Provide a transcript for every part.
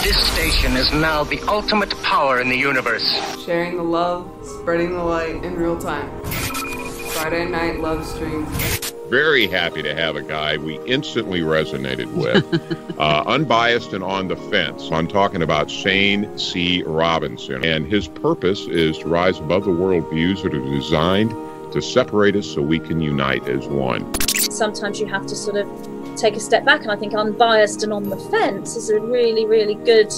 This station is now the ultimate power in the universe. Sharing the love, spreading the light in real time. Friday night love stream. Very happy to have a guy we instantly resonated with. Unbiased and on the fence. I'm talking about Shane C. Robinson. And his purpose is to rise above the worldviews that are designed to separate us so we can unite as one. Sometimes you have to sort of take a step back, and I think Unbiased and on the Fence is a really, really good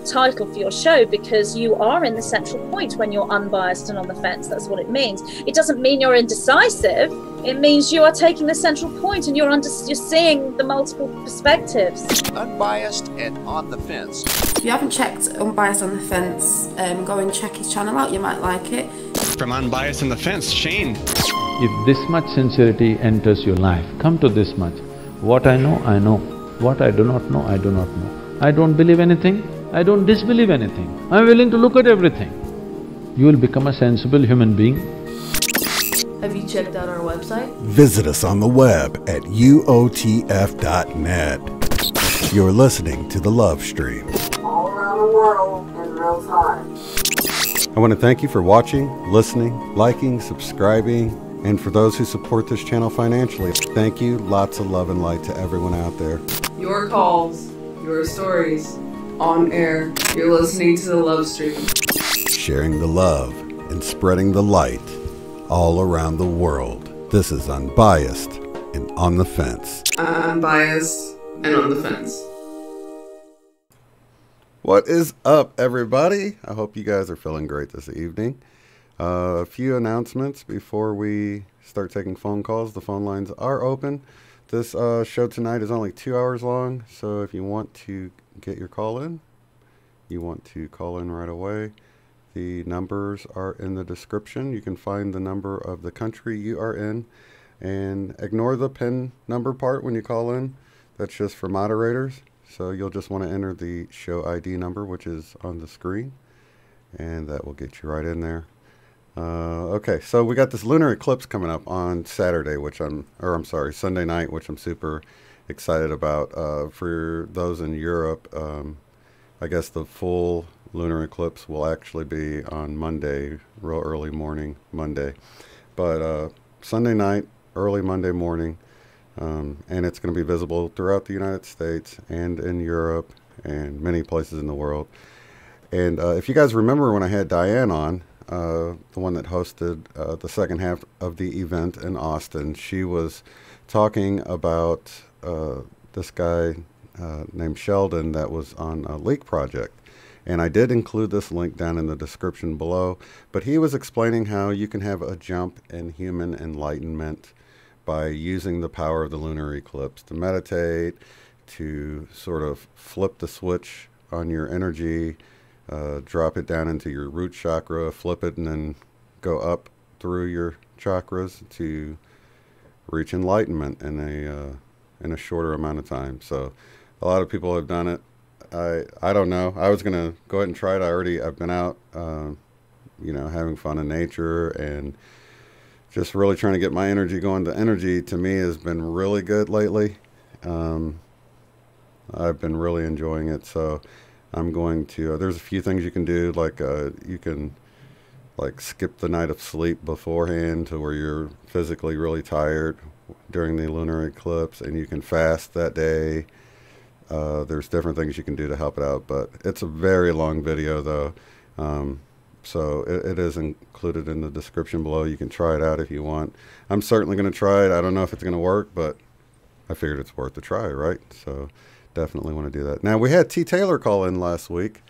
title for your show, because you are in the central point when you're unbiased and on the fence. That's what it means. It doesn't mean you're indecisive. It means you are taking the central point and you're seeing the multiple perspectives. Unbiased and on the fence. If you haven't checked Unbiased on the Fence, go and check his channel out. You might like it. From Unbiased on the Fence, Shane. If this much sincerity enters your life, come to this much. What I know, I know. What I do not know, I do not know. I don't believe anything, I don't disbelieve anything. I'm willing to look at everything. You will become a sensible human being. Have you checked out our website? Visit us on the web at uotf.net. You're listening to The Love Stream. All around the world in real time. I want to thank you for watching, listening, liking, subscribing, and for those who support this channel financially. Thank you, lots of love and light to everyone out there. Your calls, your stories, on air. You're listening to The Love Stream. Sharing the love and spreading the light all around the world. This is Unbiased and on the Fence. Unbiased and on the Fence. What is up, everybody? I hope you guys are feeling great this evening. A few announcements before we start taking phone calls. The phone lines are open. This show tonight is only 2 hours long, so if you want to get your call in, you want to call in right away. The numbers are in the description. You can find the number of the country you are in, and ignore the PIN number part when you call in. That's just for moderators. So you'll just want to enter the show ID number, which is on the screen, and that will get you right in there. Okay, so we got this lunar eclipse coming up on Saturday, Sunday night, which I'm super excited about. For those in Europe, I guess the full lunar eclipse will actually be on Monday, real early morning Monday. But Sunday night, early Monday morning, and it's going to be visible throughout the United States and in Europe and many places in the world. And if you guys remember when I had Diane on, the one that hosted the second half of the event in Austin, she was talking about this guy named Sheldon that was on a leak project. And I did include this link down in the description below, but he was explaining how you can have a jump in human enlightenment by using the power of the lunar eclipse to meditate, to sort of flip the switch on your energy, drop it down into your root chakra, flip it, and then go up through your chakras to reach enlightenment in a shorter amount of time. So a lot of people have done it. I don't know. I was gonna go ahead and try it. I've been out, having fun in nature and just really trying to get my energy going. The energy to me has been really good lately. I've been really enjoying it. So I'm going to, there's a few things you can do, like you can skip the night of sleep beforehand to where you're physically really tired during the lunar eclipse, and you can fast that day. There's different things you can do to help it out, but it's a very long video though. So it is included in the description below. You can try it out if you want. I'm certainly going to try it. I don't know if it's going to work, but I figured it's worth a try, right? So definitely want to do that. Now, we had T. Taylor call in last week,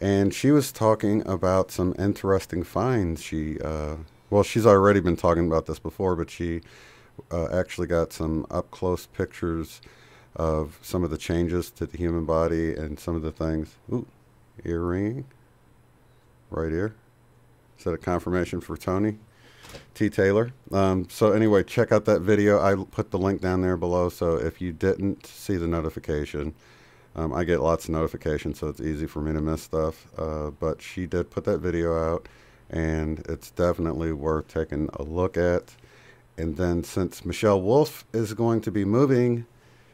and she was talking about some interesting finds. She's already been talking about this before, but she actually got some up-close pictures of some of the changes to the human body and some of the things. Ooh, earring right here. Is that a confirmation for Tony T. Taylor? So anyway, check out that video. I put the link down there below, so if you didn't see the notification, I get lots of notifications, so it's easy for me to miss stuff. But she did put that video out, and it's definitely worth taking a look at. And then since Michelle Wolf is going to be moving,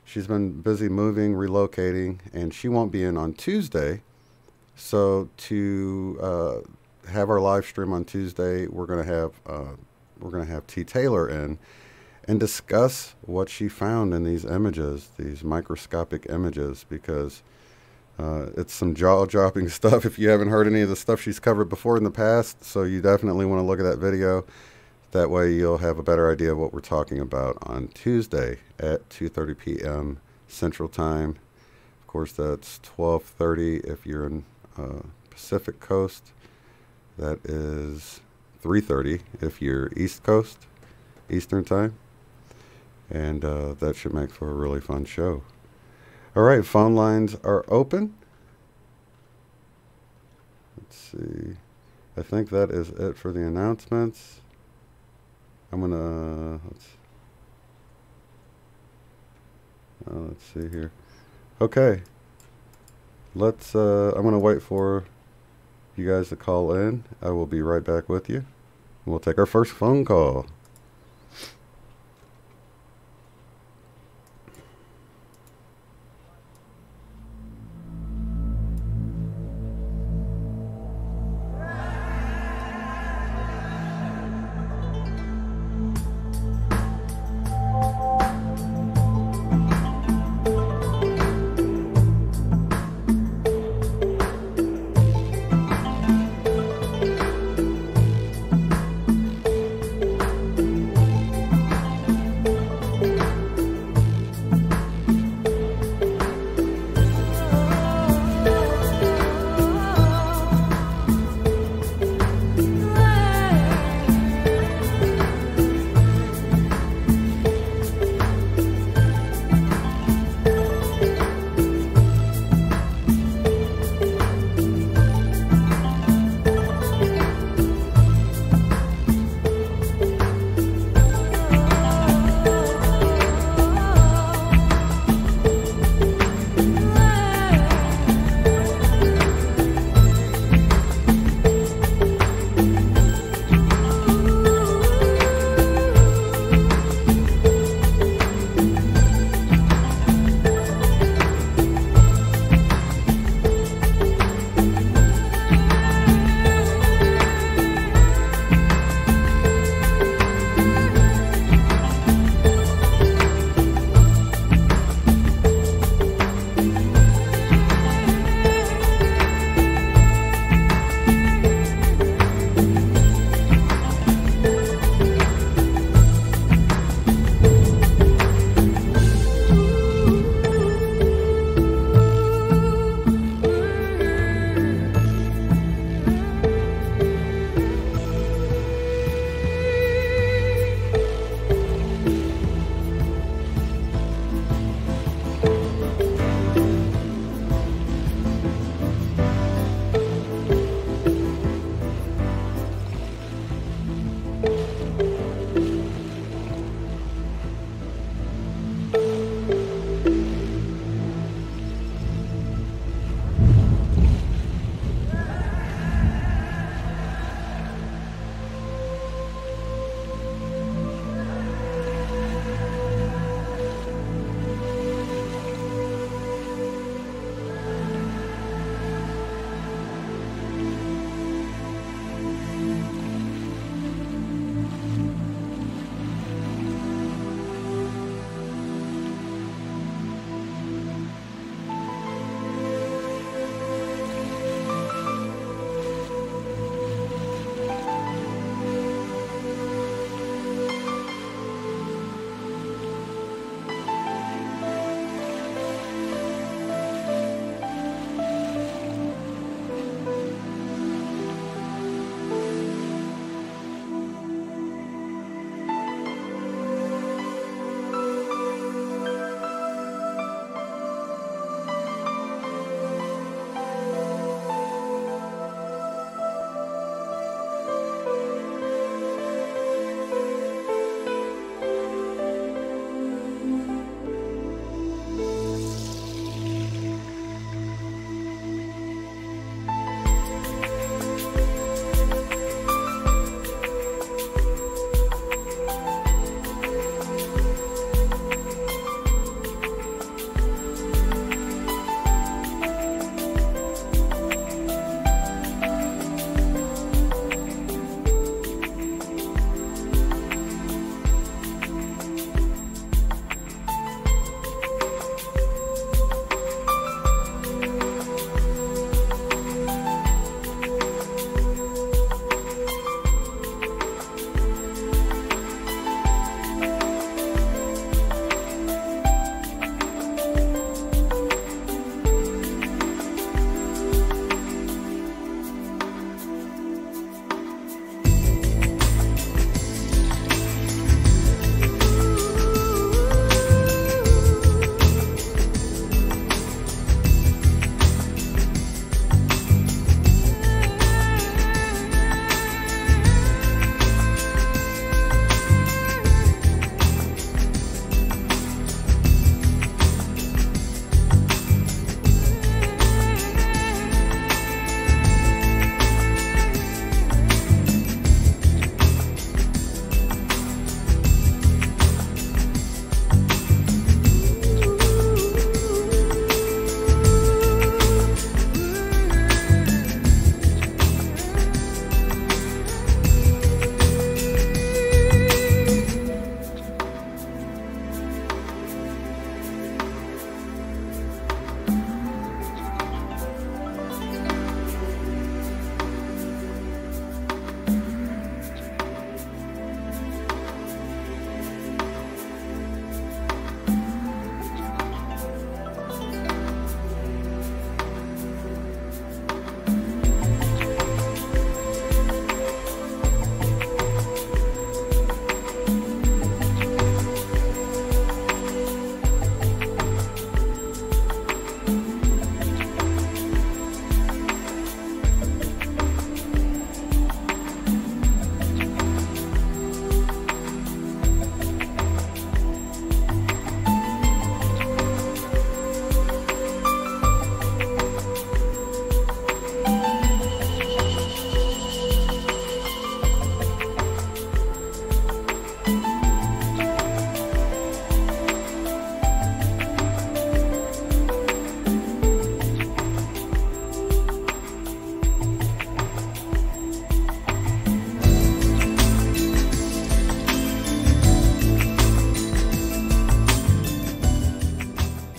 she's been busy moving, relocating, and she won't be in on Tuesday. So to have our live stream on Tuesday, we're gonna have T. Taylor in and discuss what she found in these images, these microscopic images, because it's some jaw-dropping stuff if you haven't heard any of the stuff she's covered before in the past. So you definitely want to look at that video. That way you'll have a better idea of what we're talking about on Tuesday at 2:30 p.m. Central Time. Of course, that's 12:30 if you're in Pacific Coast. That is 3:30 if you're East Coast, Eastern Time. And that should make for a really fun show. All right, phone lines are open. Let's see. I think that is it for the announcements. I'm gonna let's see here. Okay, let's. I'm gonna wait for you guys to call in. I will be right back with you. We'll take our first phone call.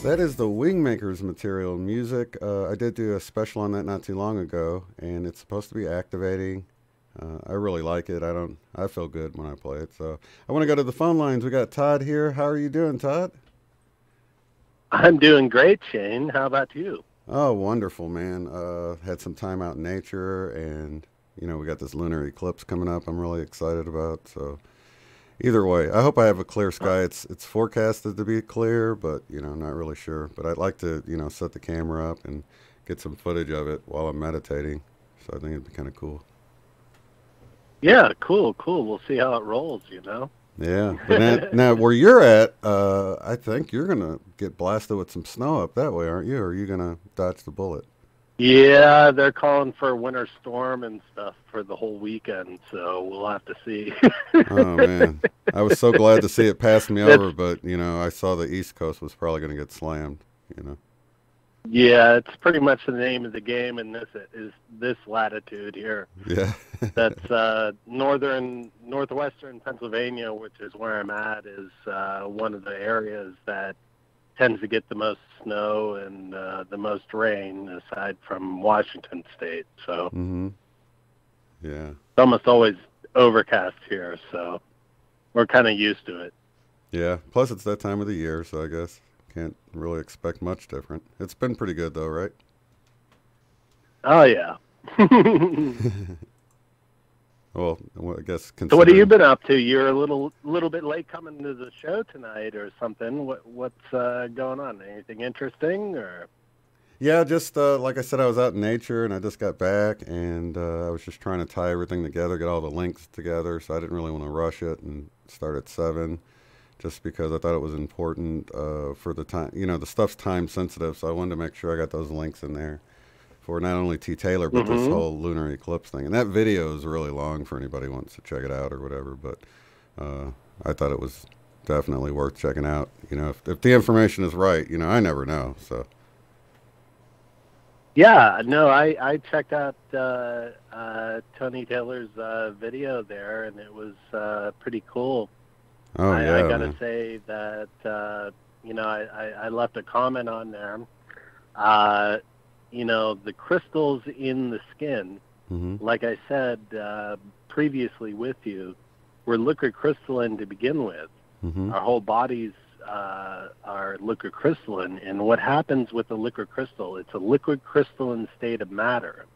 That is the Wingmakers material music. I did do a special on that not too long ago, and it's supposed to be activating. I really like it. I feel good when I play it. So I want to go to the phone lines. We got Todd here. How are you doing, Todd? I'm doing great, Shane. How about you? Oh, wonderful, man. Had some time out in nature, and, you know, we got this lunar eclipse coming up I'm really excited about. So either way, I hope I have a clear sky. It's forecasted to be clear, but, you know, I'm not really sure. But I'd like to, you know, set the camera up and get some footage of it while I'm meditating. So I think it'd be kind of cool. Yeah, cool. We'll see how it rolls, you know? Yeah. But now where you're at, I think you're going to get blasted with some snow up that way, aren't you? Or are you going to dodge the bullet? Yeah, they're calling for a winter storm and stuff for the whole weekend, so we'll have to see. Oh, man. I was so glad to see it pass me over, but, you know, I saw the East Coast was probably going to get slammed, you know. Yeah, it's pretty much the name of the game in this latitude here. Yeah. That's northwestern Pennsylvania, which is where I'm at, is one of the areas that tends to get the most snow and the most rain, aside from Washington State. So yeah, it's almost always overcast here, so we're kind of used to it. Yeah, plus it's that time of the year, so I guess can't really expect much different. It's been pretty good, though, right? Oh, yeah. Well, I guess. So what have you been up to? You're a little bit late coming to the show tonight, or something. What's going on? Anything interesting, or? Yeah, just like I said, I was out in nature, and I just got back, and I was just trying to tie everything together, get all the links together. So I didn't really want to rush it and start at 7, just because I thought it was important for the time. You know, the stuff's time sensitive, so I wanted to make sure I got those links in there for not only T. Taylor, but this whole lunar eclipse thing. And that video is really long for anybody who wants to check it out or whatever, but I thought it was definitely worth checking out. You know, if the information is right, you know, I never know, so. Yeah, no, I checked out Tony Taylor's video there, and it was pretty cool. Oh, yeah, I got to man. say that, you know, I left a comment on there. You know, the crystals in the skin, like I said previously with you, were liquid crystalline to begin with. Our whole bodies are liquid crystalline, and what happens with a liquid crystal, it's a liquid crystalline state of matter,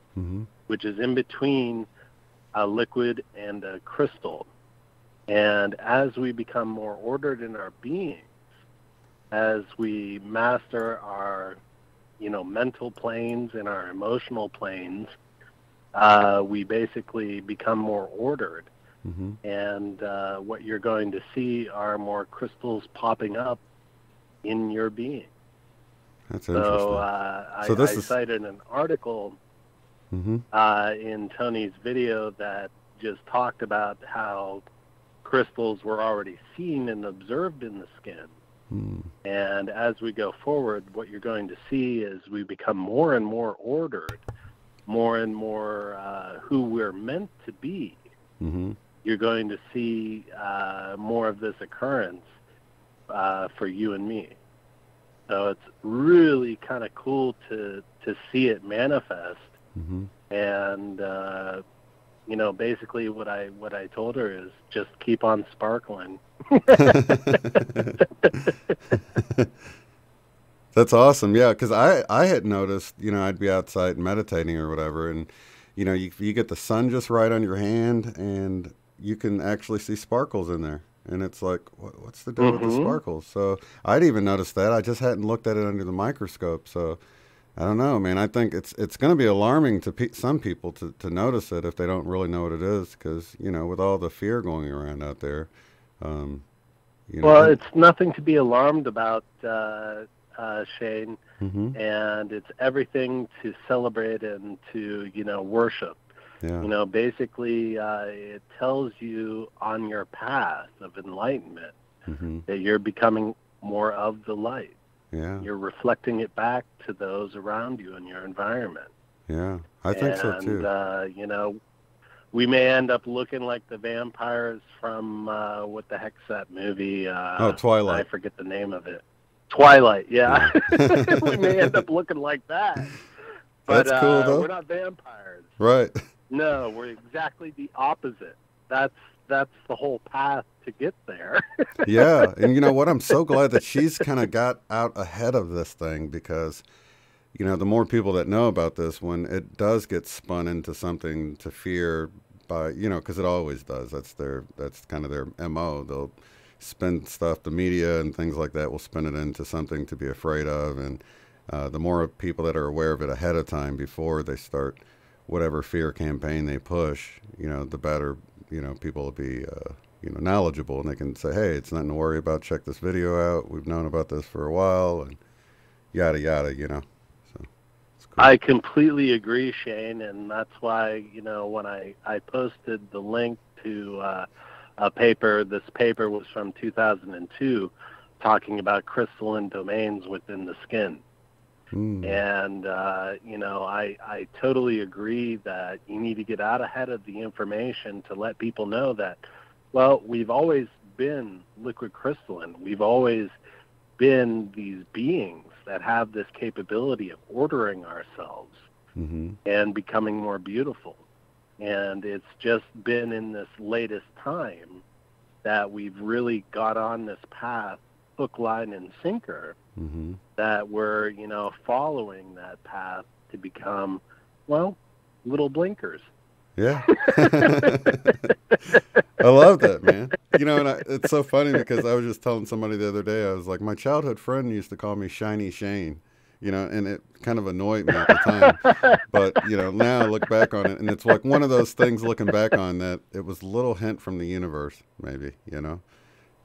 which is in between a liquid and a crystal. And as we become more ordered in our beings, as we master our, you know, mental planes and our emotional planes, we basically become more ordered. And what you're going to see are more crystals popping up in your being. That's interesting. So, I cited an article in Tony's video that just talked about how crystals were already seen and observed in the skin. And as we go forward, what you're going to see is we become more and more ordered, more and more who we're meant to be. You're going to see more of this occurrence for you and me. So it's really kind of cool to see it manifest. And you know, basically what I told her is just keep on sparkling. That's awesome. Yeah, because I had noticed, you know, I'd be outside meditating or whatever, and, you know, you get the sun just right on your hand, and you can actually see sparkles in there. And it's like, what's the deal with the sparkles? So I'd even noticed that. I just hadn't looked at it under the microscope. So I don't know, man. I think it's going to be alarming to some people to notice it if they don't really know what it is, because, you know, with all the fear going around out there. You know, well, it's nothing to be alarmed about, Shane, and it's everything to celebrate and to, you know, worship. Yeah. You know, basically, it tells you on your path of enlightenment that you're becoming more of the light. Yeah. You're reflecting it back to those around you in your environment. Yeah, I think so too. And, you know, we may end up looking like the vampires from, what the heck's that movie? Twilight. I forget the name of it. Twilight, yeah. We may end up looking like that. But that's cool, though. We're not vampires. Right. No, we're exactly the opposite. That's the whole path to get there. Yeah, and you know what? I'm so glad that she's kind of got out ahead of this thing, because, you know, the more people that know about this, when it does get spun into something to fear by, you know, because it always does. That's kind of their MO. They'll spin stuff, the media and things like that will spin it into something to be afraid of, and the more people that are aware of it ahead of time before they start whatever fear campaign they push, you know, the better, you know, people will be, you know, knowledgeable, and they can say, hey, it's nothing to worry about. Check this video out. We've known about this for a while, and yada, yada, you know. So it's cool. I completely agree, Shane, and that's why, you know, when I posted the link to a paper, this paper was from 2002, talking about crystalline domains within the skin. And, you know, I totally agree that you need to get out ahead of the information to let people know that, well, we've always been liquid crystalline. We've always been these beings that have this capability of ordering ourselves and becoming more beautiful. And it's just been in this latest time that we've really got on this path, hook, line, and sinker, that we're, you know, following that path to become, well, little blinkers. Yeah. I love that, man. You know, and it's so funny because I was just telling somebody the other day, I was like, my childhood friend used to call me Shiny Shane, you know, and it kind of annoyed me at the time. But, you know, now I look back on it, and it's like one of those things looking back on that it was a little hint from the universe, maybe, you know.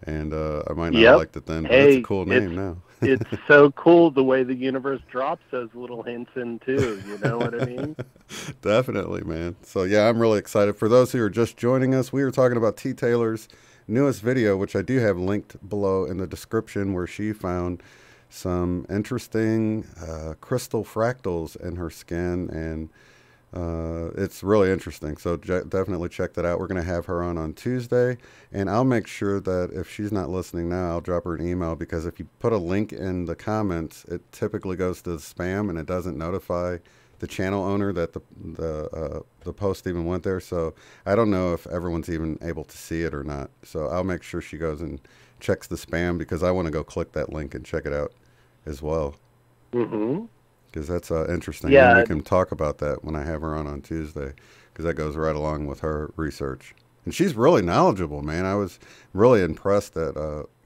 And I might not have liked it then, but it's a cool name now. It's so cool the way the universe drops those little hints in, too. You know what I mean? Definitely, man. So, yeah, I'm really excited. For those who are just joining us, we were talking about T. Taylor's newest video, which I do have linked below in the description, where she found some interesting crystal fractals in her skin, and it's really interesting. So definitely check that out. We're going to have her on Tuesday, and I'll make sure that if she's not listening now, I'll drop her an email, because if you put a link in the comments, it typically goes to the spam, and it doesn't notify the channel owner that the post even went there. So I don't know if everyone's even able to see it or not. So I'll make sure she goes and checks the spam, because I want to go click that link and check it out as well. Because that's interesting. Yeah. And we can talk about that when I have her on Tuesday, because that goes right along with her research. And she's really knowledgeable, man. I was really impressed at,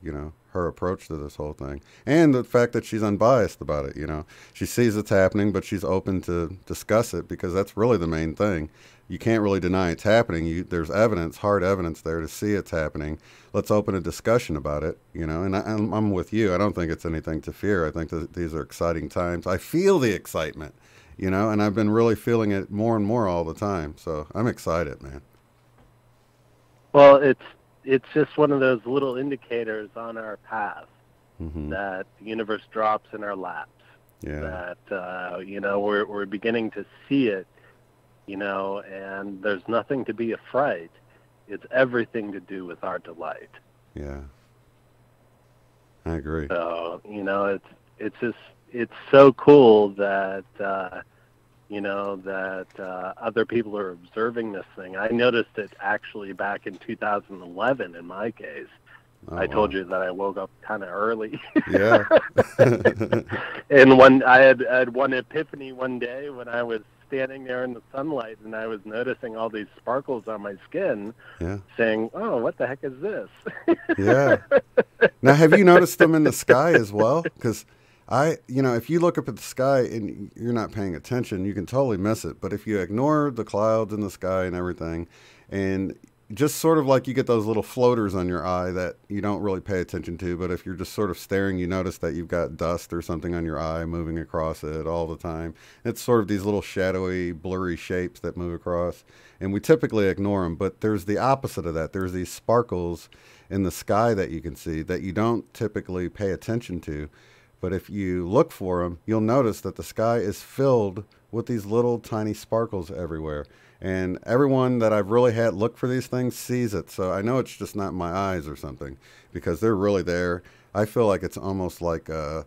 you know, her approach to this whole thing. And the fact that she's unbiased about it, you know. She sees it's happening, but she's open to discuss it, because that's really the main thing. You can't really deny it's happening. There's evidence, hard evidence there to see it's happening. Let's open a discussion about it, you know. And I'm with you. I don't think it's anything to fear. I think that these are exciting times. I feel the excitement, you know, and I've been really feeling it more and more all the time. So I'm excited, man. Well, it's just one of those little indicators on our path that the universe drops in our laps. Yeah. That, you know, we're beginning to see it, you know, and there's nothing to be afraid. It's everything to do with our delight. Yeah. I agree. So, you know, it's so cool that, you know, that other people are observing this thing. I noticed it actually back in 2011 in my case. I told you that I woke up kind of early. Yeah. And I had one epiphany one day when I was standing there in the sunlight, and I was noticing all these sparkles on my skin, saying, oh, what the heck is this? Yeah. Now, have you noticed them in the sky as well? Because you know, if you look up at the sky and you're not paying attention, you can totally miss it. But if you ignore the clouds in the sky and everything, and just sort of like you get those little floaters on your eye that you don't really pay attention to, but if you're just sort of staring, you notice that you've got dust or something on your eye moving across it all the time. It's sort of these little shadowy, blurry shapes that move across, and we typically ignore them. But there's the opposite of that. There's these sparkles in the sky that you can see that you don't typically pay attention to. But if you look for them, you'll notice that the sky is filled with these little tiny sparkles everywhere. And everyone that I've really had look for these things sees it. So I know it's just not my eyes or something, because they're really there. I feel like it's almost like a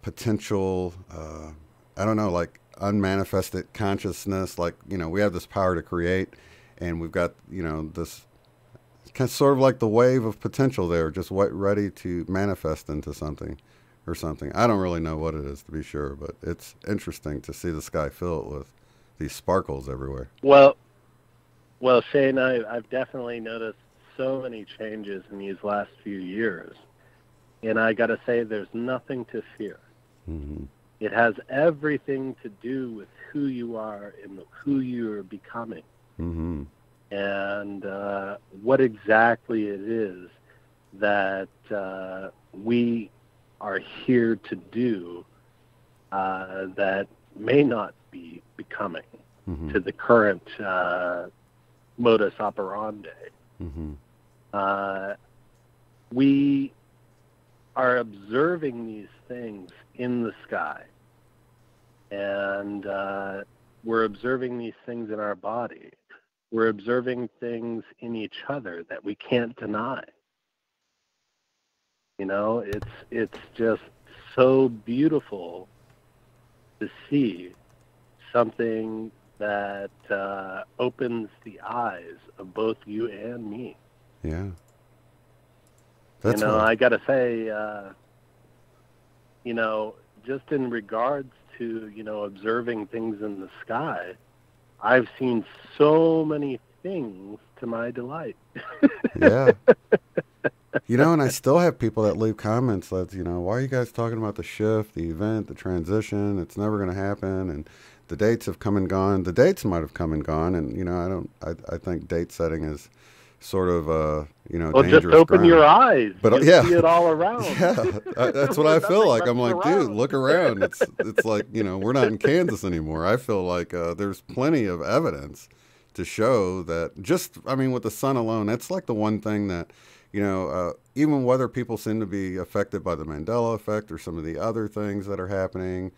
potential, I don't know, like unmanifested consciousness. Like, you know, we have this power to create, and we've got, you know, this kind of sort of like the wave of potential there, just ready to manifest into something or something. I don't really know what it is, to be sure, but it's interesting to see the sky filled with these sparkles everywhere. Well, Shane, I've definitely noticed so many changes in these last few years. And I got to say, there's nothing to fear. Mm-hmm. It has everything to do with who you are and who you're becoming. Mm-hmm. And what exactly it is that we are here to do that may not be becoming mm-hmm. to the current modus operandi. Mm-hmm. We are observing these things in the sky, and we're observing these things in our body. We're observing things in each other that we can't deny. You know, it's just so beautiful to see something that opens the eyes of both you and me. Yeah. That's I got to say, you know, just in regards to, you know, observing things in the sky, I've seen so many things to my delight. Yeah. You know, and I still have people that leave comments that, you know, why are you guys talking about the shift, the event, the transition? It's never going to happen. And the dates have come and gone. The dates might have come and gone. And, you know, I think date setting is sort of, you know, dangerous just open ground. Your eyes. But you see it all around. Yeah, that's what I feel like. I'm like, dude, look around. It's like, you know, we're not in Kansas anymore. I feel like there's plenty of evidence to show that just, I mean, with the sun alone, that's like the one thing that, you know, even whether people seem to be affected by the Mandela effect or some of the other things that are happening,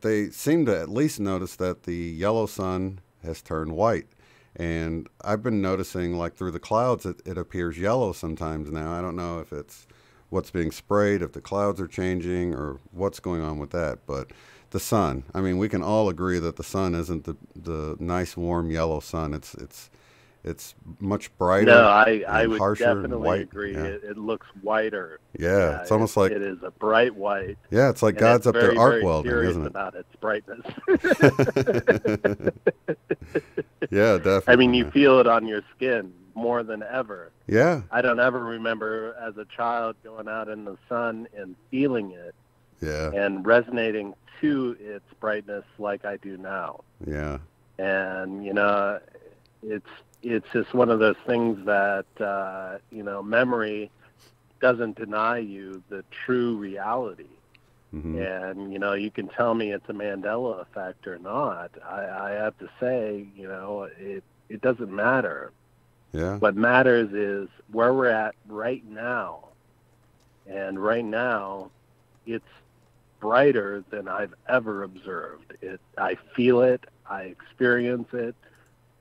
they seem to at least notice that the yellow sun has turned white. And I've been noticing, like, through the clouds, it appears yellow sometimes now. I don't know if it's what's being sprayed, if the clouds are changing, or what's going on with that. But the sun, I mean, we can all agree that the sun isn't the nice, warm yellow sun. It's much brighter. No, I would harsher, definitely white. agree. Yeah. It looks whiter. Yeah, it's almost like it is a bright white. Yeah, it's like God's up there arc welding, isn't it? About its brightness. Yeah, definitely. I mean, you feel it on your skin more than ever. Yeah. I don't ever remember as a child going out in the sun and feeling it. Yeah. And resonating to its brightness like I do now. Yeah. And, you know, it's just one of those things that, you know, memory doesn't deny you the true reality. Mm-hmm. And, you know, you can tell me it's a Mandela effect or not. I have to say, you know, it doesn't matter. Yeah. What matters is where we're at right now. And right now, it's brighter than I've ever observed. I feel it, I experience it,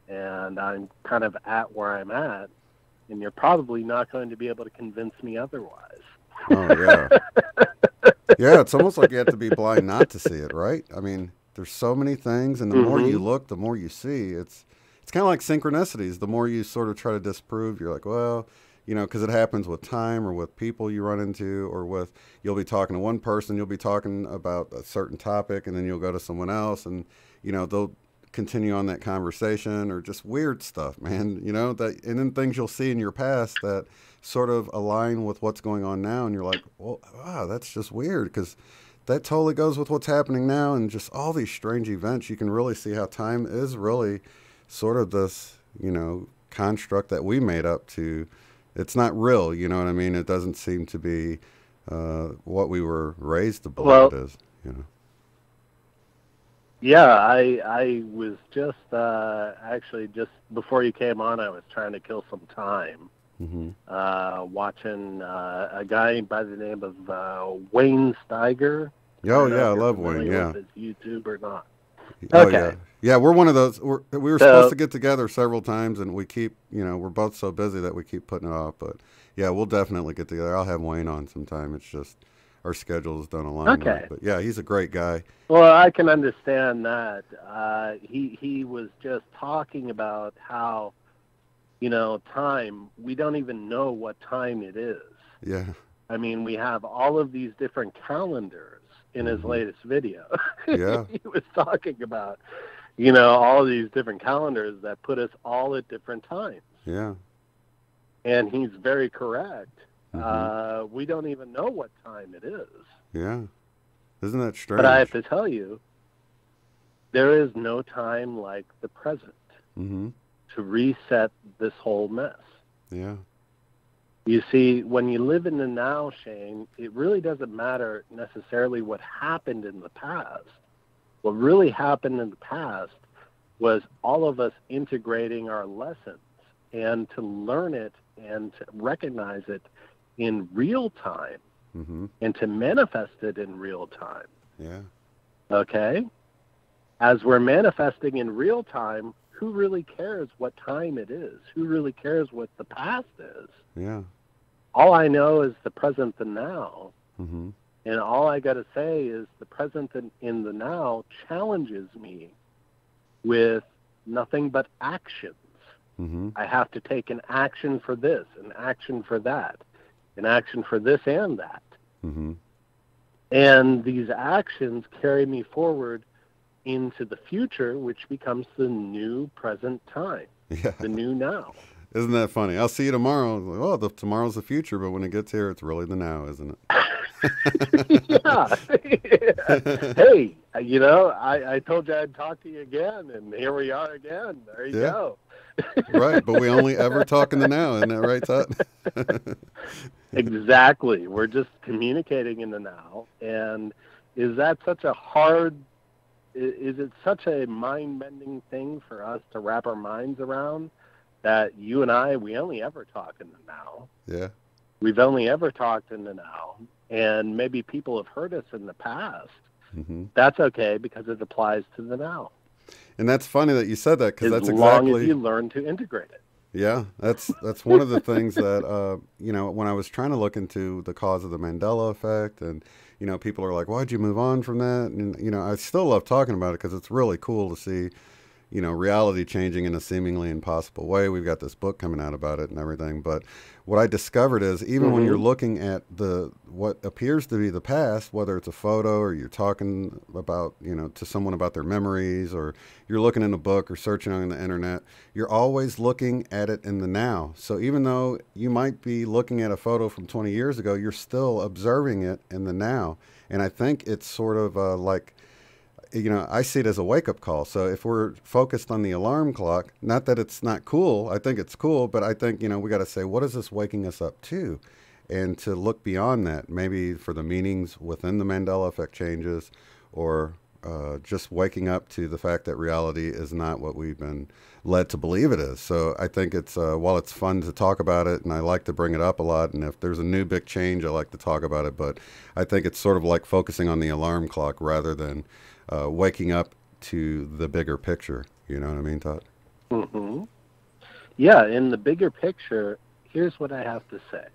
and I'm kind of at where I'm at. And you're probably not going to be able to convince me otherwise. Oh, yeah. Yeah, it's almost like you have to be blind not to see it, right? I mean, there's so many things, and the more you look, the more you see. It's kind of like synchronicities. The more you sort of try to disprove, you're like, well, you know, because it happens with time or with people you run into, or with, you'll be talking to one person, you'll be talking about a certain topic, and then you'll go to someone else, and, you know, they'll continue on that conversation, or just weird stuff, man, you know, that, and then things you'll see in your past that sort of align with what's going on now, and you're like, well, wow, that's just weird, because that totally goes with what's happening now, and just all these strange events. You can really see how time is really sort of this, you know, construct that we made up to. It's not real, you know what I mean? It doesn't seem to be what we were raised to believe it is, you know. Yeah, I was just actually just before you came on, I was trying to kill some time, watching a guy by the name of Wayne Steiger. Oh yeah, I love Wayne. Yeah, his YouTube or not. Oh, Okay. yeah. Yeah, we're one of those. We were supposed to get together several times, and we keep, we're both so busy that we keep putting it off. But, yeah, we'll definitely get together. I'll have Wayne on sometime. It's just our schedules don't align. Okay. Right. But, yeah, he's a great guy. Well, I can understand that. He was just talking about how, time, we don't even know what time it is. Yeah. I mean, we have all of these different calendars in his latest video. Yeah. He was talking about, all these different calendars that put us all at different times. Yeah. And he's very correct. We don't even know what time it is. Yeah. Isn't that strange? But I have to tell you, there is no time like the present to reset this whole mess. Yeah. You see, when you live in the now, Shane, it really doesn't matter necessarily what happened in the past. What really happened in the past was all of us integrating our lessons and to learn it and to recognize it in real time and to manifest it in real time. Yeah. Okay? As we're manifesting in real time, who really cares what time it is? Who really cares what the past is? Yeah. All I know is the present and now. And all I got to say is the present and in the now challenges me with nothing but actions. I have to take an action for this, an action for that, an action for this and that. And these actions carry me forward into the future, which becomes the new present time, the new now. Isn't that funny? I'll see you tomorrow. Like, tomorrow's the future, but when it gets here, it's really the now, isn't it? Yeah. Hey, I told you I'd talk to you again, and here we are again. There you go. Right, but we only ever talk in the now, isn't that right, Todd? Exactly. We're just communicating in the now. And is that such a is it such a mind-bending thing for us to wrap our minds around that you and I, we only ever talk in the now? Yeah. We've only ever talked in the now. And maybe people have heard us in the past. That's okay because it applies to the now. And that's funny that you said that because that's exactly... As long as you learn to integrate it. Yeah, that's one of the things that, when I was trying to look into the cause of the Mandela effect and, people are like, why'd you move on from that? And, I still love talking about it because it's really cool to see, reality changing in a seemingly impossible way. We've got this book coming out about it and everything. But what I discovered is even when you're looking at what appears to be the past, whether it's a photo or you're talking about, to someone about their memories, or you're looking in a book or searching on the internet, you're always looking at it in the now. So even though you might be looking at a photo from 20 years ago, you're still observing it in the now. And I think it's sort of like, I see it as a wake-up call. So if we're focused on the alarm clock, not that it's not cool, I think it's cool, but I think, we got to say, what is this waking us up to? And to look beyond that, maybe for the meanings within the Mandela effect changes, or just waking up to the fact that reality is not what we've been led to believe it is. So I think it's, while it's fun to talk about it, and I like to bring it up a lot, and if there's a new big change, I like to talk about it, but I think it's sort of like focusing on the alarm clock rather than waking up to the bigger picture. You know what I mean, Todd? Yeah, in the bigger picture, here's what I have to say.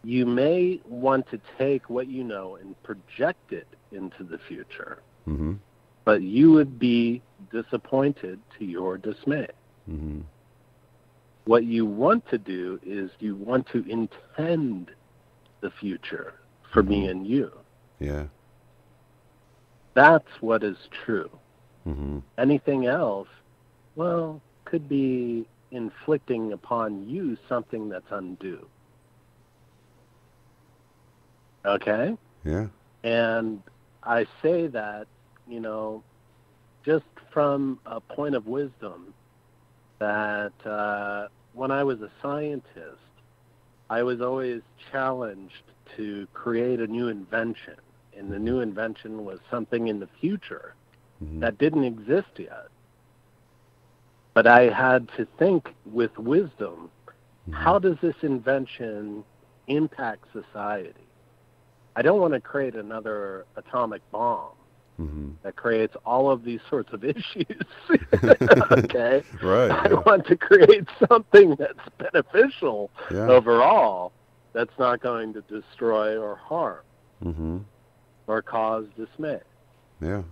You may want to take what you know and project it into the future, but you would be disappointed to your dismay. What you want to do is you want to intend the future for me and you. Yeah. That's what is true. Anything else, well, could be inflicting upon you something that's undue. Okay? Yeah. And I say that, just from a point of wisdom that when I was a scientist, I was always challenged to create a new invention. And the new invention was something in the future that didn't exist yet. But I had to think with wisdom, how does this invention impact society? I don't want to create another atomic bomb. that creates all of these sorts of issues. Okay? Right. I want to create something that's beneficial overall, that's not going to destroy or harm or cause dismay. Yeah.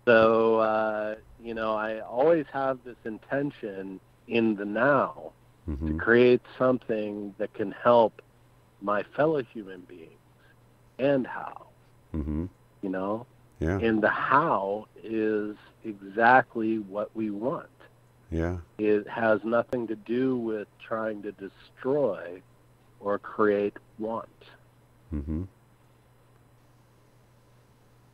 So, you know, I always have this intention in the now to create something that can help my fellow human beings. And how, you know? Yeah. And the how is exactly what we want. Yeah. It has nothing to do with trying to destroy or create want.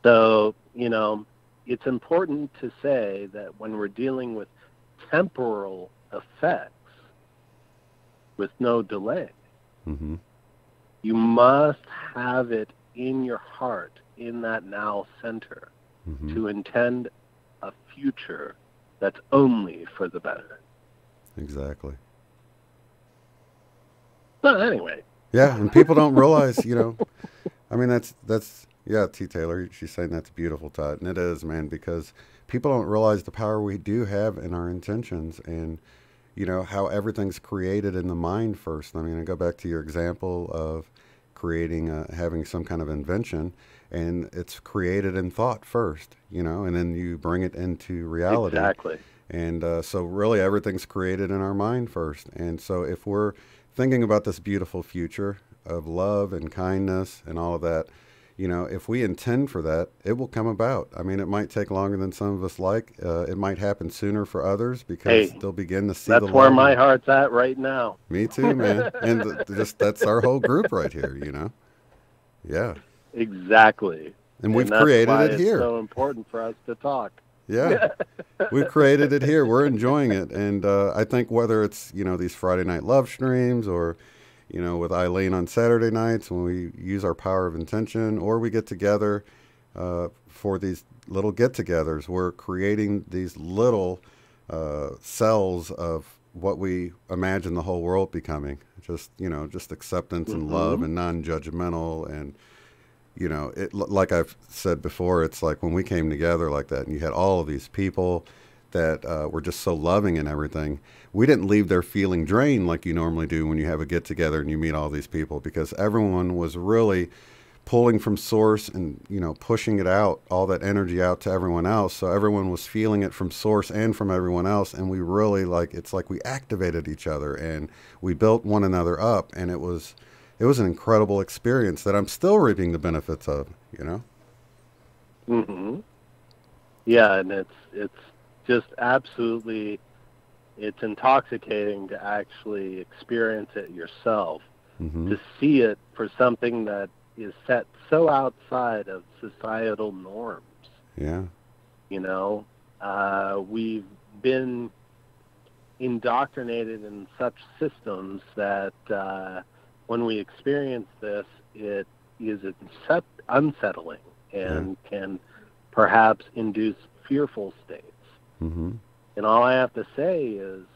So, you know, it's important to say that when we're dealing with temporal effects with no delay, you must have it in your heart, in that now center, to intend a future that's only for the better. Exactly. So anyway. Yeah, and people don't realize, you know, I mean, that's yeah, T. Taylor, she's saying that's beautiful, Todd, and it is, man, because people don't realize the power we do have in our intentions, and, you know, how everything's created in the mind first. I mean, I go back to your example of creating, having some kind of invention, and it's created in thought first, you know, and then you bring it into reality. Exactly. And so really everything's created in our mind first. And so if we're thinking about this beautiful future of love and kindness and all of that, you know, if we intend for that, it will come about. I mean, it might take longer than some of us like. It might happen sooner for others because they'll begin to see the love. That's where my heart's at right now. Me too, man. And just that's our whole group right here, you know. Yeah. Exactly. And we've created it here. It's so important for us to talk. Yeah. We've created it here. We're enjoying it. And I think whether it's, you know, these Friday night love streams or, you know, with Eileen on Saturday nights when we use our power of intention, or we get together for these little get-togethers, we're creating these little cells of what we imagine the whole world becoming. Just, you know, just acceptance and love and non-judgmental. And, you know, it, like I've said before, it's like when we came together like that and you had all of these people that were just so loving and everything, we didn't leave there feeling drained like you normally do when you have a get-together and you meet all these people, because everyone was really pulling from source and, you know, pushing it out, all that energy out to everyone else. So everyone was feeling it from source and from everyone else. And we really, like, it's like we activated each other and we built one another up. And it was an incredible experience that I'm still reaping the benefits of, you know? Yeah, and it's just absolutely, it's intoxicating to actually experience it yourself, to see it for something that is set so outside of societal norms. Yeah. You know, we've been indoctrinated in such systems that when we experience this, it is unsettling and can perhaps induce fearful states. And all I have to say is,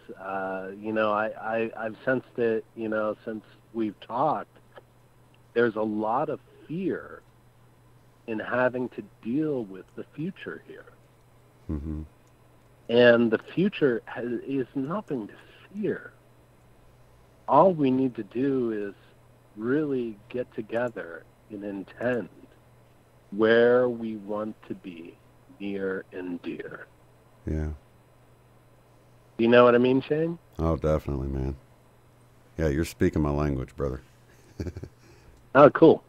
you know, I've sensed it, you know, since we've talked, there's a lot of fear in having to deal with the future here. And the future is nothing to fear. All we need to do is really get together and intend where we want to be, near and dear. Yeah. You know what I mean, Shane? Oh, definitely, man. Yeah, you're speaking my language, brother. Oh, cool.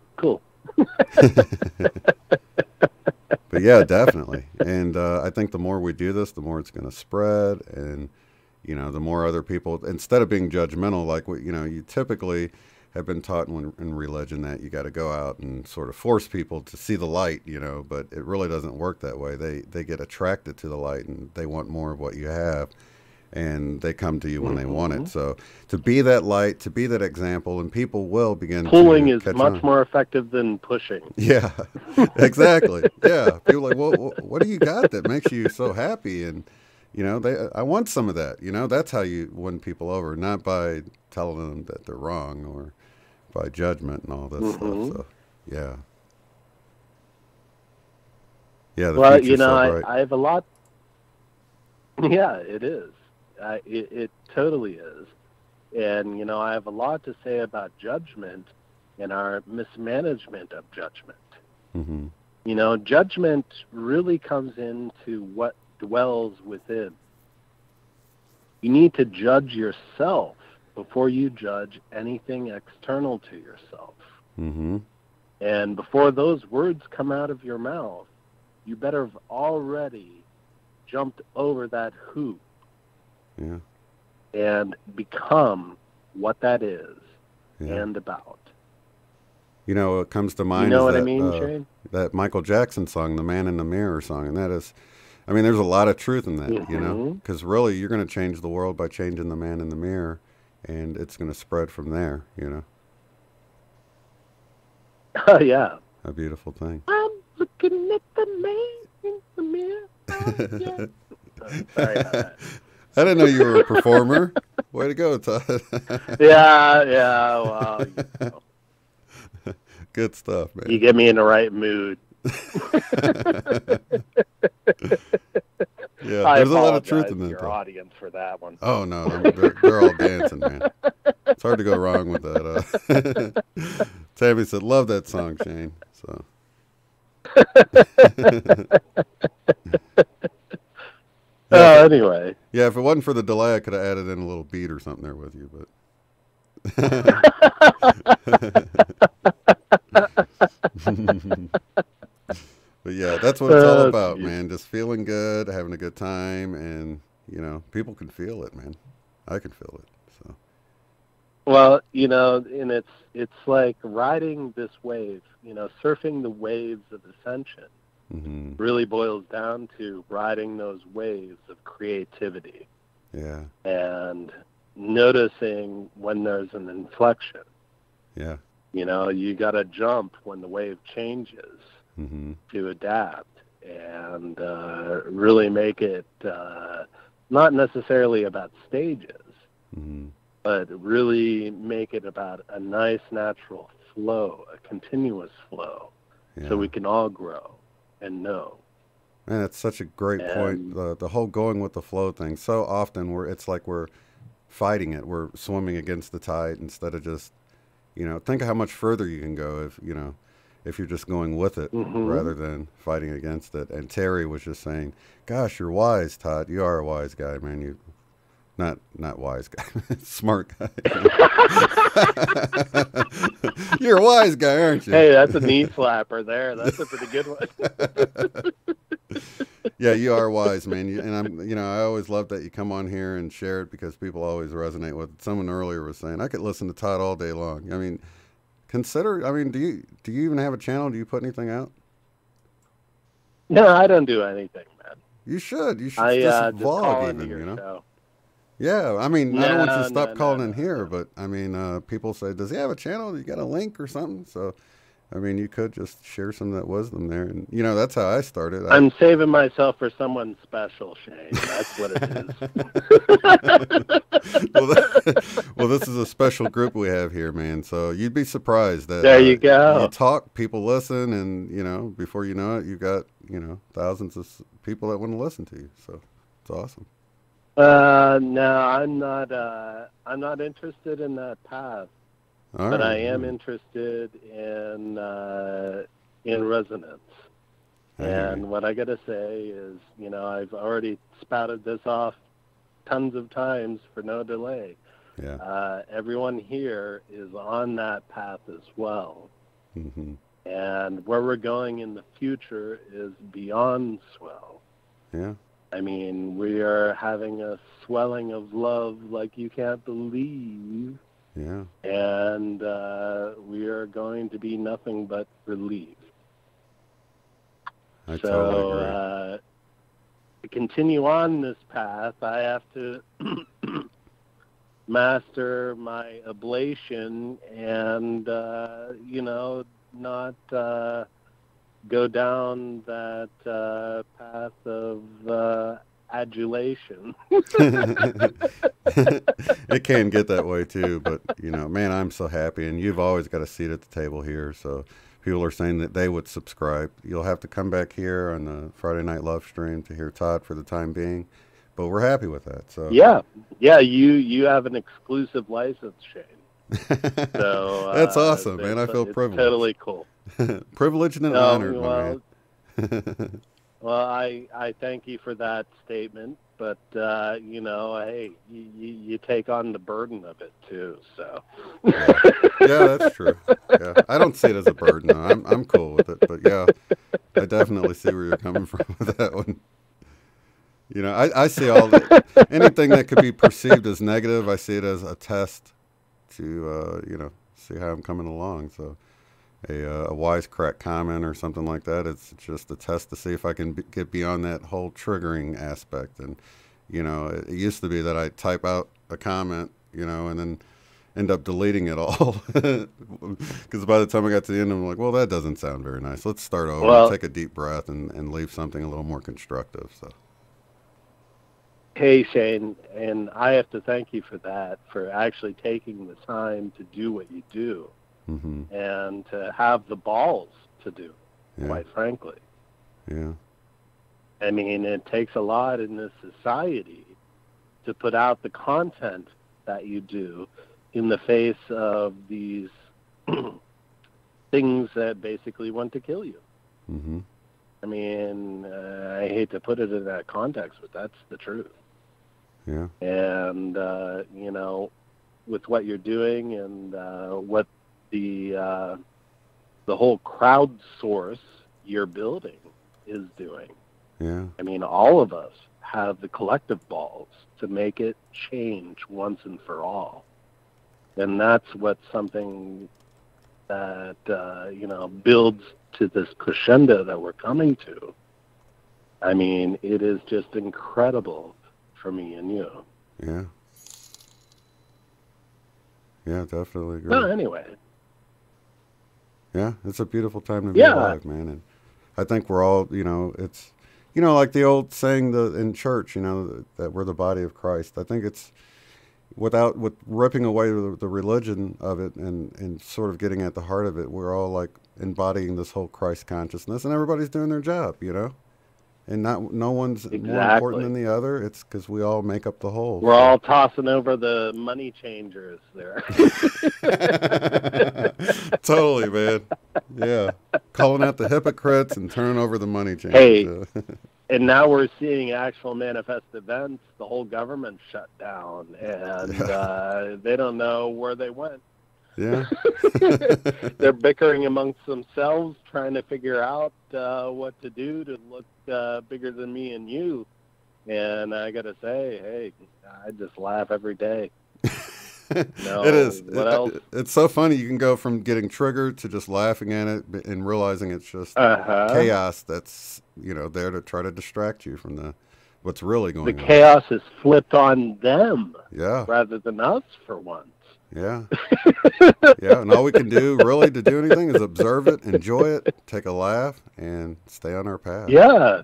But yeah, definitely. And I think the more we do this, the more it's going to spread. And, you know, the more other people, instead of being judgmental, like what, you know, you typically have been taught in religion that you got to go out and sort of force people to see the light, you know, but it really doesn't work that way. They get attracted to the light and they want more of what you have. And they come to you when they want it. So to be that light, to be that example, and people will begin pulling to is much more effective than pushing. Yeah, exactly. Yeah, people are like, well, what do you got that makes you so happy? And you know, I want some of that. You know, that's how you win people over, not by telling them that they're wrong or by judgment and all this stuff. So yeah, Yeah, the well, future's you know, so bright. I have a lot. Yeah, it is. It totally is. And, you know, I have a lot to say about judgment and our mismanagement of judgment. Mm-hmm. You know, judgment really comes into what dwells within. You need to judge yourself before you judge anything external to yourself. Mm-hmm. And before those words come out of your mouth, you better have already jumped over that hoop. Yeah. And become what that is and about. You know, what comes to mind you know is what that, I mean, Shane? That Michael Jackson song, the Man in the Mirror song. And that is, I mean, there's a lot of truth in that, you know, because really you're going to change the world by changing the man in the mirror, and it's going to spread from there, you know. Oh, yeah. A beautiful thing. I'm looking at the man in the mirror. Oh, yeah. Sorry about that. I didn't know you were a performer. Way to go, Todd. Yeah, well, you know. Good stuff, man. You get me in the right mood. Yeah, there's a lot of truth in that. Your audience for that one. Oh no, they're all dancing, man. It's hard to go wrong with that. Tammy said, "Love that song, Shane." So. Anyway. Yeah, if it wasn't for the delay, I could have added in a little beat or something there with you, but. But yeah, that's what it's all about, man. Just feeling good, having a good time, and you know, people can feel it, man. I can feel it. So. Well, you know, and it's like riding this wave. You know, surfing the waves of ascension really boils down to riding those waves of creativity. Yeah. And noticing when there's an inflection. Yeah. You know, you got to jump when the wave changes to adapt and really make it not necessarily about stages, but really make it about a nice natural flow, a continuous flow, so we can all grow and know. Man, that's such a great point. The whole going with the flow thing. So often it's like we're fighting it. We're swimming against the tide instead of just, you know, think of how much further you can go if, you know, if you're just going with it rather than fighting against it. And Terry was just saying, gosh, you're wise, Todd. You are a wise guy, man. You not wise guy, smart guy. You're a wise guy, aren't you? Hey, that's a knee slapper there. That's a pretty good one. Yeah, you are wise, man. And I'm, you know, I always love that you come on here and share it because people always resonate with it. Someone earlier was saying, I could listen to Todd all day long. I mean, do you even have a channel? Do you put anything out? No, I don't do anything, man. You should just vlog even, you know? Show. Yeah, I mean, I don't want you to stop calling in here, but I mean, people say, does he have a channel? You got a link or something? So, I mean, you could just share some of that wisdom there. And, you know, that's how I started. I'm saving myself for someone special, Shane. That's what it is. Well, this is a special group we have here, man. So you'd be surprised that there you go. You talk, people listen, and, you know, before you know it, you've got, you know, thousands of people that want to listen to you. So it's awesome. No, I'm not interested in that path. But I am interested in resonance. And what I got to say is, you know, I've already spouted this off tons of times for no delay. Yeah. Everyone here is on that path as well. And where we're going in the future is beyond swell. Yeah. I mean, we are having a swelling of love like you can't believe. Yeah. And we are going to be nothing but relieved. I totally agree. To continue on this path, I have to master my ablation and, you know, not go down that path of adulation. It can get that way too, but you know, man, I'm so happy, and you've always got a seat at the table here. So people are saying that they would subscribe. You'll have to come back here on the Friday Night Love stream to hear Todd for the time being, but we're happy with that. So yeah, you have an exclusive license, Shane. So that's awesome, man. I feel privileged. Totally cool. Privileged and honored, my man. Well, I thank you for that statement, but hey, you take on the burden of it too. So yeah, that's true. Yeah, I don't see it as a burden. No. I'm cool with it, but yeah, I definitely see where you're coming from with that one. I see anything that could be perceived as negative. I see it as a test to see how I'm coming along. So. A wisecrack comment or something like that. It's just a test to see if I can get beyond that whole triggering aspect. And, it used to be that I type out a comment, and then end up deleting it all. Because by the time I got to the end, I'm like, well, that doesn't sound very nice. Let's start over, take a deep breath, and leave something a little more constructive. So. Hey, Shane, and I have to thank you for that, for actually taking the time to do what you do. Mm-hmm. And to have the balls to do, quite frankly. Yeah. I mean, it takes a lot in this society to put out the content that you do in the face of these things that basically want to kill you. Mm-hmm. I mean, I hate to put it in that context, but that's the truth. Yeah. And, with what you're doing and what the whole crowdsource you're building is doing. Yeah. I mean, all of us have the collective balls to make it change once and for all. And that's what's something that, builds to this crescendo that we're coming to. I mean, it is just incredible for me and you. Yeah. Yeah, definitely agree. Well, anyway. Yeah, it's a beautiful time to be alive, man. And I think we're all, it's, like the old saying in church, that we're the body of Christ. I think it's with ripping away the religion of it and sort of getting at the heart of it, we're all like embodying this whole Christ consciousness, and everybody's doing their job, And no one's more important than the other. It's because we all make up the whole. We're all tossing over the money changers there. Totally, man. Yeah. Calling out the hypocrites and turning over the money changers. Hey, and now we're seeing actual manifest events. The whole government shut down, and they don't know where they went. Yeah. They're bickering amongst themselves, trying to figure out what to do to look bigger than me and you. And I got to say, hey, I just laugh every day. No, it is. What else? It's so funny. You can go from getting triggered to just laughing at it and realizing it's just chaos that's, there to try to distract you from what's really going on. The chaos is flipped on them rather than us for once. Yeah. Yeah, and all we can do really to do anything is observe it, enjoy it, take a laugh, and stay on our path. Yeah.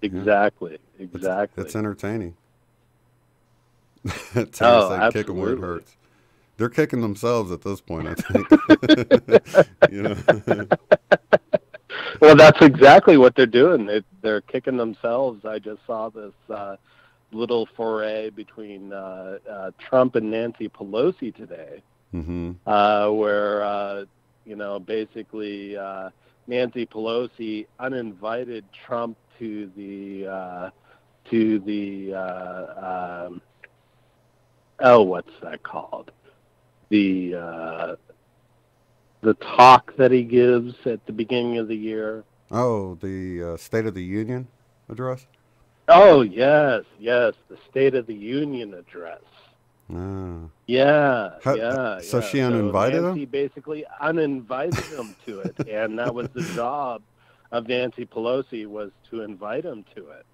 Exactly. Exactly. It's entertaining. Terry said kick them where it hurts. They're kicking themselves at this point, I think. Well, that's exactly what they're doing. They're kicking themselves. I just saw this little foray between Trump and Nancy Pelosi today, where basically Nancy Pelosi uninvited Trump to the what's that called? The talk that he gives at the beginning of the year. Oh, the State of the Union address? Oh, yes, the State of the Union address. Yeah. So she uninvited Nancy him? Basically uninvited him to it, and that was the job of Nancy Pelosi, was to invite him to it.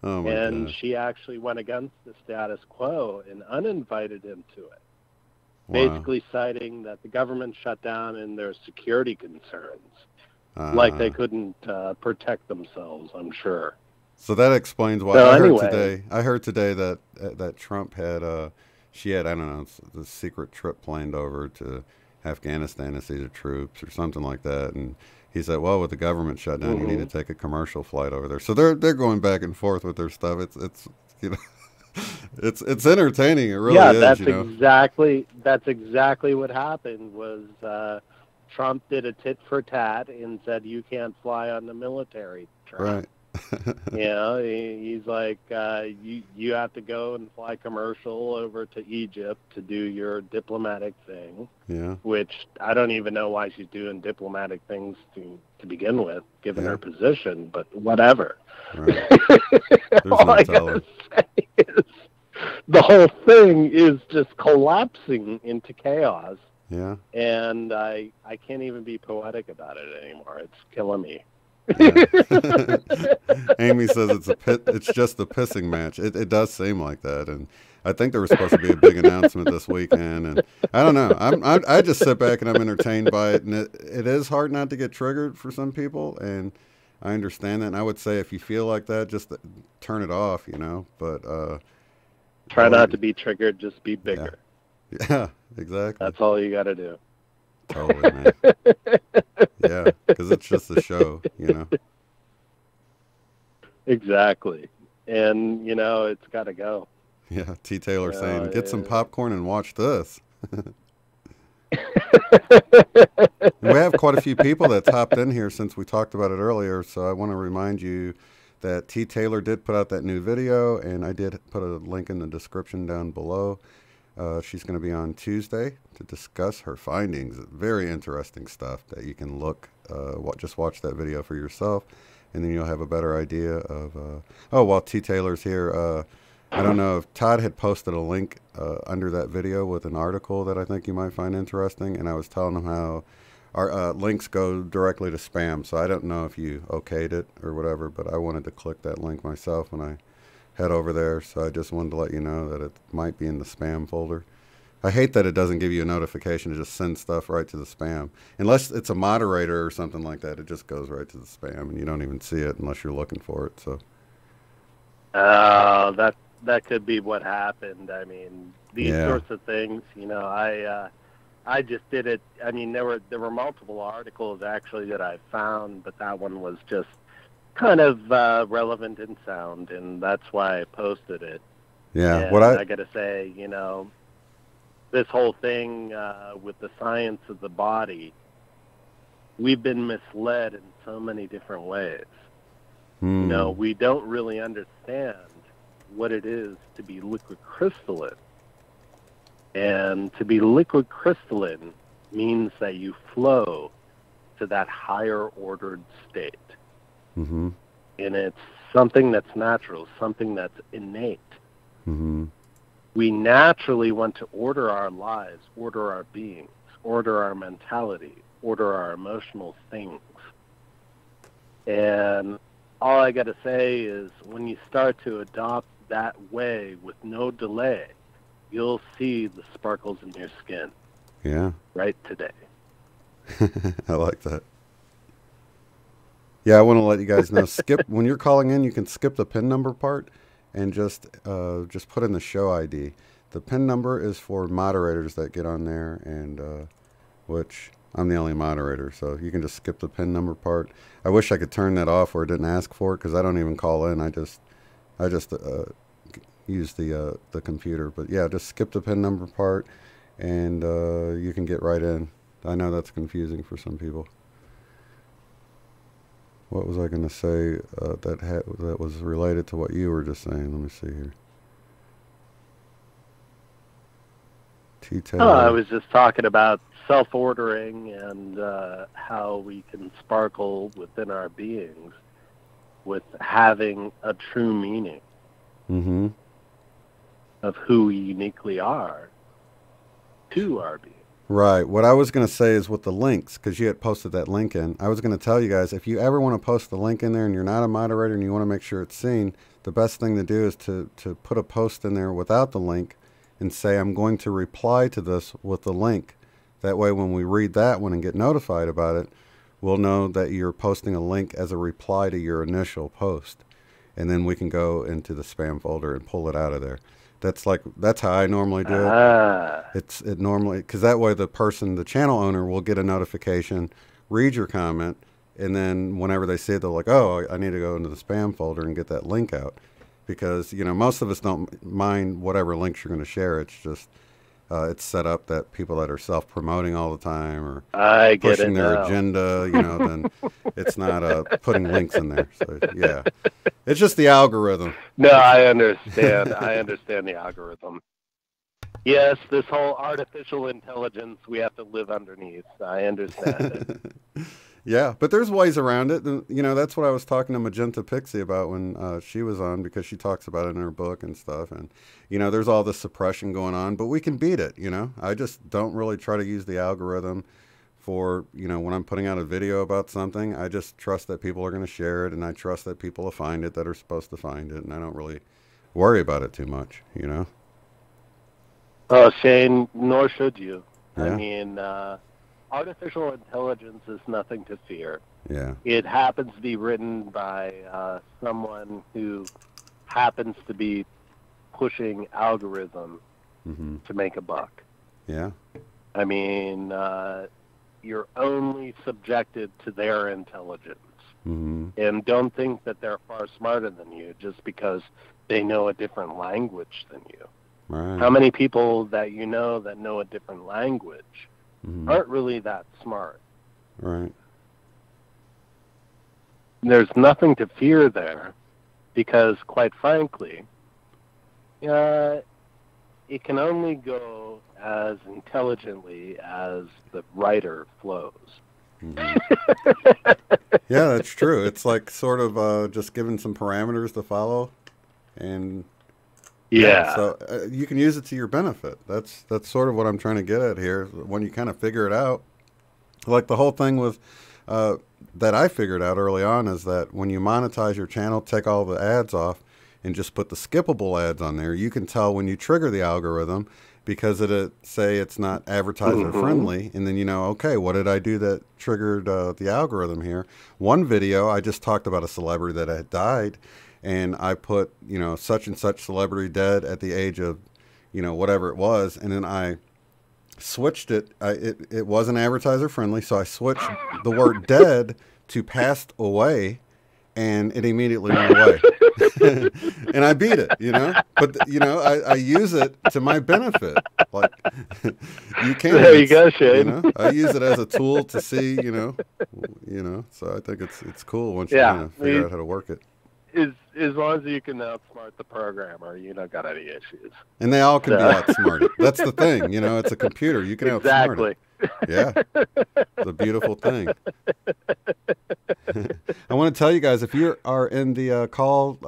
Oh my and gosh. She actually went against the status quo and uninvited him to it, basically citing that the government shut down and there's security concerns, like they couldn't protect themselves, I'm sure. So that explains why. I heard today that Trump had I don't know, the secret trip planned over to Afghanistan to see the troops or something like that. And he said, well, with the government shutdown, you need to take a commercial flight over there. So they're going back and forth with their stuff. It's you know, it's entertaining. It really is. That's exactly what happened. Was Trump did a tit for tat and said you can't fly on the military train. Right. He's like, you have to go and fly commercial over to Egypt to do your diplomatic thing. Yeah. Which I don't even know why she's doing diplomatic things to begin with, given her position, but whatever. Right. All I gotta say is the whole thing is just collapsing into chaos. Yeah. And I can't even be poetic about it anymore. It's killing me. Yeah. Amy says it's just a pissing match. It does seem like that, and I think there was supposed to be a big announcement this weekend, and I don't know. I just sit back and I'm entertained by it, and it is hard not to get triggered for some people, and I understand that. And I would say if you feel like that, just turn it off, But try not to be triggered. Just be bigger. Yeah, exactly. That's all you got to do. Totally, man. Yeah, because it's just a show, Exactly. And, it's got to go. Yeah, T. Taylor saying, get some popcorn and watch this. We have quite a few people that's hopped in here since we talked about it earlier, so I want to remind you that T. Taylor did put out that new video, and I did put a link in the description down below. She's going to be on Tuesday to discuss her findings. Very interesting stuff that you can just watch that video for yourself, and then you'll have a better idea of... while T. Taylor's here, I don't know if Todd had posted a link under that video with an article that I think you might find interesting, and I was telling him how our links go directly to spam, so I don't know if you okayed it or whatever, but I wanted to click that link myself when I head over there, so I just wanted to let you know that it might be in the spam folder. I hate that it doesn't give you a notification to just send stuff right to the spam. Unless it's a moderator or something like that, it just goes right to the spam, and you don't even see it unless you're looking for it. So, that could be what happened. I mean, these sorts of things, I just did it. I mean, there were multiple articles actually that I found, but that one was just kind of relevant and sound, and that's why I posted it. Yeah, and I got to say, this whole thing with the science of the body, we've been misled in so many different ways. We don't really understand what it is to be liquid crystalline. And to be liquid crystalline means that you flow to that higher ordered state. Mm-hmm. And it's something that's natural, something that's innate. Mm-hmm. We naturally want to order our lives, order our beings, order our mentality, order our emotional things. And all I got to say is when you start to adopt that way with no delay, you'll see the sparkles in your skin. Yeah. Right today. I like that. Yeah, I want to let you guys know. When you're calling in, you can skip the PIN number part and just put in the show ID. The PIN number is for moderators that get on there, and which I'm the only moderator, so you can just skip the PIN number part. I wish I could turn that off where it didn't ask for it, because I don't even call in. I just use the computer. But yeah, just skip the PIN number part, and you can get right in. I know that's confusing for some people. What was I going to say that was related to what you were just saying? Let me see here. I was just talking about self-ordering and how we can sparkle within our beings with having a true meaning of who we uniquely are to our being. Right. What I was going to say is with the links, because you had posted that link in, I was going to tell you guys, if you ever want to post the link in there and you're not a moderator and you want to make sure it's seen, the best thing to do is to put a post in there without the link and say, I'm going to reply to this with the link. That way when we read that one and get notified about it, we'll know that you're posting a link as a reply to your initial post. And then we can go into the spam folder and pull it out of there. That's how I normally do it. It normally, because that way the channel owner will get a notification, read your comment, and then whenever they see it, they're like, oh, I need to go into the spam folder and get that link out. Because, most of us don't mind whatever links you're going to share. It's just, it's set up that people that are self-promoting all the time or pushing their agenda, then it's not putting links in there. So, yeah. It's just the algorithm. No, I understand. I understand the algorithm. Yes, this whole artificial intelligence we have to live underneath. I understand it. Yeah, but there's ways around it. That's what I was talking to Magenta Pixie about when she was on, because she talks about it in her book and stuff. And, there's all this suppression going on, but we can beat it, I just don't really try to use the algorithm for, when I'm putting out a video about something. I just trust that people are going to share it, and I trust that people will find it that are supposed to find it, and I don't really worry about it too much, Oh, Shane, nor should you. Yeah. I mean, artificial intelligence is nothing to fear. Yeah. It happens to be written by someone who happens to be pushing algorithm to make a buck. Yeah. I mean, you're only subjected to their intelligence. And don't think that they're far smarter than you just because they know a different language than you. Right. How many people that you know that know a different language aren't really that smart? Right. There's nothing to fear there because, quite frankly, it can only go as intelligently as the writer flows. Yeah, that's true. It's like sort of just giving some parameters to follow, and so you can use it to your benefit. That's sort of what I'm trying to get at here. When you kind of figure it out, like the whole thing with that I figured out early on is that when you monetize your channel, take all the ads off and just put the skippable ads on there. You can tell when you trigger the algorithm because say it's not advertiser friendly, and then okay, what did I do that triggered the algorithm here? One video I just talked about a celebrity that had died, and I put such and such celebrity dead at the age of whatever it was, and then I switched it. It wasn't advertiser friendly, so I switched the word dead to passed away, and it immediately went away. And I beat it, but I use it to my benefit. Like you can. There you go, Shane. I use it as a tool to see, so I think it's cool once you figure out how to work it. As long as you can outsmart the programmer, you don't got any issues. And they all can be outsmarted. That's the thing, it's a computer. You can outsmart it. Yeah, it's a beautiful thing. I want to tell you guys, if you are in the call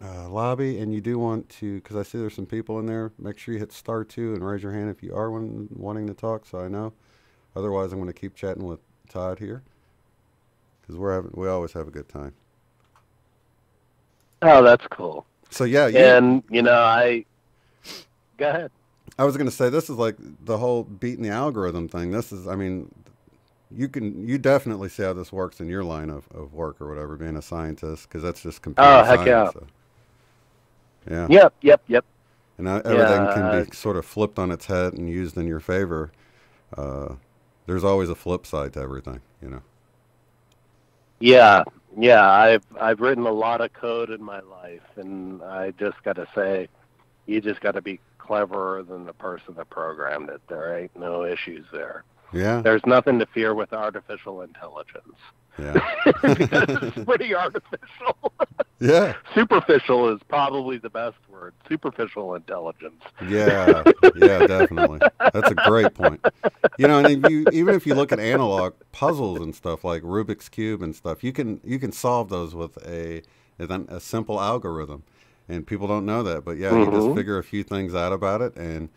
lobby and you do want to, because I see there's some people in there, make sure you hit *2 and raise your hand if you are wanting to talk, so I know. Otherwise, I'm going to keep chatting with Todd here, because we always have a good time. Oh, that's cool. So yeah, and go ahead. I was going to say, this is like the whole beating the algorithm thing. This is, I mean, you definitely see how this works in your line of work or whatever, being a scientist, because that's just computer science. Heck yeah. So. Yeah. Yep. And everything can be sort of flipped on its head and used in your favor. There's always a flip side to everything, Yeah. I've written a lot of code in my life, and I just got to say, you just got to be cleverer than the person that programmed it. There ain't no issues there. Yeah. There's nothing to fear with artificial intelligence. Yeah. Because it's pretty artificial. Yeah. Superficial is probably the best word. Superficial intelligence. Yeah, definitely. That's a great point. And even if you look at analog puzzles and stuff like Rubik's Cube and stuff, you can solve those with a simple algorithm. And people don't know that, but you just figure a few things out about it, and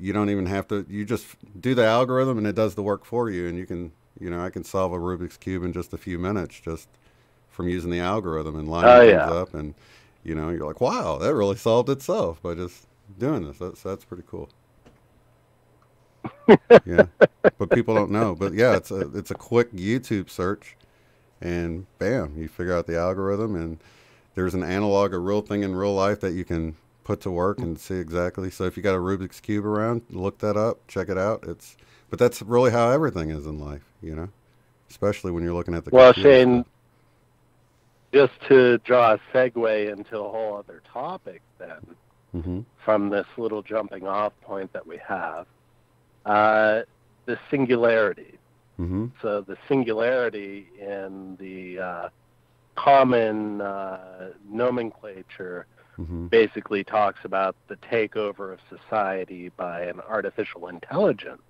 you don't even have to. You just do the algorithm, and it does the work for you. And you can, I can solve a Rubik's Cube in just a few minutes just from using the algorithm and lining things up. And you're like, wow, that really solved itself by just doing this. That's pretty cool. Yeah, but people don't know. But yeah, it's a quick YouTube search, and bam, you figure out the algorithm, and there's an analog, a real thing in real life that you can put to work and see exactly. So if you got a Rubik's Cube around, look that up, check it out. But that's really how everything is in life, especially when you're looking at the computer Shane, stuff. Just to draw a segue into a whole other topic then, from this little jumping off point that we have, the singularity. So the singularity in the common nomenclature basically talks about the takeover of society by an artificial intelligence,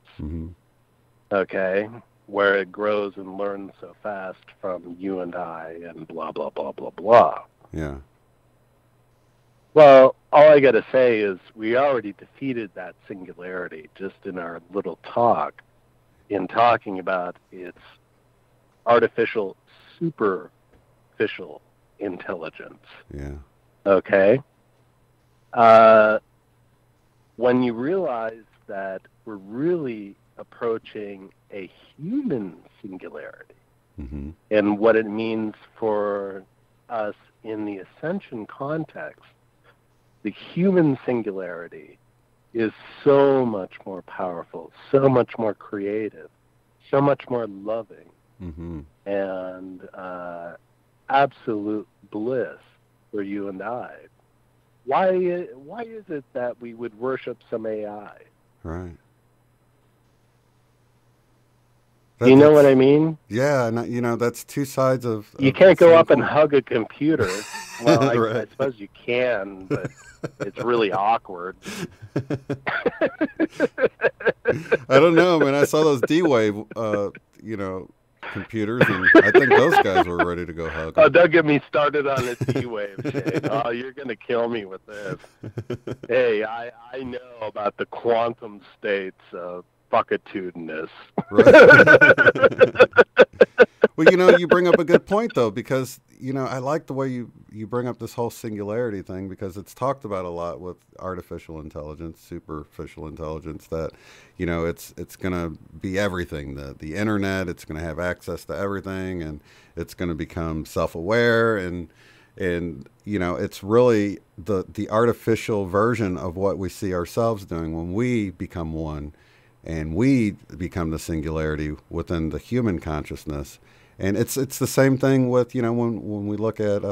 okay, where it grows and learns so fast from you and I and blah, blah, blah, blah, blah. Yeah. Well, all I got to say is we already defeated that singularity just in our little talk in talking about its artificial, superficial intelligence. Yeah. Okay? When you realize that we're really approaching a human singularity and what it means for us in the ascension context, the human singularity is so much more powerful, so much more creative, so much more loving, and absolute bliss for you and I. Why is it that we would worship some AI? Right. You know what I mean? Yeah, and that's two sides of you can't go up and hug a computer. Well, I suppose you can, but it's really awkward. I don't know, man. I saw those D-Wave, computers, and I think those guys were ready to go hug. Oh, don't get me started on this D-Wave, Shane. Oh, you're going to kill me with this. Hey, I know about the quantum states of fuckatudinous. Well, you bring up a good point, though, because, I like the way you bring up this whole singularity thing, because it's talked about a lot with artificial intelligence, superficial intelligence, that, it's going to be everything. The internet, it's going to have access to everything, and it's going to become self-aware, and it's really the artificial version of what we see ourselves doing when we become one. And we become the singularity within the human consciousness. And it's the same thing with, when we look at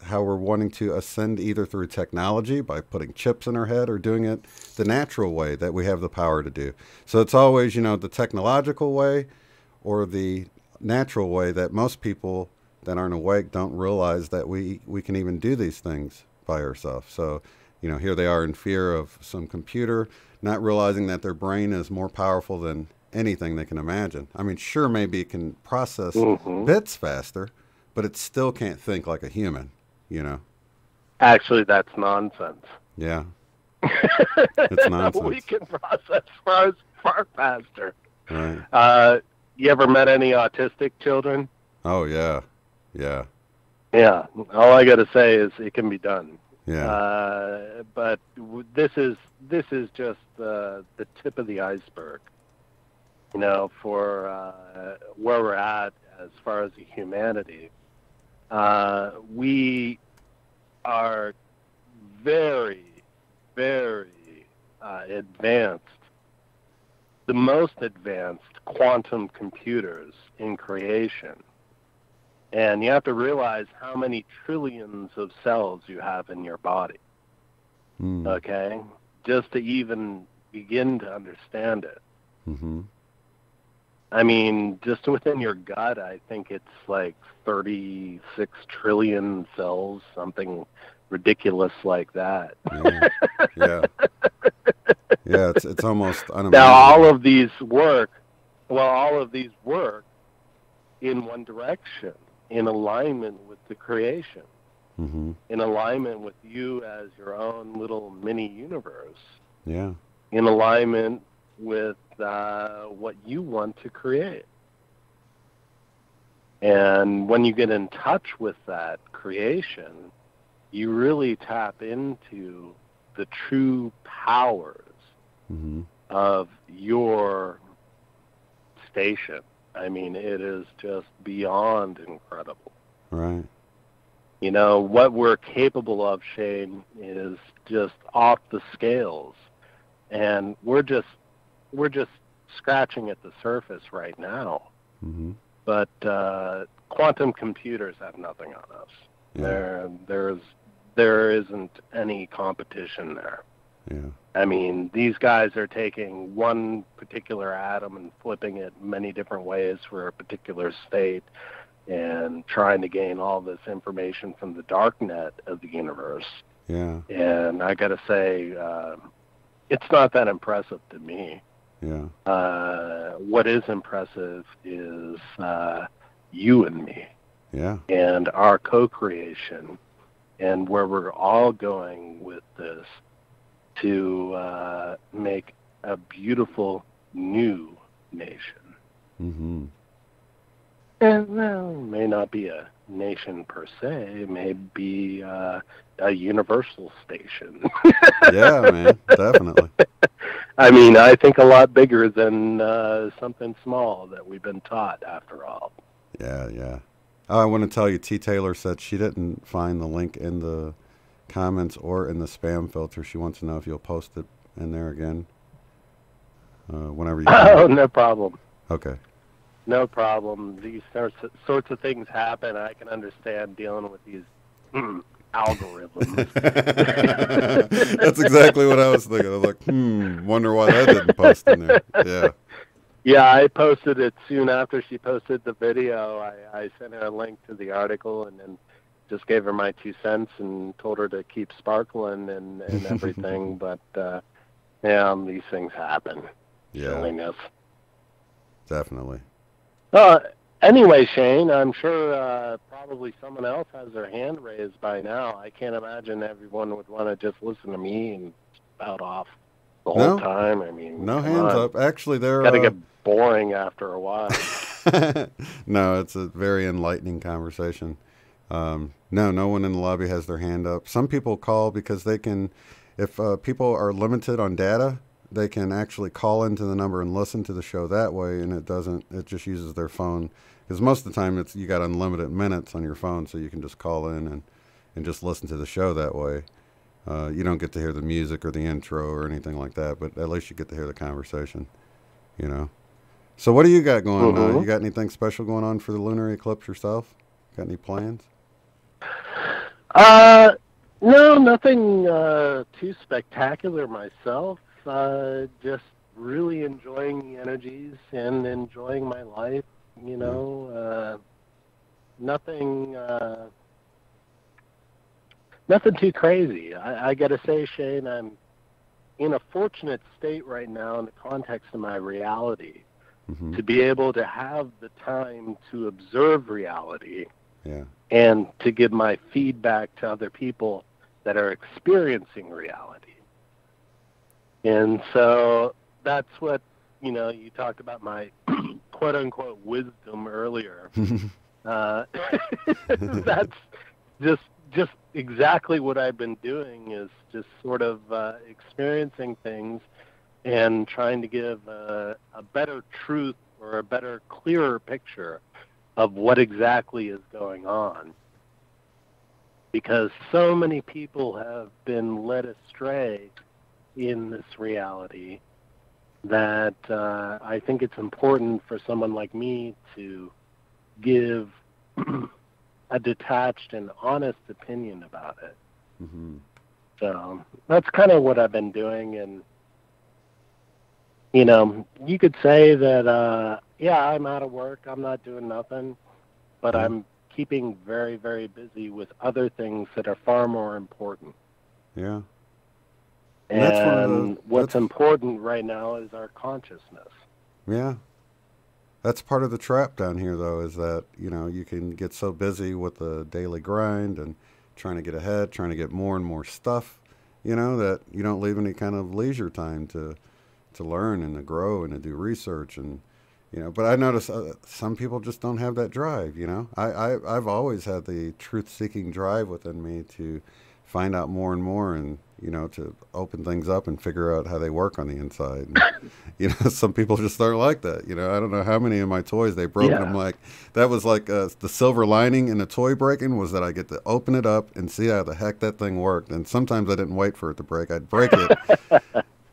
how we're wanting to ascend either through technology by putting chips in our head or doing it the natural way that we have the power to do. So it's always, the technological way or the natural way that most people that aren't awake don't realize that we can even do these things by ourselves. So, here they are in fear of some computer, not realizing that their brain is more powerful than anything they can imagine. I mean, sure, maybe it can process bits faster, but it still can't think like a human, Actually, that's nonsense. Yeah. It's nonsense. We can process far faster. Right. You ever met any autistic children? Oh, yeah. Yeah. Yeah. All I got to say is it can be done. Yeah. But this is just the tip of the iceberg, for where we're at as far as the humanity. We are very, very advanced, the most advanced quantum computers in creation. And you have to realize how many trillions of cells you have in your body, okay, just to even begin to understand it. I mean, just within your gut, I think it's like 36 trillion cells, something ridiculous like that. Yeah. Yeah, it's almost unimaginable. Now, all of these work in one direction, in alignment with the creation, in alignment with you as your own little mini universe, in alignment with what you want to create. And when you get in touch with that creation, you really tap into the true powers of your station. I mean, it is just beyond incredible. Right. You know, what we're capable of, Shane, is just off the scales. And we're just scratching at the surface right now. Mm-hmm. But quantum computers have nothing on us. Yeah. There isn't any competition there. Yeah. I mean, these guys are taking one particular atom and flipping it many different ways for a particular state and trying to gain all this information from the dark net of the universe. Yeah. And I got to say, it's not that impressive to me. Yeah. What is impressive is you and me. Yeah. And our co-creation and where we're all going with this to make a beautiful new nation. Mm-hmm. And well, it may not be a nation per se, it may be a universal station. Yeah, man, definitely. I mean, I think a lot bigger than something small that we've been taught, after all. Yeah, yeah. Oh, I want to tell you, T. Taylor said she didn't find the link in the comments or in the spam filter. She wants to know if you'll post it in there again whenever you can. Oh, no problem. Okay. No problem. These sorts of things happen. I can understand dealing with these algorithms. That's exactly what I was thinking. I was like, wonder why that didn't post in there. Yeah. Yeah, I posted it soon after she posted the video. I sent her a link to the article and then just gave her my 2 cents and told her to keep sparkling and everything. But, yeah, these things happen. Yeah. Silliness. Definitely. Anyway, Shane, I'm sure probably someone else has their hand raised by now. I can't imagine everyone would want to just listen to me and spout off the whole time. I mean, no hands up. Actually, they're got to get boring after a while. No, it's a very enlightening conversation. No one in the lobby has their hand up. Some people call because they can, if people are limited on data, they can actually call into the number and listen to the show that way, and it just uses their phone. Because most of the time you got unlimited minutes on your phone, so you can just call in and just listen to the show that way. You don't get to hear the music or the intro or anything like that, but at least you get to hear the conversation, you know. So what do you got going on? You got anything special going on for the lunar eclipse yourself? Got any plans? No, nothing too spectacular myself. Just really enjoying the energies and enjoying my life, you know. Nothing too crazy. I got to say, Shane, I'm in a fortunate state right now in the context of my reality to be able to have the time to observe reality and to give my feedback to other people that are experiencing reality. And so that's what, you know, you talked about my quote-unquote wisdom earlier. That's just exactly what I've been doing, is just sort of experiencing things and trying to give a better truth or a better, clearer picture of what exactly is going on. Because so many people have been led astray in this reality that I think it's important for someone like me to give a detached and honest opinion about it. So that's kind of what I've been doing. And, you know, you could say that, yeah, I'm out of work, I'm not doing nothing, but I'm keeping very, very busy with other things that are far more important. Yeah. And what's important right now is our consciousness. Yeah. That's part of the trap down here, though, is that, you know, you can get so busy with the daily grind and trying to get ahead, trying to get more and more stuff, you know, that you don't leave any kind of leisure time to learn and to grow and to do research. And, you know, but I notice some people just don't have that drive, you know. I've always had the truth-seeking drive within me to find out more and more, and to open things up and figure out how they work on the inside. And, some people just aren't like that. I don't know how many of my toys they broke. And I'm like, that was like the silver lining in a toy breaking was that I get to open it up and see how the heck that thing worked. And sometimes I didn't wait for it to break. I'd break it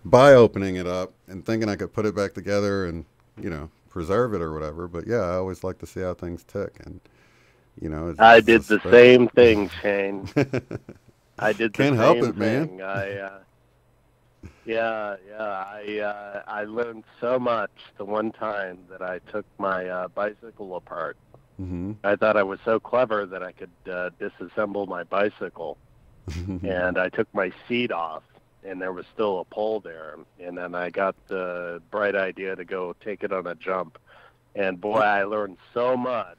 by opening it up and thinking I could put it back together and, preserve it or whatever. But yeah, I always like to see how things tick. And, I did the same thing, Shane. I did the Can't same help it, thing. man. I learned so much the one time that I took my bicycle apart. Mm-hmm. I thought I was so clever that I could disassemble my bicycle. And I took my seat off, and there was still a pole there. And then I got the bright idea to go take it on a jump. And boy, I learned so much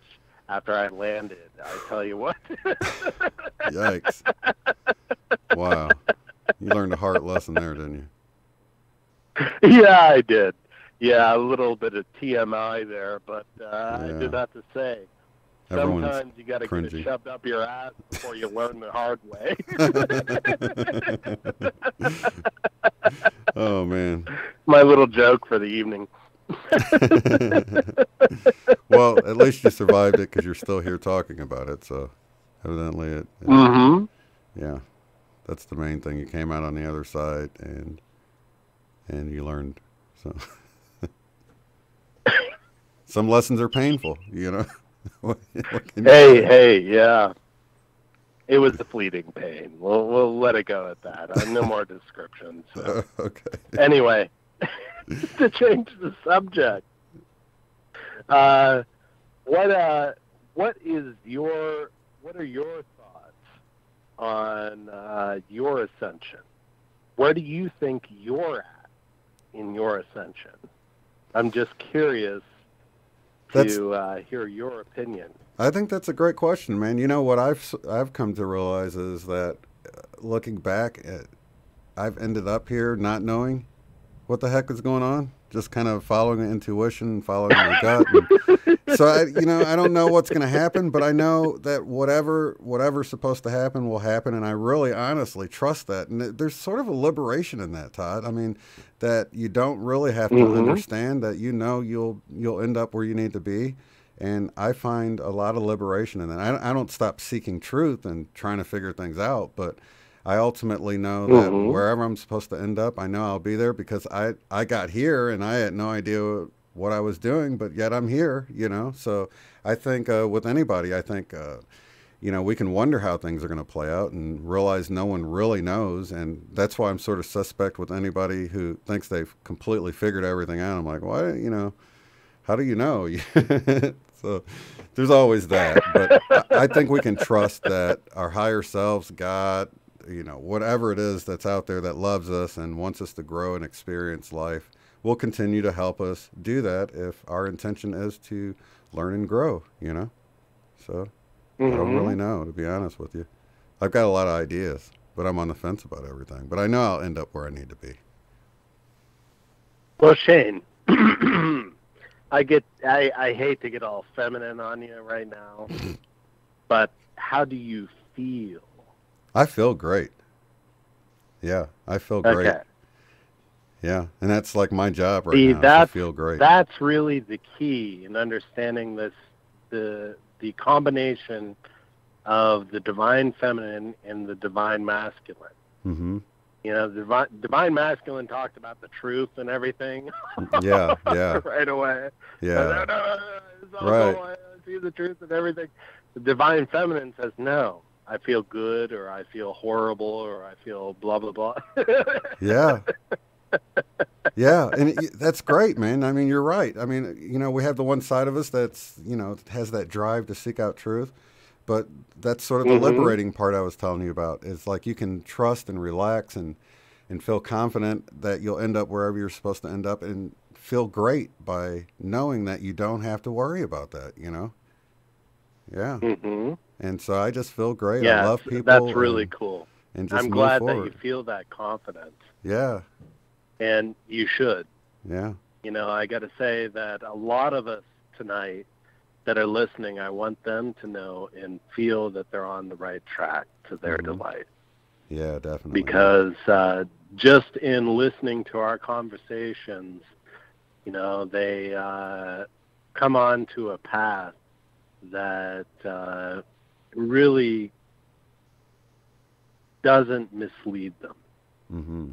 after I landed. I tell you what. Yikes. Wow. You learned a hard lesson there, didn't you? Yeah, I did. Yeah, a little bit of TMI there, but I do have to say, sometimes you got to get it shoved up your ass before you learn the hard way. Oh, man. My little joke for the evening. Well, at least you survived it because you're still here talking about it. So evidently it yeah, that's the main thing. You came out on the other side and you learned. So some lessons are painful, what Hey, yeah. It was a fleeting pain. We'll let it go at that. No more descriptions. So. Okay. Anyway, to change the subject, what are your thoughts on your ascension? Where do you think you're at in your ascension? I'm just curious to hear your opinion. I think that's a great question, man. What I've come to realize is that looking back, I've ended up here not knowing what the heck is going on, just kind of following the intuition, following my gut. So I don't know what's going to happen, but I know that whatever's supposed to happen will happen, and I really honestly trust that. And there's sort of a liberation in that, Todd. I mean, that you don't really have to understand that you'll end up where you need to be. And I find a lot of liberation in that. I don't stop seeking truth and trying to figure things out, but I ultimately know that wherever I'm supposed to end up, I know I'll be there because I got here and I had no idea what I was doing, but yet I'm here, So I think with anybody, we can wonder how things are going to play out and realize no one really knows. And that's why I'm sort of suspect with anybody who thinks they've completely figured everything out. I'm like, why, how do you know? So there's always that. But I think we can trust that our higher selves, God, whatever it is that's out there that loves us and wants us to grow and experience life, will continue to help us do that if our intention is to learn and grow, So I don't really know, to be honest with you. I've got a lot of ideas, but I'm on the fence about everything. But I know I'll end up where I need to be. Well, Shane, I hate to get all feminine on you right now, but how do you feel? I feel great. Yeah, I feel great. Okay. Yeah, and that's like my job right now, to feel great. That's really the key in understanding this, the combination of the divine feminine and the divine masculine. Mm-hmm. The divine masculine talked about the truth and everything. Yeah. Right away. Yeah. No, I see the truth and everything. The divine feminine says, no, I feel good, or I feel horrible, or I feel blah, blah, blah. Yeah. Yeah, and that's great, man. I mean, you're right. I mean, we have the one side of us that's, has that drive to seek out truth. But that's sort of the liberating part I was telling you about. It's like you can trust and relax and feel confident that you'll end up wherever you're supposed to end up and feel great by knowing that you don't have to worry about that, Yeah. And so I just feel great. Yeah, I love people. That's really cool. And just I'm glad forward. that you feel that confidence. Yeah. And you should. Yeah. I got to say that a lot of us tonight that are listening, I want them to know and feel that they're on the right track to their delight. Yeah, definitely. Because just in listening to our conversations, you know, they come on to a path that really doesn't mislead them. Mm-hmm.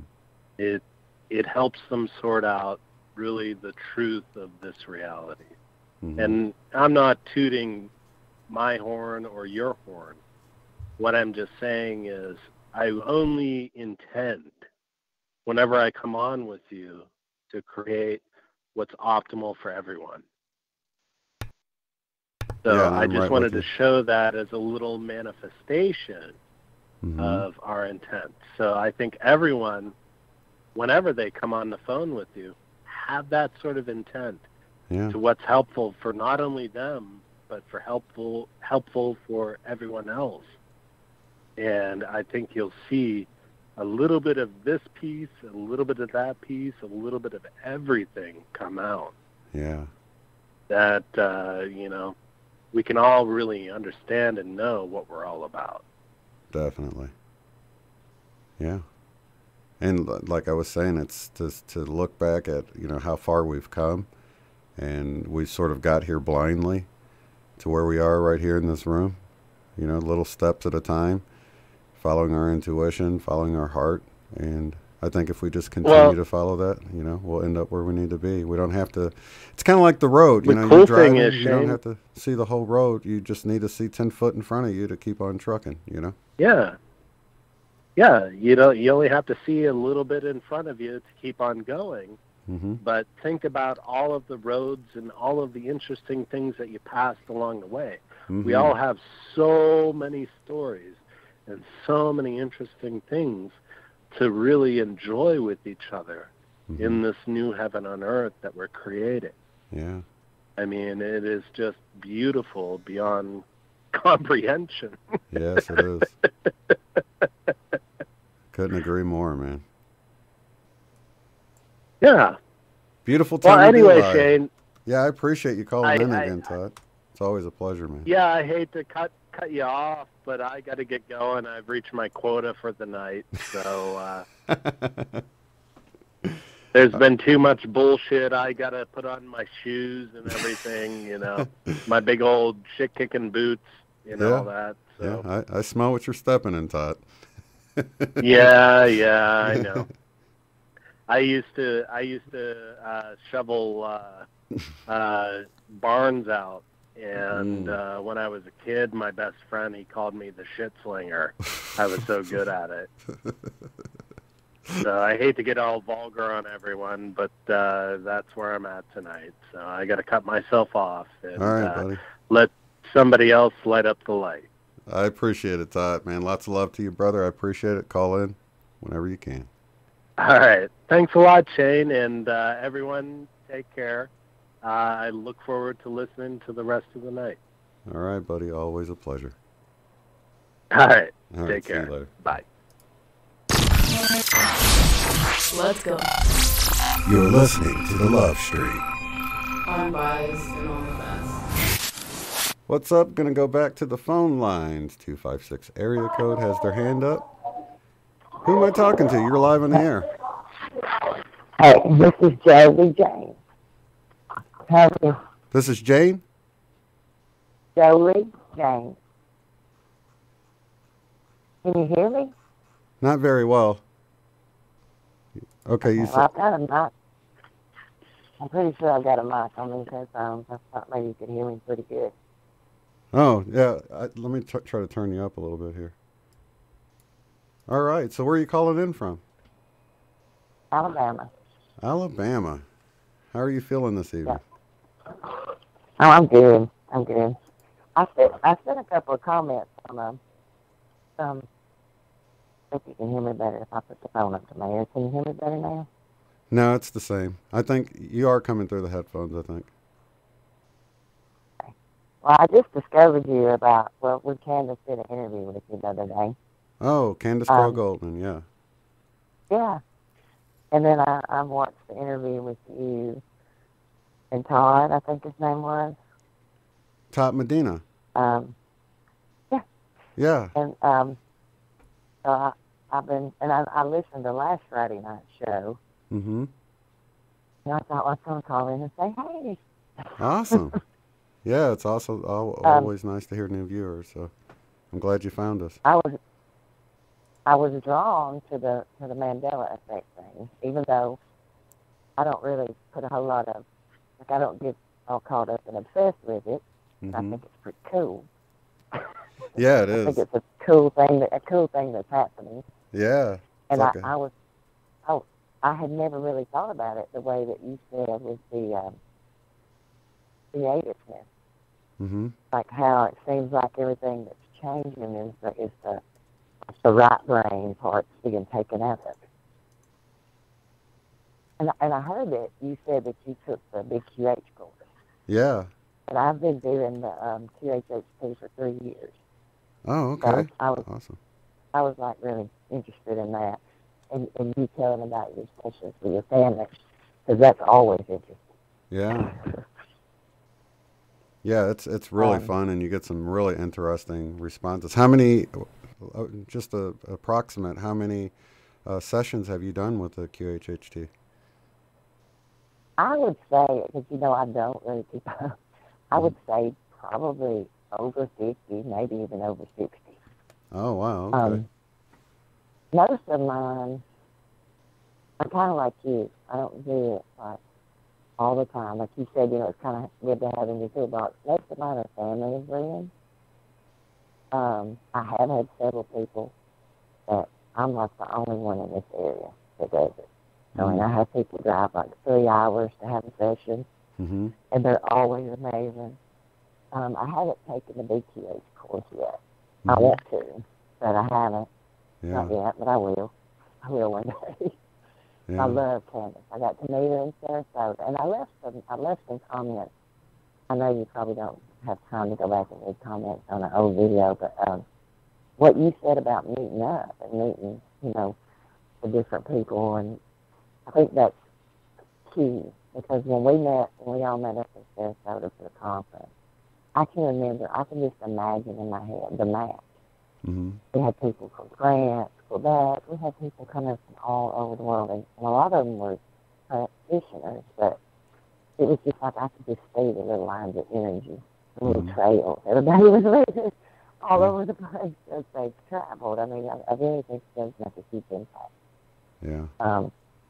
It helps them sort out really the truth of this reality. Mm-hmm. And I'm not tooting my horn or your horn. What I'm just saying is I only intend, whenever I come on with you, to create what's optimal for everyone. So yeah, I just wanted to show that as a little manifestation of our intent. So I think everyone, whenever they come on the phone with you, have that sort of intent to what's helpful for not only them, but for helpful for everyone else. And I think you'll see a little bit of this piece, a little bit of that piece, a little bit of everything come out. Yeah. That, you know, we can all really understand and know what we're all about. Definitely. Yeah. And like I was saying, it's just to look back at, you know, how far we've come, and we sort of got here blindly to where we are right here in this room, you know, little steps at a time, following our intuition, following our heart. And I think if we just continue to follow that, you know, we'll end up where we need to be. We don't have to, it's kind of like the road, you know, you're driving, you don't have to see the whole road. You just need to see 10 foot in front of you to keep on trucking, you know? Yeah. Yeah, you know, you only have to see a little bit in front of you to keep on going. Mm-hmm. But think about all of the roads and all of the interesting things that you passed along the way. Mm-hmm. We all have so many stories and so many interesting things to really enjoy with each other in this new heaven on earth that we're creating. Yeah. I mean, it is just beautiful beyond comprehension. Yes, it is. Couldn't agree more, man. Yeah. Beautiful time. Well, anyway, Shane. Yeah, I appreciate you calling in again, Todd. It's always a pleasure, man. Yeah, I hate to cut you off, but I got to get going. I've reached my quota for the night, so there's been too much bullshit. I got to put on my shoes and everything, you know, my big old shit-kicking boots, you know, all that. So. Yeah, I smell what you're stepping in, Todd. Yeah, I know. I used to shovel barns out, and when I was a kid, my best friend, he called me the shit slinger. I was so good at it. So I hate to get all vulgar on everyone, but that's where I'm at tonight. So I got to cut myself off and all right, buddy. Let somebody else light up the light. I appreciate it, Todd, man. Lots of love to you, brother. I appreciate it. Call in whenever you can. All right. Thanks a lot, Shane, and everyone, take care. I look forward to listening to the rest of the night. All right, buddy. Always a pleasure. All right. All right, take care. See you later. Bye. Let's go. You're listening to The Love Street. Unbiased and on the fence. What's up? Gonna go back to the phone lines. 256 area code has their hand up. Who am I talking to? You're live on the air. Hey, this is Joey Jane. How are you? This is Jane? Joey Jane. Can you hear me? Not very well. Okay, you said... I've got a mic. I'm pretty sure I've got a mic on these headphones. I thought maybe you could hear me pretty good. Oh, yeah. Let me try to turn you up a little bit here. All right. So where are you calling in from? Alabama. Alabama. How are you feeling this evening? Yeah. Oh, I'm good. I'm good. I sent a couple of comments on if you can hear me better if I put the phone up to my ear. Can you hear me better now? No, it's the same. I think you are coming through the headphones, I think. Okay. Well, I just discovered you when Candace did an interview with you the other day. Oh, Candace Crow Goldman, yeah. Yeah. And then I watched the interview with you and Todd, I think his name was. Todd Medina. Yeah. Yeah. And so I I listened to last Friday night's show. Mm-hmm. And I thought I was going to call in and say, hey. Awesome. Yeah, it's also always nice to hear new viewers. So I'm glad you found us. I was drawn to the Mandela effect thing, even though I don't really put a whole lot of, like, I don't get all caught up and obsessed with it. Mm-hmm. I think it's pretty cool. Yeah, it is. I think it's a cool thing that's happening. Yeah. And I had never really thought about it the way that you said with the creativeness. Mm-hmm. Like how it seems like everything that's changing is the right brain parts being taken out of it. And I heard that you said that you took the big QH course. Yeah. And I've been doing the QHHP for 3 years. Oh, okay. So awesome. I was like really interested in that, and you telling about your sessions with your family, because that's always interesting. Yeah. Yeah, it's really fun, and you get some really interesting responses. How many, just approximate, how many sessions have you done with the QHHT? I would say, because I don't really keep up, I would say probably over 50, maybe even over 60. Oh, wow, okay. Most of mine, I'm kind of like you. I don't do it like all the time. Like you said, it's kind of good to have in your toolbox. Most of mine are family and friends. I have had several people that I'm like the only one in this area that does it. I mean, I have people drive like 3 hours to have a session, mm-hmm. and they're always amazing. I haven't taken the BQH course yet. Mm-hmm. I want to, but I haven't. Yeah. Not yet, but I will. I will one day. Yeah. I love Candace. I got to meet her in Sarasota, and I left some comments. I know you probably don't have time to go back and read comments on an old video, but what you said about meeting up and meeting, the different people, and I think that's key, because when we all met up in Sarasota for the conference, I can just imagine in my head the map. Mm-hmm. We had people from France, Quebec, we had people coming from all over the world, and a lot of them were practitioners, but it was just like I could just see the little lines of energy, the little trails. Everybody was leaving all over the place as they traveled. I mean, I really think it does make a huge impact. Yeah.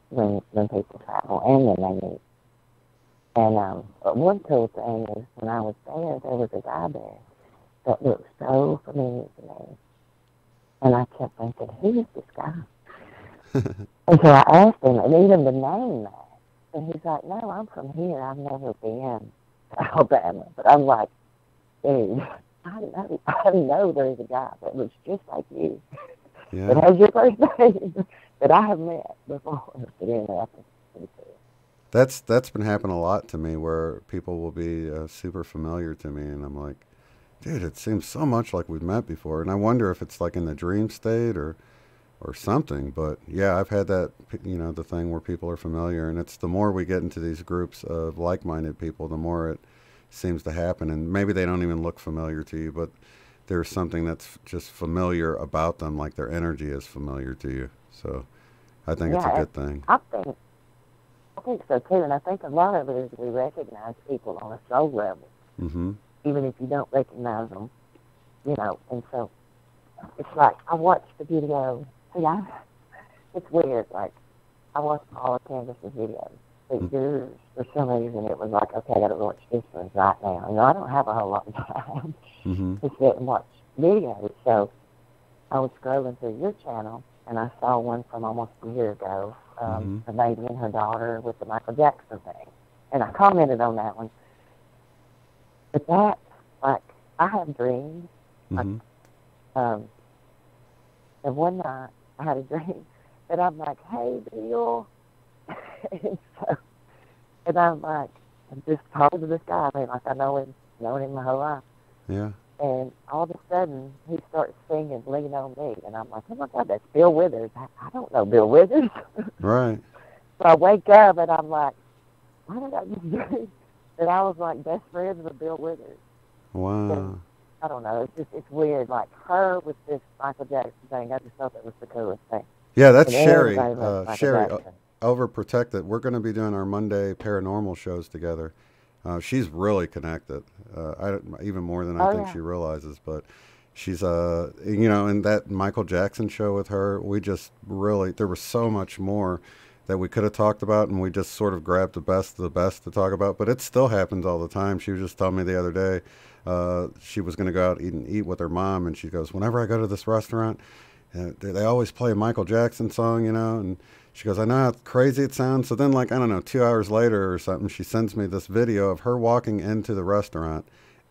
When people travel and when they meet. And but one cool thing is when I was there was a guy there that looked so familiar to me. And I kept thinking, who is this guy? And so I asked him, and even the name that. And he's like, no, I'm from here. I've never been to Alabama. But I'm like, dude, I know there's a guy that looks just like you. Yeah. That has your first name that I have met before. But anyway, I think it's pretty cool. That's been happening a lot to me, where people will be super familiar to me, and I'm like, dude, it seems so much like we've met before. And I wonder if it's like in the dream state or something. But yeah, I've had that, the thing where people are familiar, and it's the more we get into these groups of like-minded people, the more it seems to happen. And maybe they don't even look familiar to you, but there's something that's just familiar about them, like their energy is familiar to you. So I think it's a good thing. I think so too, and I think a lot of it is we recognize people on a soul level, mm-hmm. even if you don't recognize them, and so it's like, I watched the video, it's weird, like, I watched all of Candace's videos, but yours, for some reason, it was like, okay, I gotta watch this one right now. I don't have a whole lot of time mm-hmm. to sit and watch videos, so I was scrolling through your channel, and I saw one from almost a year ago, the lady and her daughter with the Michael Jackson thing. And I commented on that one. But that, like, I have dreams. Mm-hmm. And one night, I had a dream that I'm like, hey, Bill. and I'm like, I'm just talking to this guy. I mean, like, I known him my whole life. Yeah. And all of a sudden, he starts singing Lean on Me. And I'm like, oh, my God, that's Bill Withers. I don't know Bill Withers. Right. So I wake up, and I'm like, why did I just dream that I was, like, best friends with Bill Withers? Wow. I don't know. It's weird. Like her with this Michael Jackson thing, I just thought that was the coolest thing. Yeah, that's And Sherry. everybody loves Michael Sherry, Jackson. Overprotected. We're going to be doing our Monday paranormal shows together. She's really connected, even more than I think she realizes. But she's, you know, in that Michael Jackson show with her, we just really, there was so much more that we could have talked about, and we just sort of grabbed the best of the best to talk about. But it still happens all the time. She was just telling me the other day, she was going to go out and eat with her mom, and she goes, whenever I go to this restaurant, they always play a Michael Jackson song, you know, and she goes, I know how crazy it sounds. So then, like, I don't know, 2 hours later or something, she sends me this video of her walking into the restaurant,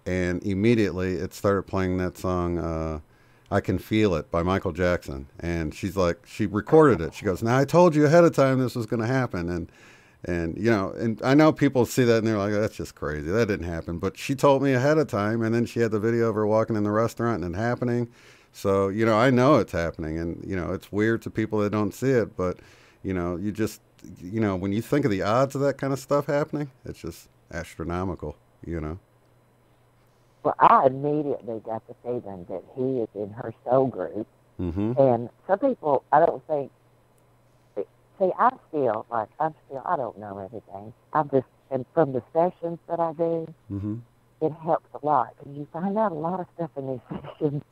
and immediately it started playing that song, I Can Feel It by Michael Jackson. And she's like, she recorded it. She goes, now I told you ahead of time this was going to happen. And, you know, and I know people see that and they're like, oh, that's just crazy. That didn't happen. But she told me ahead of time, and then she had the video of her walking in the restaurant and it happening. So, you know, I know it's happening, and, you know, it's weird to people that don't see it, but, you know, you just, you know, when you think of the odds of that kind of stuff happening, it's just astronomical, you know. Well, I immediately got the feeling that he is in her soul group. Mm-hmm. And some people, I don't think, see, I don't know everything. And from the sessions that I do, mm-hmm. it helps a lot, because you find out a lot of stuff in these sessions.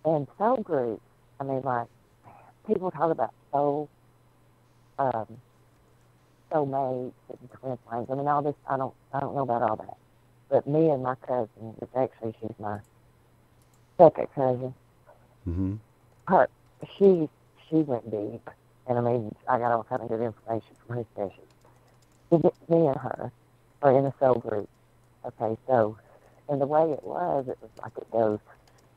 And soul groups, I mean, like, people talk about soulmates and twin flames. I mean, all this, I don't know about all that. But me and my cousin, which actually she's my second cousin, mm-hmm. she went deep. And I mean, I got all kind of good information from her sessions. Me and her are in a soul group. Okay, so, and the way it was like it goes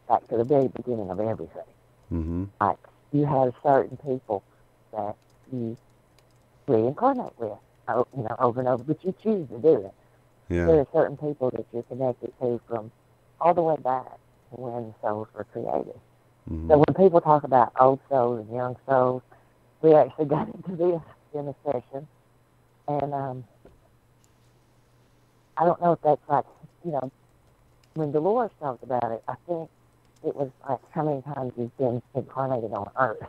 back to the very beginning of everything. Mm-hmm. Like, you have certain people that you reincarnate with, you know, over and over, but you choose to do it. Yeah. There are certain people that you're connected to from all the way back to when souls were created. Mm-hmm. So when people talk about old souls and young souls, we actually got into this in a session. And I don't know if that's like, you know, when Dolores talked about it, I think it was like how many times you've been incarnated on Earth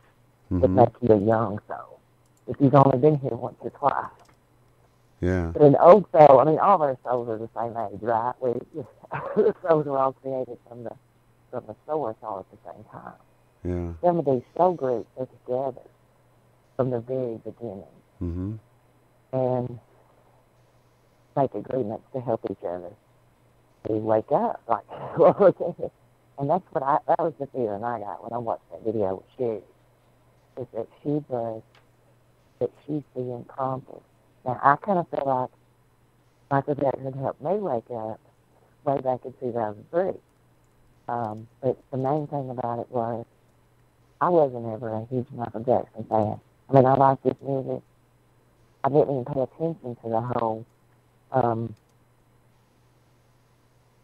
mm-hmm. that makes you a young soul. If you've only been here once or twice. Yeah. But an old soul, I mean, all of our souls are the same age, right? The souls are all created from the source all at the same time. Yeah. Some of these soul groups are together from the very beginning. Mm-hmm. And make agreements to help each other to wake up. Like, and that's what that was the feeling I got when I watched that video with Sherry, is that she's being accomplished. Now, I kind of feel like Michael Jackson helped me wake up way back in 2003. But the main thing about it was I wasn't ever a huge Michael Jackson fan. I mean, I liked his music. I didn't even pay attention to the whole,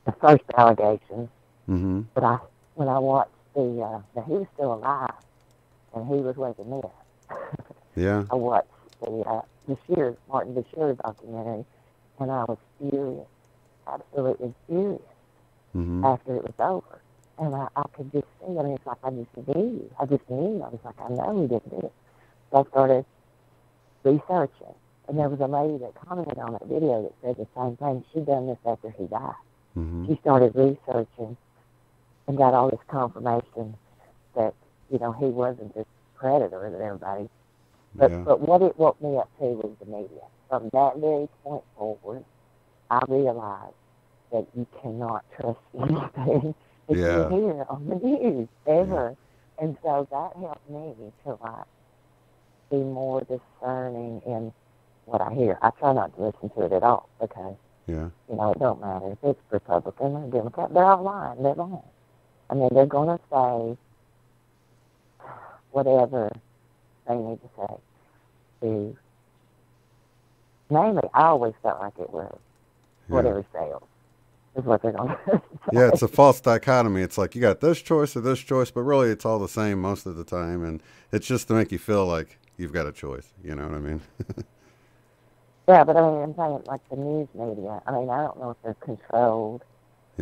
the first allegations. Mm-hmm. But when I watched now he was still alive, and he was waking me up. Yeah. I watched the Martin Bashir documentary, and I was furious, absolutely furious, mm-hmm. after it was over. And I could just see, I mean, it's like I just knew. I was like, I know he didn't do it. So I started researching, and there was a lady that commented on that video that said the same thing. She'd done this after he died. Mm-hmm. She started researching and got all this confirmation that, you know, he wasn't this predator that everybody. But what it woke me up to was the media. From that very point forward, I realized that you cannot trust anything that you hear on the news, ever. Yeah. And so that helped me to, like, be more discerning in what I hear. I try not to listen to it at all, because, you know, it don't matter if it's Republican or Democrat. They're all lying. They're lying. I mean, they're going to say whatever they need to say. Mainly, I always felt like it was whatever sales is what they're going to say. Yeah, it's a false dichotomy. It's like you got this choice or this choice, but really it's all the same most of the time, and it's just to make you feel like you've got a choice. You know what I mean? Yeah, but I mean, I'm saying like the news media. I mean, I don't know if they're controlled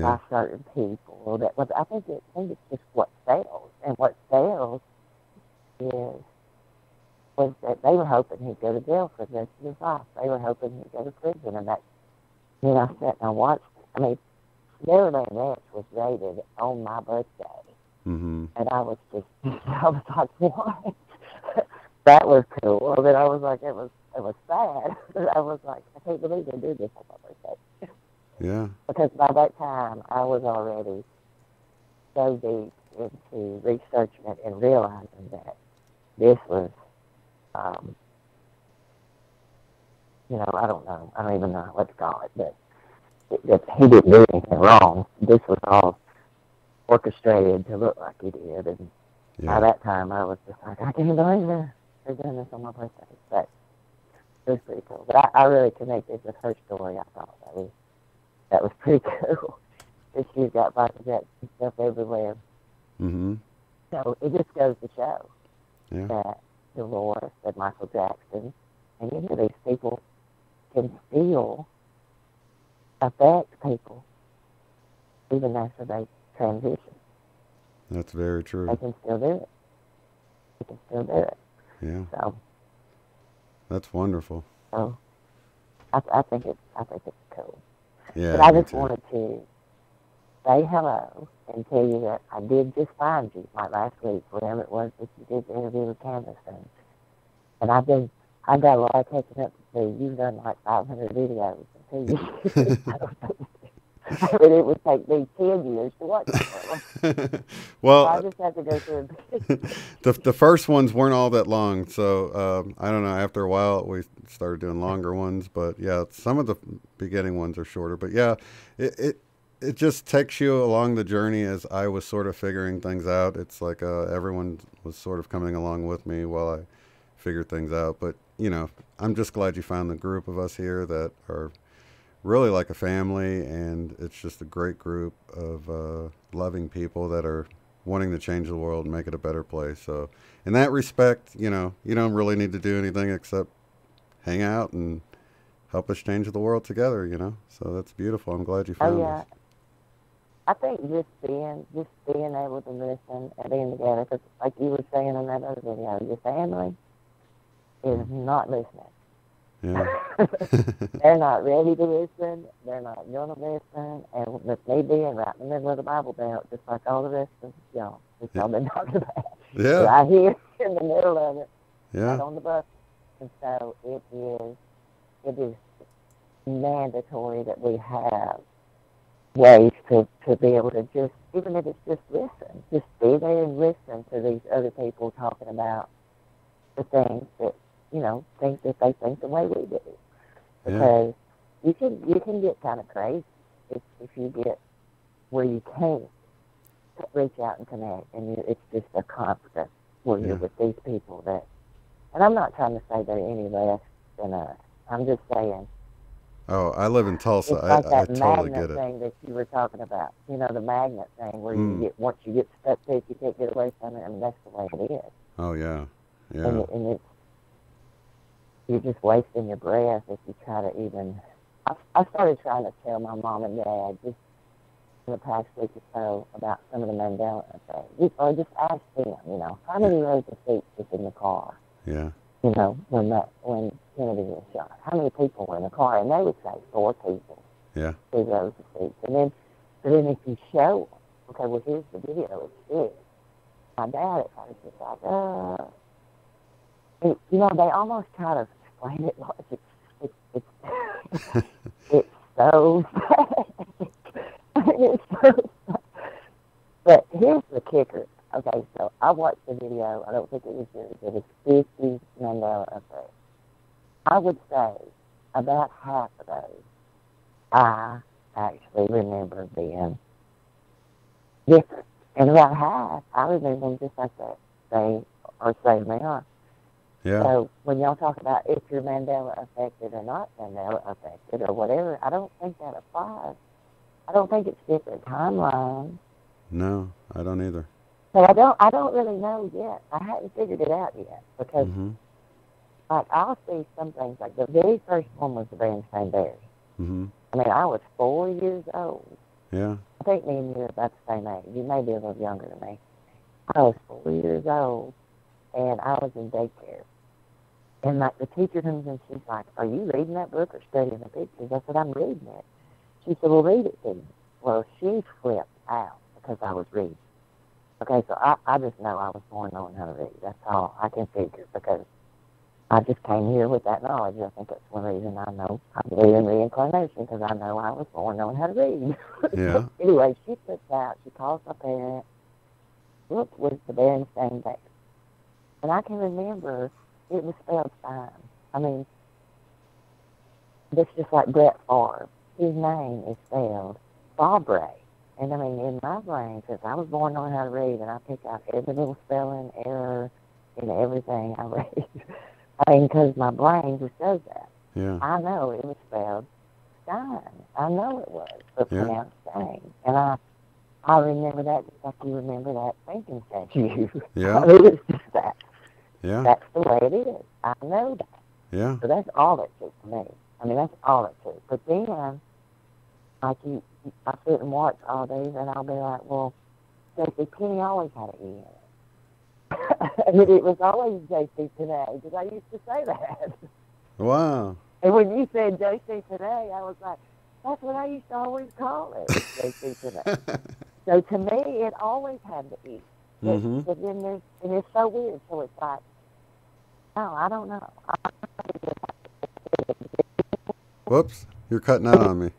by certain people. That was, I think it's just what sells, and what sells was that they were hoping he'd go to jail for the rest of his life. They were hoping he'd go to prison, and that. Then I sat and I watched. I mean, Maryland Ranch was rated on my birthday, and I was like, what? That was cool. But I was like, it was sad. I was like, I can't believe they did this on my birthday. Yeah. Because by that time, I was already so deep into researching it and realizing that this was, I don't know. I don't even know what to call it, but that he didn't do anything wrong. This was all orchestrated to look like he did. And by that time, I was just like, I can't believe they're doing this on my birthday. But it was pretty cool. But I really connected with her story. I thought that was pretty cool. That she's got Michael Jackson stuff everywhere. So it just goes to show that Dolores and Michael Jackson, and these people can still affect people even after they transition. That's very true. They can still do it. They can still do it. Yeah. So that's wonderful. So I think it's cool. Yeah. But I just wanted to say hello and tell you that I did just find you like last week, whatever it was that you did the interview with Candace, and I've got a lot of catching up to do. You've done like 500 videos until you. I mean, it would take me 10 years to watch it. Well, so I just have to go through the first ones weren't all that long, so I don't know. After a while, we started doing longer ones, but yeah, some of the beginning ones are shorter. But yeah, it just takes you along the journey as I was sort of figuring things out. It's like everyone was sort of coming along with me while I figured things out. But I'm just glad you found the group of us here that are really like a family, and it's just a great group of loving people that are wanting to change the world and make it a better place. So in that respect, you don't really need to do anything except hang out and help us change the world together, So that's beautiful. I'm glad you found us. I think just being able to listen and being together, because like you were saying in that other video, your family is not listening. Yeah. They're not ready to listen. They're not going to listen. And with me being right in the middle of the Bible Belt, just like all the rest of y'all, which y'all been talking about, right here in the middle of it, right on the bus. And so it is mandatory that we have ways to be able to just, even if it's just listen, just be there and listen to these other people talking about the things that, think that they think the way we do. Because you can get kind of crazy if you get where you can't reach out and connect, and it's just a constant where you're with these people that, and I'm not trying to say they're any less than us. I'm just saying. Oh, I live in Tulsa. It's like I that totally magnet get it. thing that you were talking about. The magnet thing where you get, once you get stuck to it, you can't get away from it, and that's the way it is. Oh, yeah. Yeah. And it's, you're just wasting your breath if you try to even. I started trying to tell my mom and dad just in the past week or so about some of the Mandela effect. Or just ask them, how many rows of seats was in the car? Yeah. When Kennedy was shot, how many people were in the car? And they would say 4 people. Yeah. 2 rows of seats. And then if you show them, okay, well, here's the video, it's this. My dad at first was like, and, they almost try to explain it like it's so sad. It's so sad. But here's the kicker. Okay, so I watched the video. I don't think it was yours. It was 50 Mandela effect. I would say about half of those I actually remember being different. And about half, I remember them just like that. They are saying they are. Yeah. So when y'all talk about if you're Mandela affected or not Mandela affected or whatever, I don't think that applies. I don't think it's different timelines. No, I don't either. So I don't really know yet. I hadn't figured it out yet because, like, I'll see some things. Like the very first one was the Berenstain Bears. I mean, I was 4 years old Yeah. I think me and you are about the same age. You may be a little younger than me. I was 4 years old, and I was in daycare. And like the teacher comes in, she's like, "Are you reading that book or studying the pictures?" I said, "I'm reading it." She said, "Well, read it to me." Well, she flipped out because I was reading. Okay, so I just know I was born knowing how to read. That's all I can figure, because I just came here with that knowledge. I think that's one reason I know I believe in reincarnation, because I know I was born knowing how to read. Yeah. Anyway, she flips out. She calls my parents. Look, was the Berenstain Bears. And I can remember it was spelled fine. I mean, it's just like Brett Favre. His name is spelled Favre. And I mean, in my brain, since I was born knowing how to read, and I pick out every little spelling error in everything I read. I mean, because my brain just does that. Yeah. I know it was spelled Stein. I know it was, but pronounced Stein. And I remember that just like you remember that thinking statue. Yeah. It was just that. Yeah. That's the way it is. I know that. Yeah. So that's all that took for me. I mean, that's all it took. But then, like I sit and watch all these, and I'll be like, well, J.C. Penney always had an E in it. I mean, it was always J.C. Penney, because I used to say that. Wow. And when you said J.C. Penney, I was like, that's what I used to always call it, J.C. Penney. So to me, it always had the E. But then and it's so weird. So it's like, no, I don't know. Whoops, you're cutting out on me.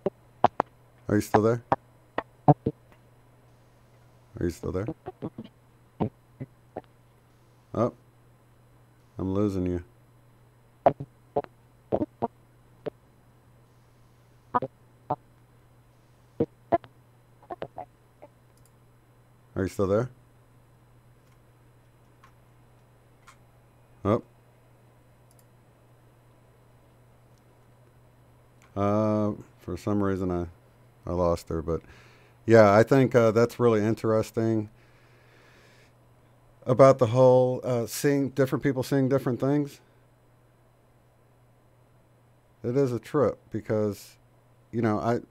Are you still there? Are you still there? Oh, I'm losing you. Are you still there? Oh. For some reason I lost her, but yeah, I think that's really interesting about the whole seeing different people seeing different things. It is a trip because, you know,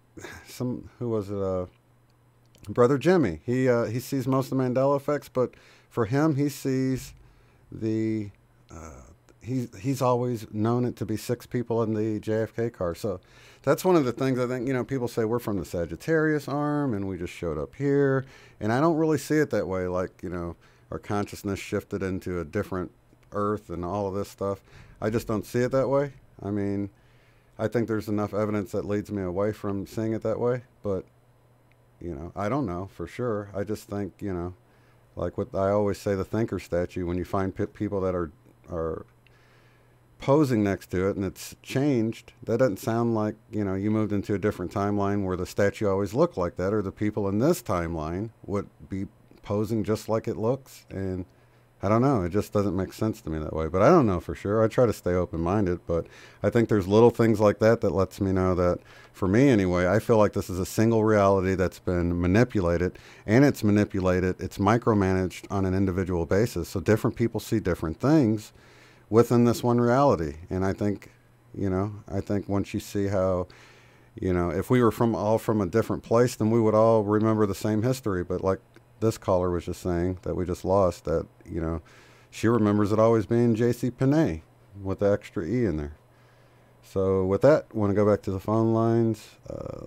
who was it? Brother Jimmy. He sees most of the Mandela effects, but for him, he sees the he's always known it to be 6 people in the JFK car. So that's one of the things I think, you know, people say we're from the Sagittarius arm and we just showed up here. And I don't really see it that way. Like, you know, our consciousness shifted into a different earth and all of this stuff. I just don't see it that way. I mean, I think there's enough evidence that leads me away from seeing it that way. But, you know, I don't know for sure. I just think, you know, like what I always say, the thinker statue, when you find people that are posing next to it and it's changed, that doesn't sound like, you know, you moved into a different timeline where the statue always looked like that, or the people in this timeline would be posing just like it looks. And I don't know, it just doesn't make sense to me that way. But I don't know for sure. I try to stay open-minded, but I think there's little things like that that lets me know that, for me anyway, I feel like this is a single reality that's been manipulated, and it's micromanaged on an individual basis. So different people see different things within this one reality. And I think, you know, once you see how, you know, if we were all from a different place, then we would all remember the same history. But like this caller was just saying that we just lost, that, you know, she remembers it always being J.C. Penney with the extra E in there. So with that, I want to go back to the phone lines.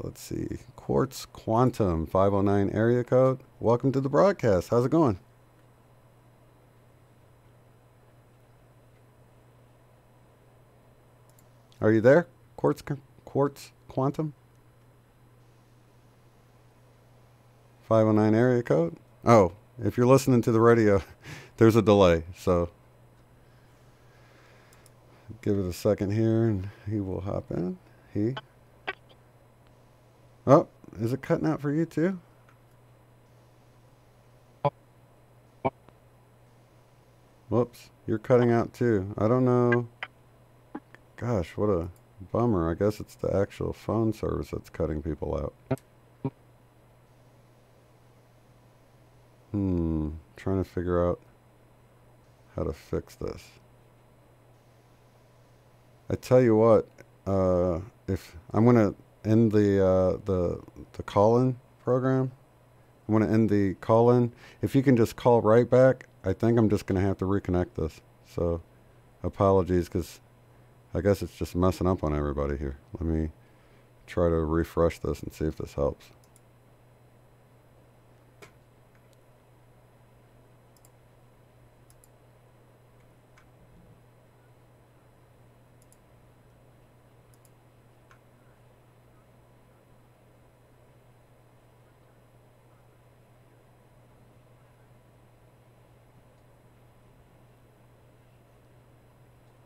Let's see. Quartz Quantum, 509 area code. Welcome to the broadcast. How's it going? Are you there? Quartz Quantum? 509 area code? Oh, if you're listening to the radio, there's a delay, so give it a second here and he will hop in. Oh, is it cutting out for you too? Whoops, you're cutting out too. I don't know. Gosh, what a bummer. I guess it's the actual phone service that's cutting people out. Trying to figure out how to fix this. I tell you what, if I'm going to end the call-in program. I want to end the call-in. If you can just call right back, I think I'm just going to have to reconnect this. So apologies, because I guess it's just messing up on everybody here. Let me try to refresh this and see if this helps.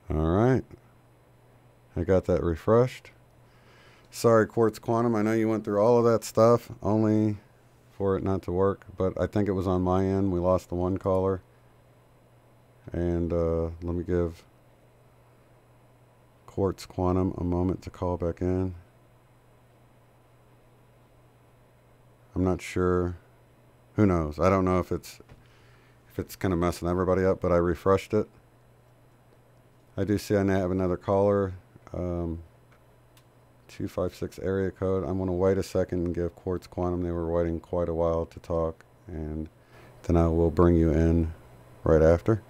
All right. I got that refreshed. Sorry, Quartz Quantum. I know you went through all of that stuff only for it not to work, but I think it was on my end. We lost the one caller. And let me give Quartz Quantum a moment to call back in. I'm not sure. Who knows? I don't know if it's kind of messing everybody up, but I refreshed it. I do see I now have another caller, 256 area code. I'm going to wait a second and give Quartz Quantum. They were waiting quite a while to talk, and then I will bring you in right after,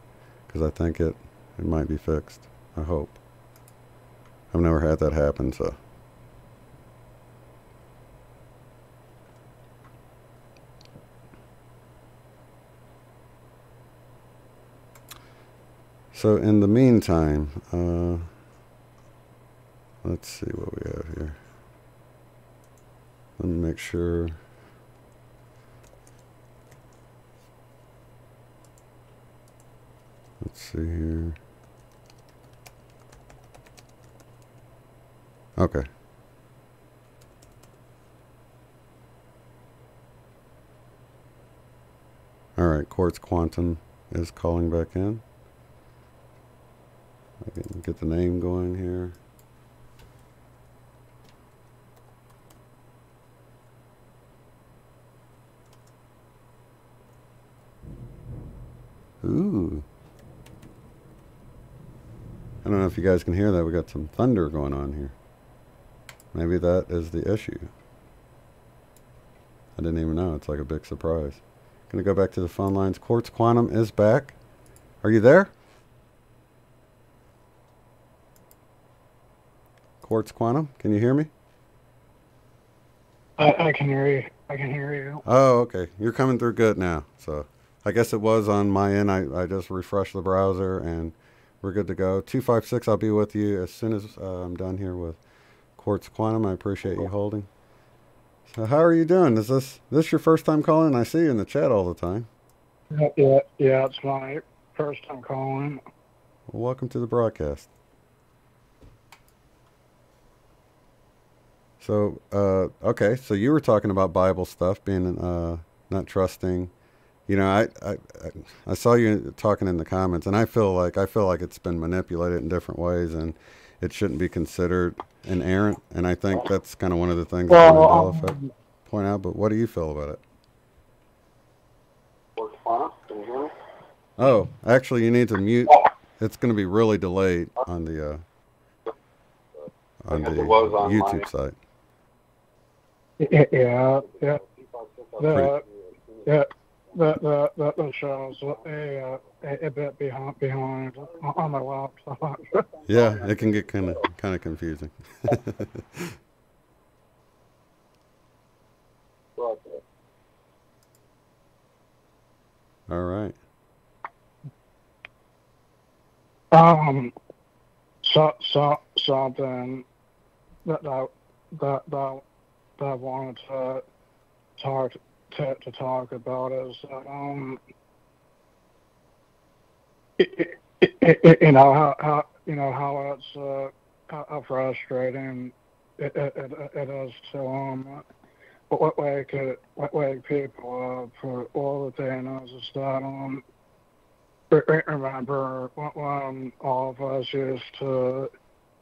because I think it might be fixed. I hope. I've never had that happen, so. So in the meantime, let's see what we have here. Let me make sure. Let's see here. Okay. All right, Quartz Quantum is calling back in. I can get the name going here. Ooh. I don't know if you guys can hear that. We got some thunder going on here. Maybe that is the issue. I didn't even know. It's like a big surprise. Gonna go back to the phone lines. Quartz Quantum is back. Are you there? Quartz Quantum, can you hear me? I can hear you. I can hear you. Oh, okay. You're coming through good now. So I guess it was on my end. I just refreshed the browser and we're good to go. 256, I'll be with you as soon as I'm done here with Quartz Quantum. I appreciate you holding. So how are you doing? Is this your first time calling? I see you in the chat all the time. Yeah, it's my first time calling. Well, welcome to the broadcast. So, okay, so you were talking about Bible stuff, being not trusting. You know, I saw you talking in the comments, and I feel like it's been manipulated in different ways, and it shouldn't be considered inerrant. And I think that's kind of one of the things that Mandela point out. But what do you feel about it? Can you hear me? Oh, actually, you need to mute. It's going to be really delayed on the YouTube site. Yeah. That shows a bit behind on my laptop. Yeah, it can get kind of confusing. All right. Something that I wanted to talk about is how it's how frustrating it is to wake people up for all the things that remember when all of us used to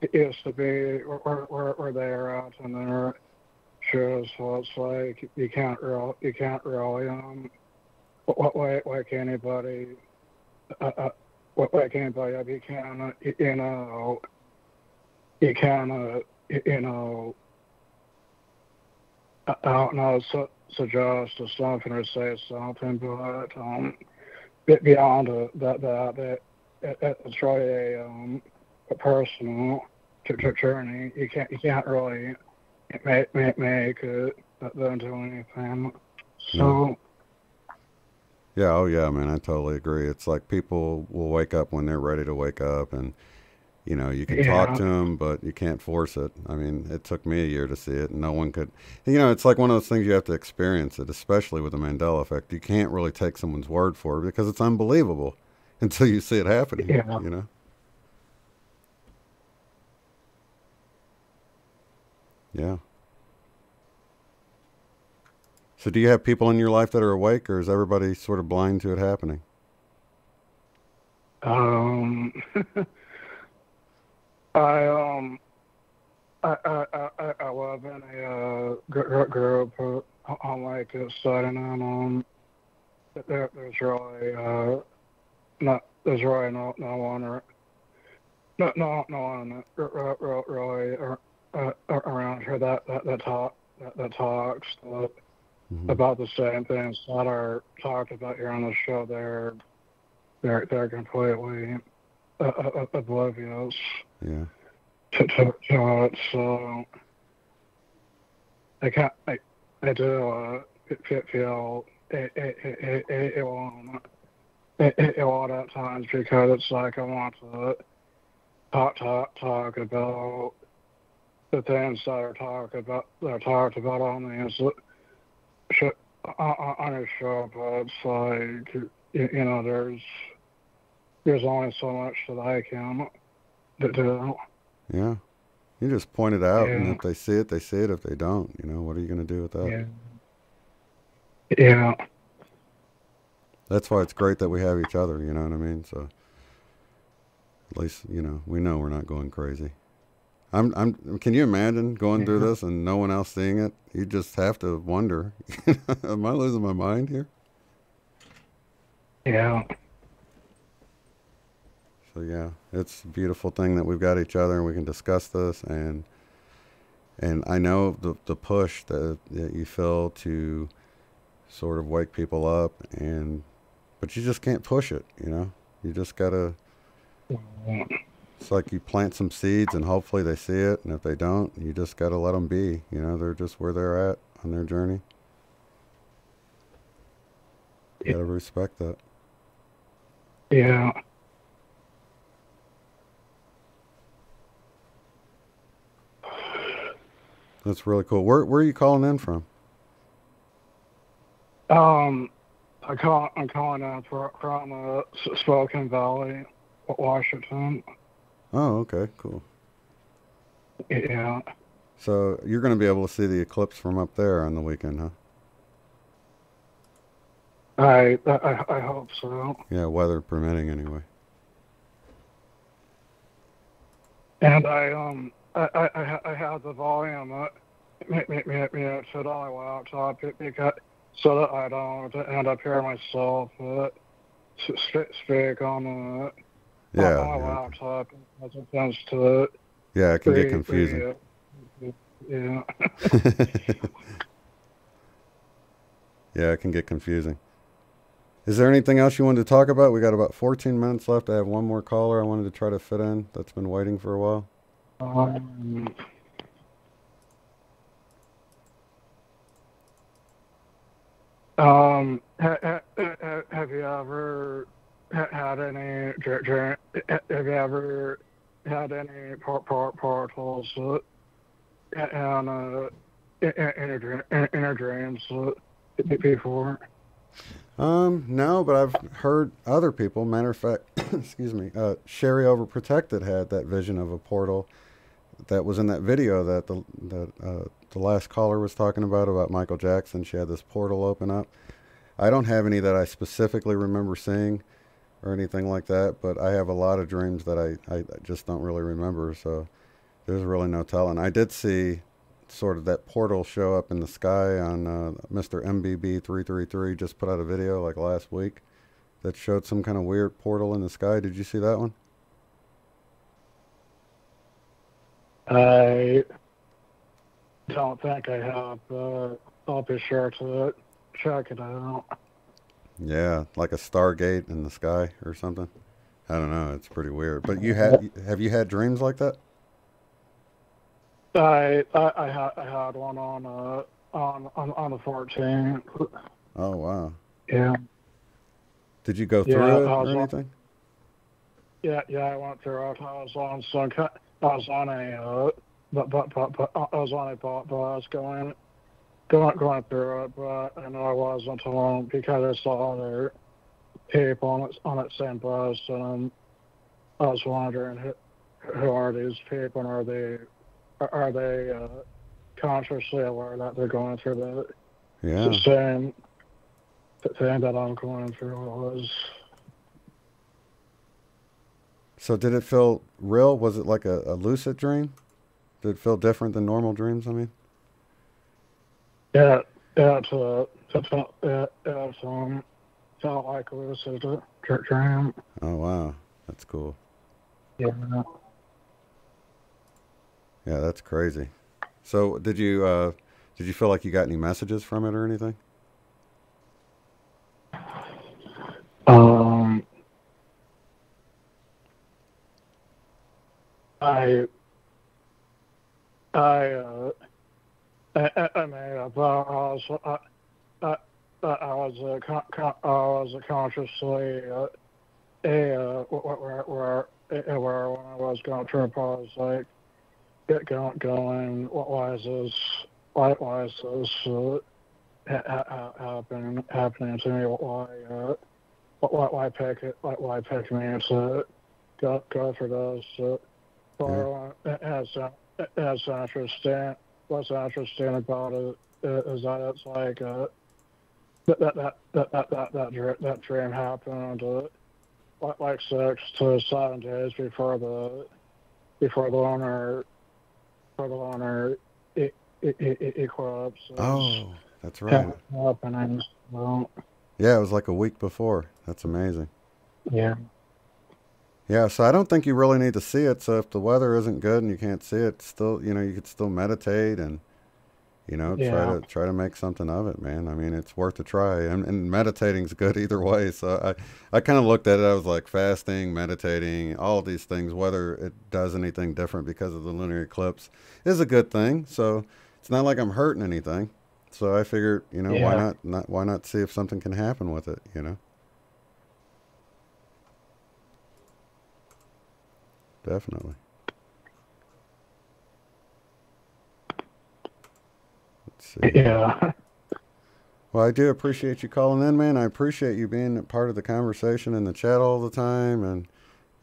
be where they're at in their shoes. So it's like you can't really wake anybody up. You can I don't know. suggest something or say something, but beyond that, it's really a personal journey. You can't really make it then do anything. So. Yeah, oh yeah, man, I totally agree. It's like people will wake up when they're ready to wake up, and you know, you can talk to them, but you can't force it. I mean, it took me a year to see it, and no one could. You know, it's like one of those things you have to experience it, especially with the Mandela effect. You can't really take someone's word for it because it's unbelievable until you see it happening. Yeah. You know. Yeah. So do you have people in your life that are awake, or is everybody sort of blind to it happening? I live in a group on like a sudden, and there's really no one really around here that talks about the same things that are talked about here on the show. They're completely oblivious to it. So I do feel it won't at times, because it's like I want to talk about the things that are talked about on the on a show, but it's like, you know, there's only so much that I can do. Yeah, you just point it out, and if they see it, they see it. If they don't, you know, what are you going to do with that? Yeah. That's why it's great that we have each other. You know what I mean? So at least, you know, we know we're not going crazy. Can you imagine going through this and no one else seeing it? You just have to wonder, am I losing my mind here? Yeah. So yeah, it's a beautiful thing that we've got each other and we can discuss this, and I know the push that you feel to sort of wake people up, but you just can't push it, you know? You just gotta. It's like you plant some seeds and hopefully they see it, and if they don't, you just got to let them be. You know, they're just where they're at on their journey. You got to respect that. Yeah. That's really cool. Where are you calling in from? I'm calling in from Spokane Valley, Washington. Oh, okay, cool. Yeah. So you're going to be able to see the eclipse from up there on the weekend, huh? I hope so. Yeah, weather permitting, anyway. And I have the volume set on my laptop because so that I don't end up hearing myself speak on my laptop as opposed to it. Yeah, it can get confusing. Yeah. Yeah, it can get confusing. Is there anything else you wanted to talk about? We got about 14 minutes left. I have one more caller I wanted to try to fit in that's been waiting for a while. Have you ever had any? Have you ever had any portals and inner dreams before? No, but I've heard other people. Matter of fact, excuse me, Sherry Overprotected had that vision of a portal that was in that video that the last caller was talking about Michael Jackson. She had this portal open up. I don't have any that I specifically remember seeing or anything like that, but I have a lot of dreams that I just don't really remember, so there's really no telling. I did see sort of that portal show up in the sky on Mr. MBB 333 just put out a video like last week that showed some kind of weird portal in the sky. Did you see that one? I don't think I have. I'll be sure to check it out. Yeah, like a Stargate in the sky or something. I don't know. It's pretty weird. But have you had dreams like that? I had one on the 14th. Oh wow. Yeah. Did you go through it or anything? Yeah, I went through it. I was on a bus going through it, but I know I wasn't alone because I saw other people on that same bus, and I was wondering who are these people, and are they consciously aware that they're going through the same thing that I'm going through? So did it feel real? Was it like a lucid dream? Did it feel different than normal dreams? I mean. Yeah, it felt like a lucid dream. Oh wow, that's cool. Yeah. Yeah, that's crazy. So did you feel like you got any messages from it or anything? I was consciously aware when I was going through. I was like, going. Why is this? Why is this happening to me? Why pick it? Why pick me to go for this? That's interesting. What's interesting about it is that it's like that dream happened like 6 to 7 days before the lunar eclipse. Oh, that's right. Happening. Well, yeah, it was like a week before. That's amazing. Yeah. Yeah, so I don't think you really need to see it. So if the weather isn't good and you can't see it, still, you could still meditate and, try to make something of it, man. I mean, it's worth a try. And meditating's good either way. So I kind of looked at it. I was like fasting, meditating, all these things, whether it does anything different because of the lunar eclipse is a good thing. So it's not like I'm hurting anything. So I figured, why not see if something can happen with it, Definitely. Let's see. Yeah. Well, I do appreciate you calling in, man. I appreciate you being part of the conversation in the chat all the time, and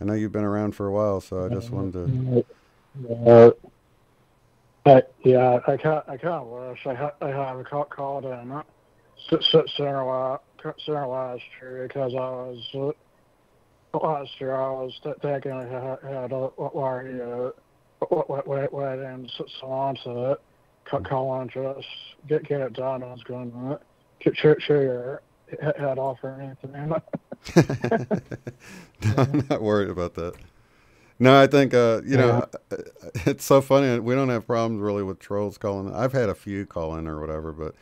I know you've been around for a while, so I just wanted to. I kind of wish I had called in sooner last year because last year I was thinking I had waiting so long to call and just get it done. I was going to share your head off or anything. No, I'm not worried about that. No, I think, it's so funny. We don't have problems really with trolls calling. I've had a few call in or whatever, but,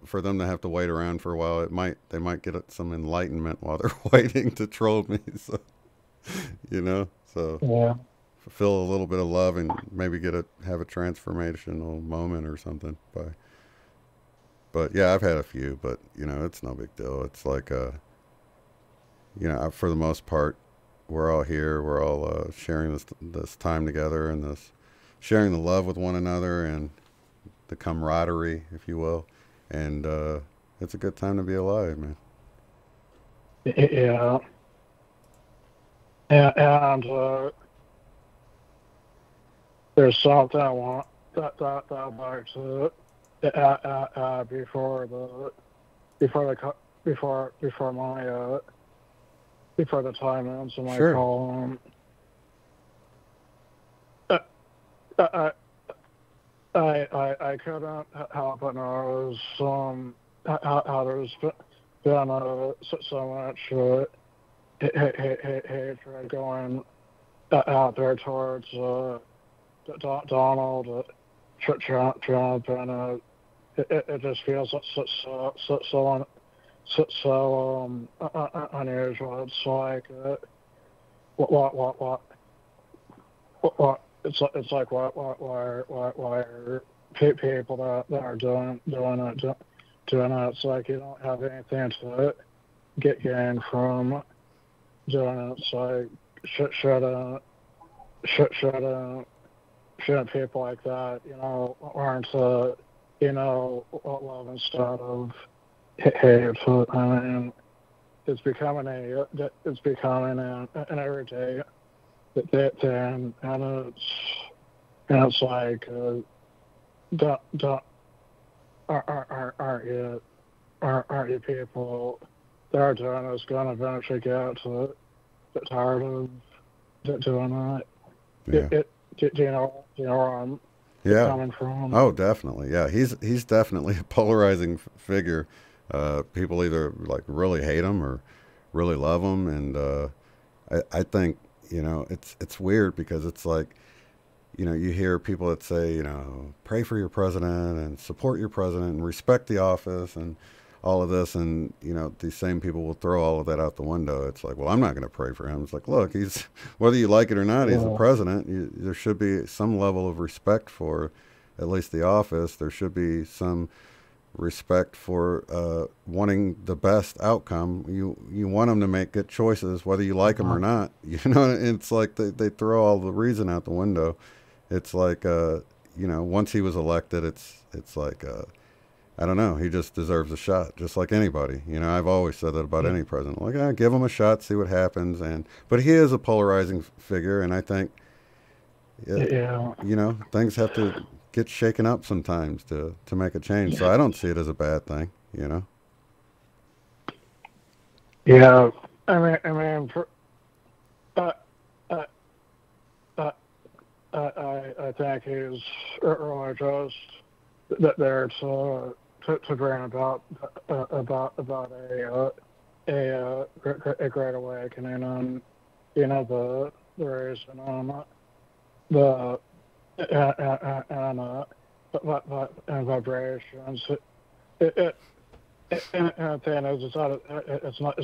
for them to have to wait around for a while, they might get some enlightenment while they're waiting to troll me. So, yeah. Feel a little bit of love and maybe have a transformational moment or something. But yeah, I've had a few, but, it's no big deal. It's like, for the most part, we're all here. We're all sharing this time together and this sharing the love with one another and the camaraderie, if you will. And it's a good time to be alive, man. Yeah. And there's something I want that I'd like to add before the time ends and my call. I couldn't help but notice how there's been so much hatred going out there towards Donald Trump it just feels so unusual. It's like what it's like why are people that are doing it. It's like you don't have anything to gain from doing it. It's like shouldn't people like that, learn to, love instead of hate? I mean, it's becoming an everyday thing, and it's like aren't you people that are doing this going to eventually get tired of doing that? Yeah. Do you know where I'm coming from? Oh, definitely. Yeah, he's definitely a polarizing figure. People either like really hate him or really love him, and I think it's weird because it's like you hear people that say pray for your president and support your president and respect the office and all of this, and these same people will throw all of that out the window. It's like, well, I'm not going to pray for him. It's like, look, he's, whether you like it or not, he's the president. There should be some level of respect for at least the office. There should be some respect for wanting the best outcome. You want him to make good choices, whether you like him or not. It's like they throw all the reason out the window. It's like once he was elected, it's like I don't know. He just deserves a shot, just like anybody. I've always said that about any president. Like, give him a shot, see what happens. But he is a polarizing figure, and I think, things have to get shaken up sometimes to make a change. So I don't see it as a bad thing. Yeah, I think he's really just there to bring about a great awakening on the reason and vibrations. And the thing is, it's not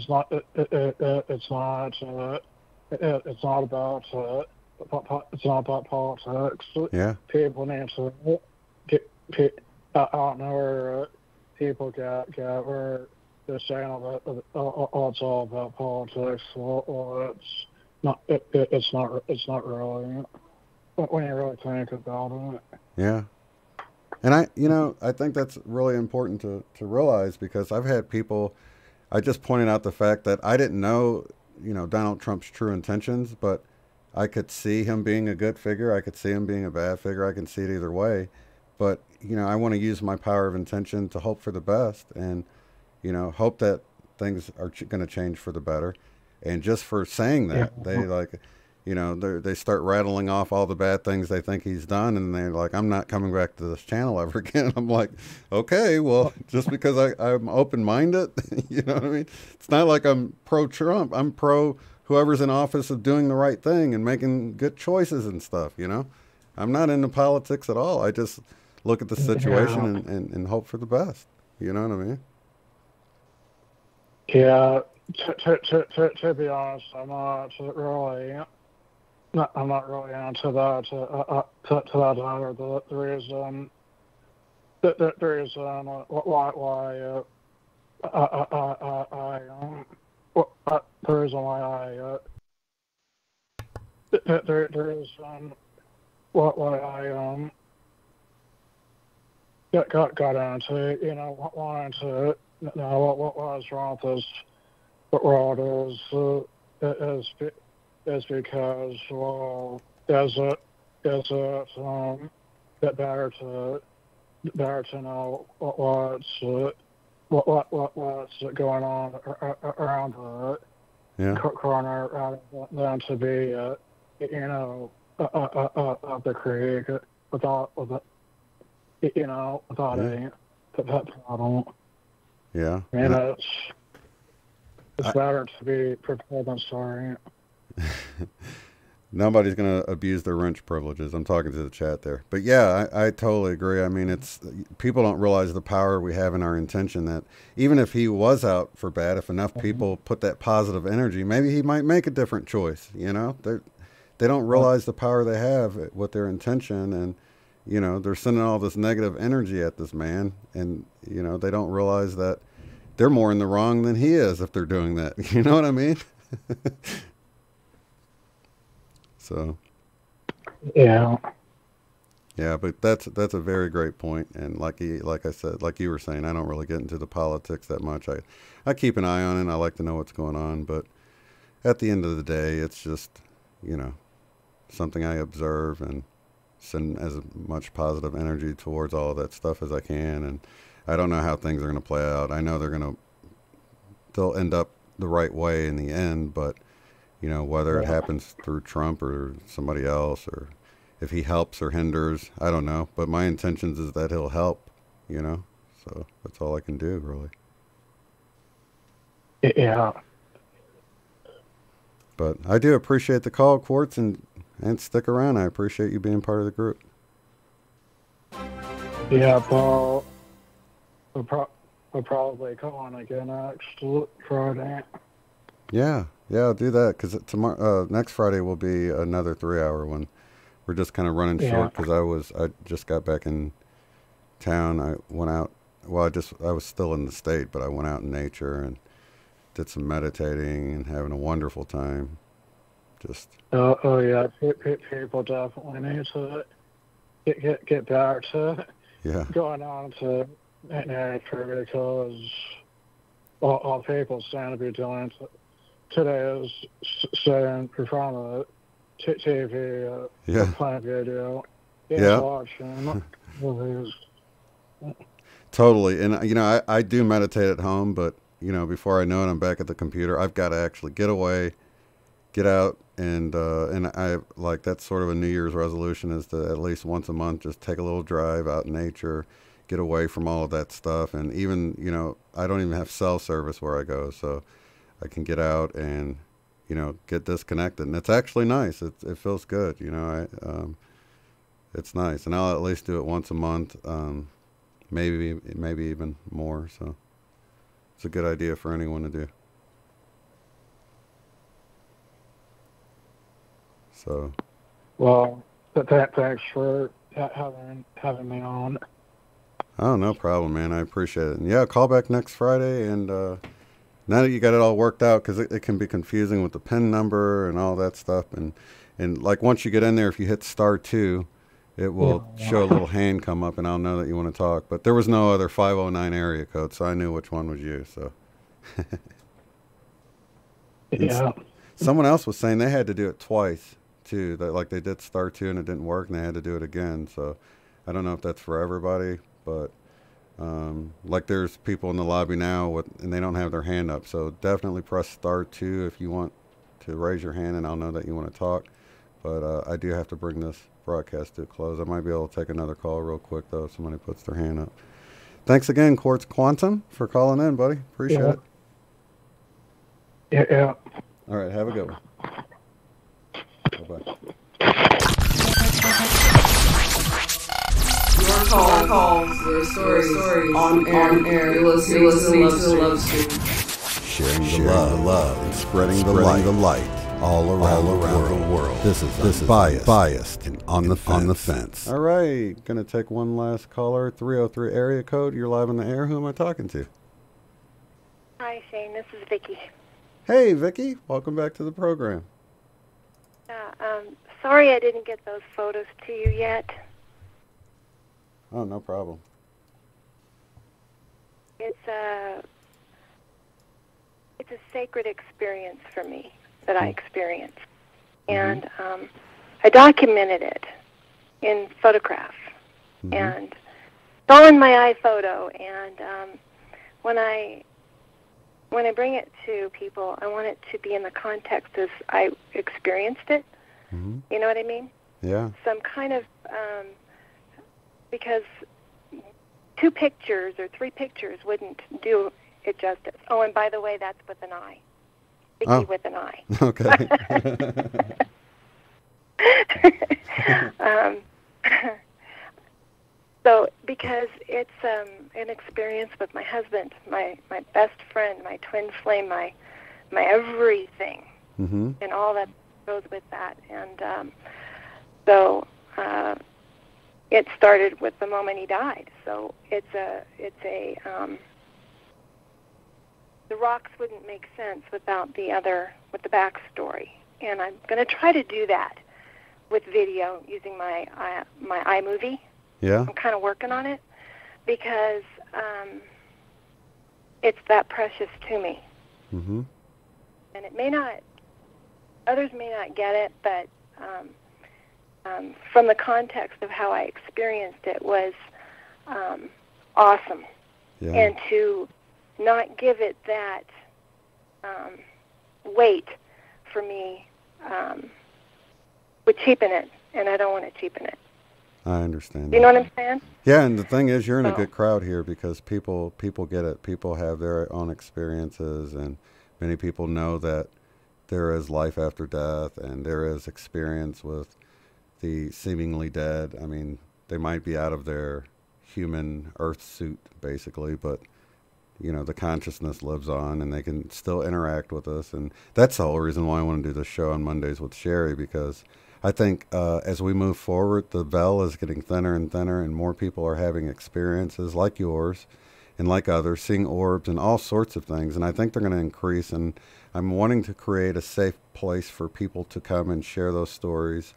about politics. Yeah. People need to get. I don't know where people get where they're saying it's all about politics. Well, it's not really. When you really think about it. Yeah. And I think that's really important to realize, because I've had people, I just pointed out the fact that I didn't know, Donald Trump's true intentions, but I could see him being a good figure. I could see him being a bad figure. I can see it either way. But, I want to use my power of intention to hope for the best and, hope that things are going to change for the better. And just for saying that, they start rattling off all the bad things they think he's done, and they're like, I'm not coming back to this channel ever again. I'm like, okay, well, just because I'm open-minded, you know what I mean? It's not like I'm pro-Trump. I'm pro whoever's in office of doing the right thing and making good choices and stuff, I'm not into politics at all. I just look at the situation and hope for the best. You know what I mean? Yeah, to be honest, I'm not really into that. To that either. The reason got into, wanting to know what was wrong with this world is because, well, is it better to know what's going on around the corner rather than to be up the creek without a problem. Yeah. It's better to be prepared than sorry. nobody's going to abuse their wrench privileges. I'm talking to the chat there. But yeah, I totally agree. I mean, people don't realize the power we have in our intention, that even if he was out for bad, if enough people put that positive energy, maybe he might make a different choice, you know? They don't realize the power they have with their intention, and, you know, they're sending all this negative energy at this man, and, you know, they don't realize that they're more in the wrong than he is if they're doing that. You know what I mean? So, yeah, but that's a very great point. And like I said, like you were saying, I don't really get into the politics that much. I keep an eye on it, and I like to know what's going on. But at the end of the day, it's just, you know, something I observe and send as much positive energy towards all of that stuff as I can. And I don't know how things are going to play out. I know they'll end up the right way in the end, but you know, whether it happens through Trump or somebody else, or if he helps or hinders, I don't know. But my intentions is that he'll help, you know. So that's all I can do, really. Yeah. But I do appreciate the call, Quartz, and stick around. I appreciate you being part of the group. Yeah, Paul. We'll probably call on again next Friday. Yeah, I'll do that, because tomorrow, next Friday will be another 3-hour one. We're just kind of running short because I just got back in town. I went out. Well, I was still in the state, but I went out in nature and did some meditating and having a wonderful time. Just. Oh yeah, people definitely need to get back to going on to nature, because all people stand to be doing today is sitting in front of the TV, playing video, watching movies. Totally. And, you know, I do meditate at home, but, you know, before I know it, I'm back at the computer. I've got to actually get away, get out, and I like, that's sort of a New Year's resolution, is to at least once a month just take a little drive out in nature, get away from all of that stuff. And even, you know, I don't even have cell service where I go, so I can get out and, you know, get disconnected. And it's actually nice. It feels good, you know. It's nice. And I'll at least do it once a month, maybe even more. So it's a good idea for anyone to do. So. Well, thanks for having me on. Oh, no problem, man. I appreciate it. And yeah, call back next Friday. And now that you got it all worked out, because it can be confusing with the PIN number and all that stuff. And like once you get in there, if you hit *2, it will show a little hand come up, and I'll know that you want to talk. But there was no other 509 area code, so I knew which one was you. So. Yeah. Someone else was saying they had to do it twice too. That like they did *2 and it didn't work, and they had to do it again. So I don't know if that's for everybody. But like there's people in the lobby now and they don't have their hand up. So definitely press *2 if you want to raise your hand, and I'll know that you want to talk. But I do have to bring this broadcast to a close. I might be able to take another call real quick, though, if somebody puts their hand up. Thanks again, Quartz Quantum, for calling in, buddy. Appreciate it. Yeah. All right, have a good one. Bye-bye. Your calls, your stories on air. You're listening to the Love Stream. Sharing the love and spreading the light all around the world. This is biased and on the fence. All right, gonna take one last caller. 303 area code. You're live on the air. Who am I talking to? Hi, Shane. This is Vicky. Hey, Vicky. Welcome back to the program. Sorry I didn't get those photos to you yet. Oh, no problem. It's a sacred experience for me that I experienced. And I documented it in photograph. And it's all in my iPhoto. And when I bring it to people, I want it to be in the context as I experienced it. You know what I mean? Yeah. Some kind of, because 2 pictures or 3 pictures wouldn't do it justice. Oh, and by the way, that's with an I. Vicky with an I. Okay. So, because it's an experience with my husband, my best friend, my twin flame, my everything, and all that goes with that. And so it started with the moment he died. So it's a the rocks wouldn't make sense without the backstory. And I'm going to try to do that with video using my iMovie. Yeah. I'm kind of working on it because it's that precious to me. Mm-hmm. And it may not, others may not get it, but from the context of how I experienced it was awesome. Yeah. And to not give it that weight for me would cheapen it, and I don't want to cheapen it. I understand. You know what I'm saying? Yeah, and the thing is, you're in a good crowd here because people get it. People have their own experiences, and many people know that there is life after death, and there is experience with the seemingly dead. I mean, they might be out of their human earth suit, basically, but you know, the consciousness lives on, and they can still interact with us. And that's the whole reason why I want to do this show on Mondays with Sherry, because I think as we move forward, the veil is getting thinner and thinner, and more people are having experiences like yours and like others, seeing orbs and all sorts of things. And I think they're going to increase, and I'm wanting to create a safe place for people to come and share those stories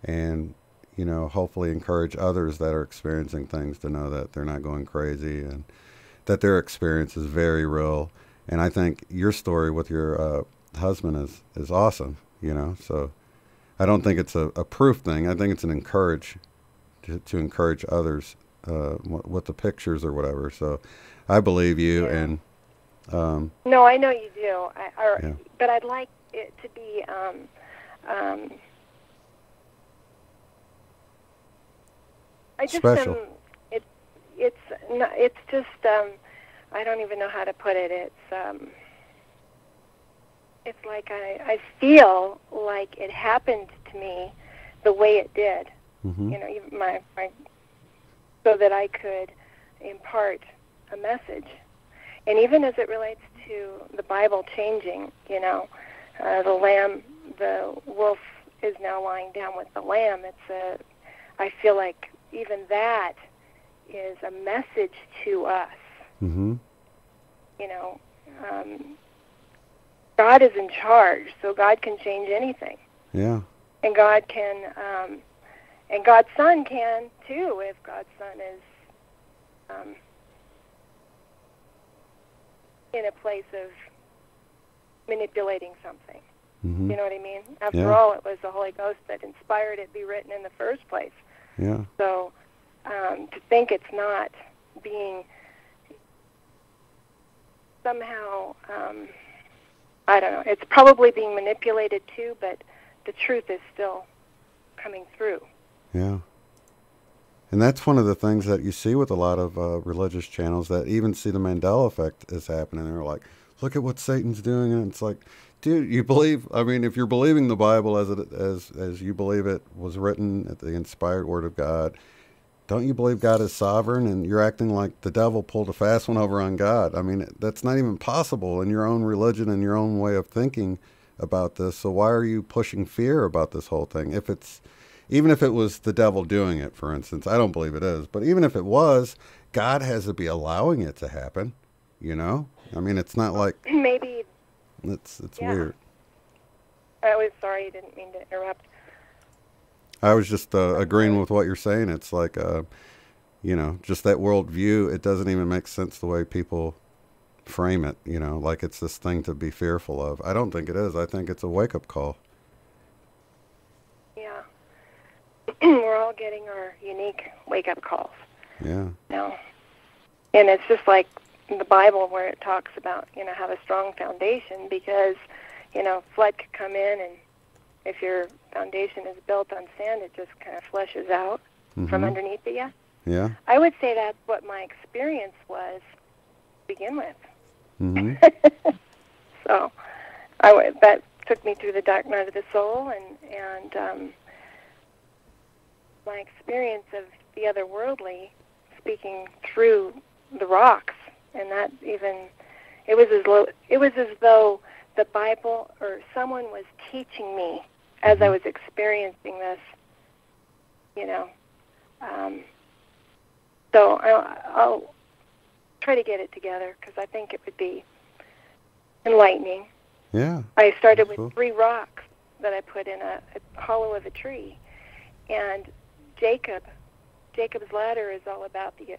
and, you know, hopefully encourage others that are experiencing things to know that they're not going crazy and that their experience is very real. And I think your story with your husband is awesome, you know, so I don't think it's a proof thing. I think it's an encourage to encourage others with the pictures or whatever. So I believe you. Yeah. And no, I know you do. Yeah. But I'd like it to be I just special. It's just I don't even know how to put it. It's like I feel like it happened to me the way it did. Mm-hmm. You know, even my so that I could impart a message. And even as it relates to the Bible changing, you know, the wolf is now lying down with the lamb. I feel like even that is a message to us. Mm-hmm. You know, God is in charge, so God can change anything. Yeah. And God can, and God's Son can too, if God's Son is in a place of manipulating something. Mm-hmm. You know what I mean? After all, it was the Holy Ghost that inspired it be written in the first place. Yeah. So to think it's not being somehow, I don't know, it's probably being manipulated too, but the truth is still coming through. Yeah. And that's one of the things that you see with a lot of religious channels that even see the Mandela effect is happening. They're like, look at what Satan's doing. And it's like, dude, you believe, I mean, if you're believing the Bible as you believe it was written at the inspired word of God, don't you believe God is sovereign? And you're acting like the devil pulled a fast one over on God. I mean, that's not even possible in your own religion and your own way of thinking about this. So why are you pushing fear about this whole thing? Even if it was the devil doing it, for instance, I don't believe it is, but even if it was, God has to be allowing it to happen, you know? I mean, it's not like... Maybe... It's weird. I was sorry, I didn't mean to interrupt. I was just agreeing with what you're saying. It's like, you know, just that worldview, it doesn't even make sense the way people frame it, you know, like it's this thing to be fearful of. I don't think it is. I think it's a wake-up call. Yeah. We're all getting our unique wake-up calls. Yeah. No. And it's just like the Bible where it talks about, you know, have a strong foundation because, you know, flood could come in and if your foundation is built on sand, it just kind of flushes out from underneath it, yeah? Yeah. I would say that's what my experience was to begin with. Mm-hmm. So that took me through the dark night of the soul, and my experience of the otherworldly speaking through the rocks, and that even it was as though the Bible or someone was teaching me as I was experiencing this, you know. So I'll try to get it together because I think it would be enlightening. Yeah. I started with 3 rocks that I put in a hollow of a tree, and Jacob's ladder is all about the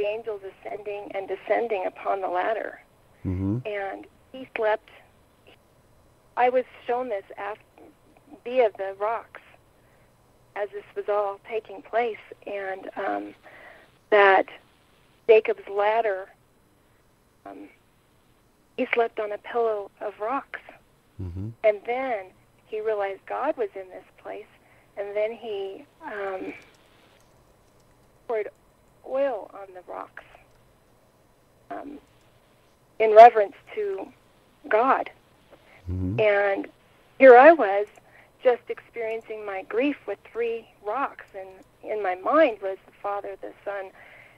angels ascending and descending upon the ladder. Mm-hmm. And he slept. I was shown this via the rocks as this was all taking place, and that Jacob's ladder, he slept on a pillow of rocks. Mm-hmm. And then he realized God was in this place, and then he poured oil on the rocks in reverence to God. Mm-hmm. And here I was just experiencing my grief with 3 rocks, and in my mind was the Father, the Son,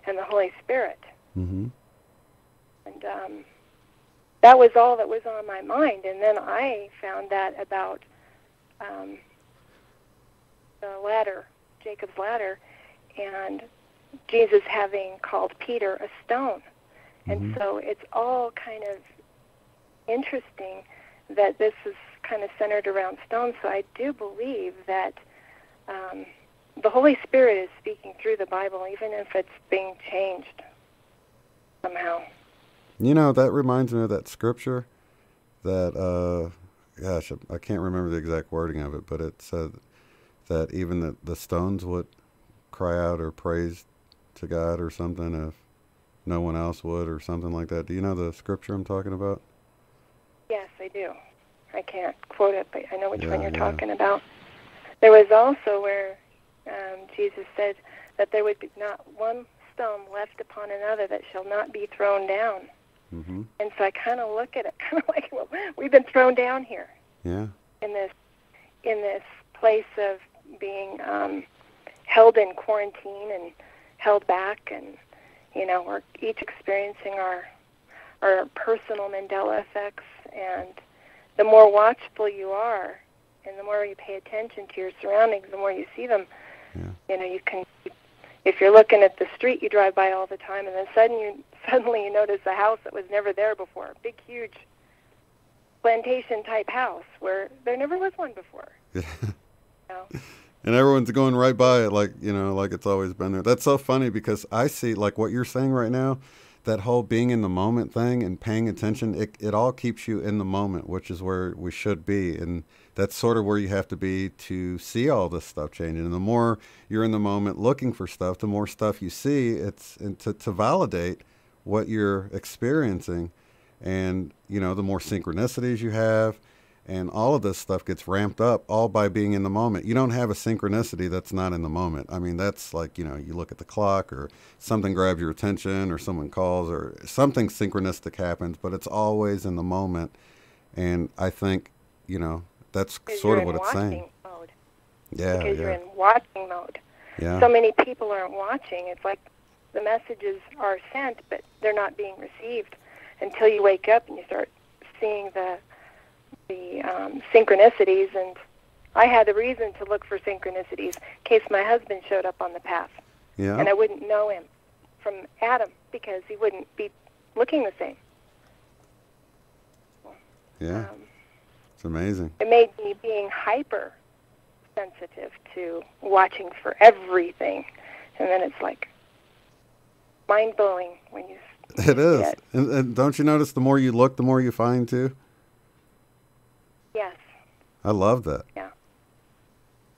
and the Holy Spirit. Mm-hmm. And that was all that was on my mind. And then I found that about the ladder, Jacob's ladder, and Jesus having called Peter a stone. And so it's all kind of interesting that this is kind of centered around stones. So I do believe that the Holy Spirit is speaking through the Bible, even if it's being changed somehow. You know, that reminds me of that scripture that, gosh, I can't remember the exact wording of it, but it said that even the stones would cry out or praise to God or something if no one else would, or something like that. Do you know the scripture I'm talking about? Yes, I do. I can't quote it, but I know which one you're talking about. There was also where Jesus said that there would be not one stone left upon another that shall not be thrown down. Mm-hmm. And so I kind of look at it kind of like, well, we've been thrown down here. Yeah. In this place of being held in quarantine and held back, and you know, we're each experiencing our personal Mandela effects. And the more watchful you are, and the more you pay attention to your surroundings, the more you see them. Yeah. You know, you can. If you're looking at the street you drive by all the time, and then suddenly you notice a house that was never there before, a big, huge plantation-type house where there never was one before. Yeah. You know? And everyone's going right by it like, you know, like it's always been there. That's so funny because I see, like what you're saying right now, that whole being in the moment thing and paying attention, it all keeps you in the moment, which is where we should be. And that's sort of where you have to be to see all this stuff changing. And the more you're in the moment looking for stuff, the more stuff you see, it's to validate what you're experiencing. And, you know, the more synchronicities you have, and all of this stuff gets ramped up all by being in the moment. You don't have a synchronicity that's not in the moment. I mean, that's like, you know, you look at the clock or something grabs your attention or someone calls or something synchronistic happens, but it's always in the moment. And I think, you know, that's sort of what it's saying. Mode. Yeah, because you're in watching mode. Yeah. So many people aren't watching. It's like the messages are sent, but they're not being received until you wake up and you start seeing the synchronicities. And I had a reason to look for synchronicities in case my husband showed up on the path. Yeah. And I wouldn't know him from Adam because he wouldn't be looking the same. Yeah. It's amazing. It made me being hyper sensitive to watching for everything. And then it's like mind-blowing when you It is. it. And don't you notice the more you look, the more you find too? Yes. I love that. Yeah.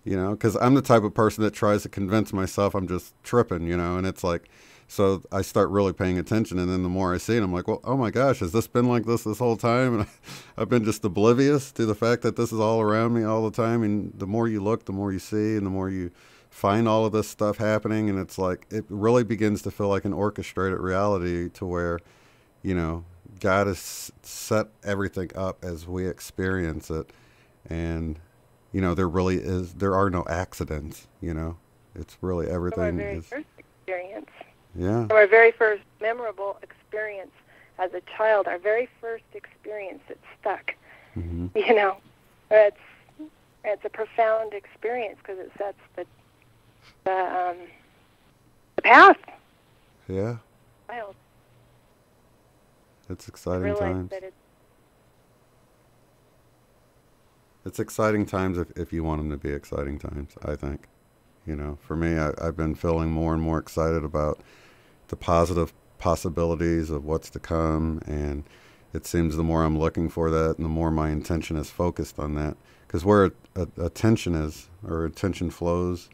You know, because I'm the type of person that tries to convince myself I'm just tripping, you know, and it's like, so I start really paying attention, and then the more I see it, I'm like, well, oh my gosh, has this been like this whole time? And I've been just oblivious to the fact that this is all around me all the time. And the more you look, the more you see, and the more you find all of this stuff happening, and it's like, it really begins to feel like an orchestrated reality to where, you know, God has set everything up as we experience it. And, you know, there are no accidents, you know. It's really From everything our very is. first experience. Yeah. From our very first memorable experience as a child, our very first experience that stuck. Mm-hmm. You know, it's a profound experience because it sets the path. Yeah. Child. It's exciting Realize times. that It's exciting times if you want them to be exciting times, I think. You know, for me, I've been feeling more and more excited about the positive possibilities of what's to come, and it seems the more I'm looking for that, and the more my intention is focused on that. Because where attention is, or attention flows,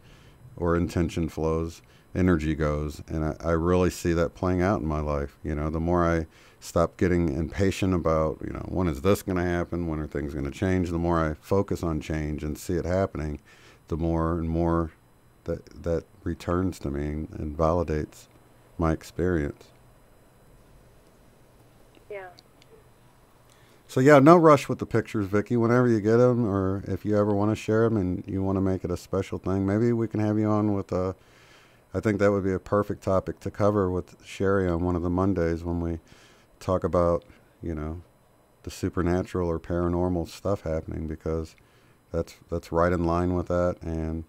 or intention flows, energy goes, and I really see that playing out in my life. You know, the more I stop getting impatient about, you know, when is this going to happen, when are things going to change, the more I focus on change and see it happening, the more and more that returns to me and validates my experience. Yeah. So yeah, no rush with the pictures, Vicky. Whenever you get them, or if you ever want to share them and you want to make it a special thing, maybe we can have you on with I think that would be a perfect topic to cover with Sherry on one of the Mondays when we talk about, you know, the supernatural or paranormal stuff happening, because that's right in line with that, and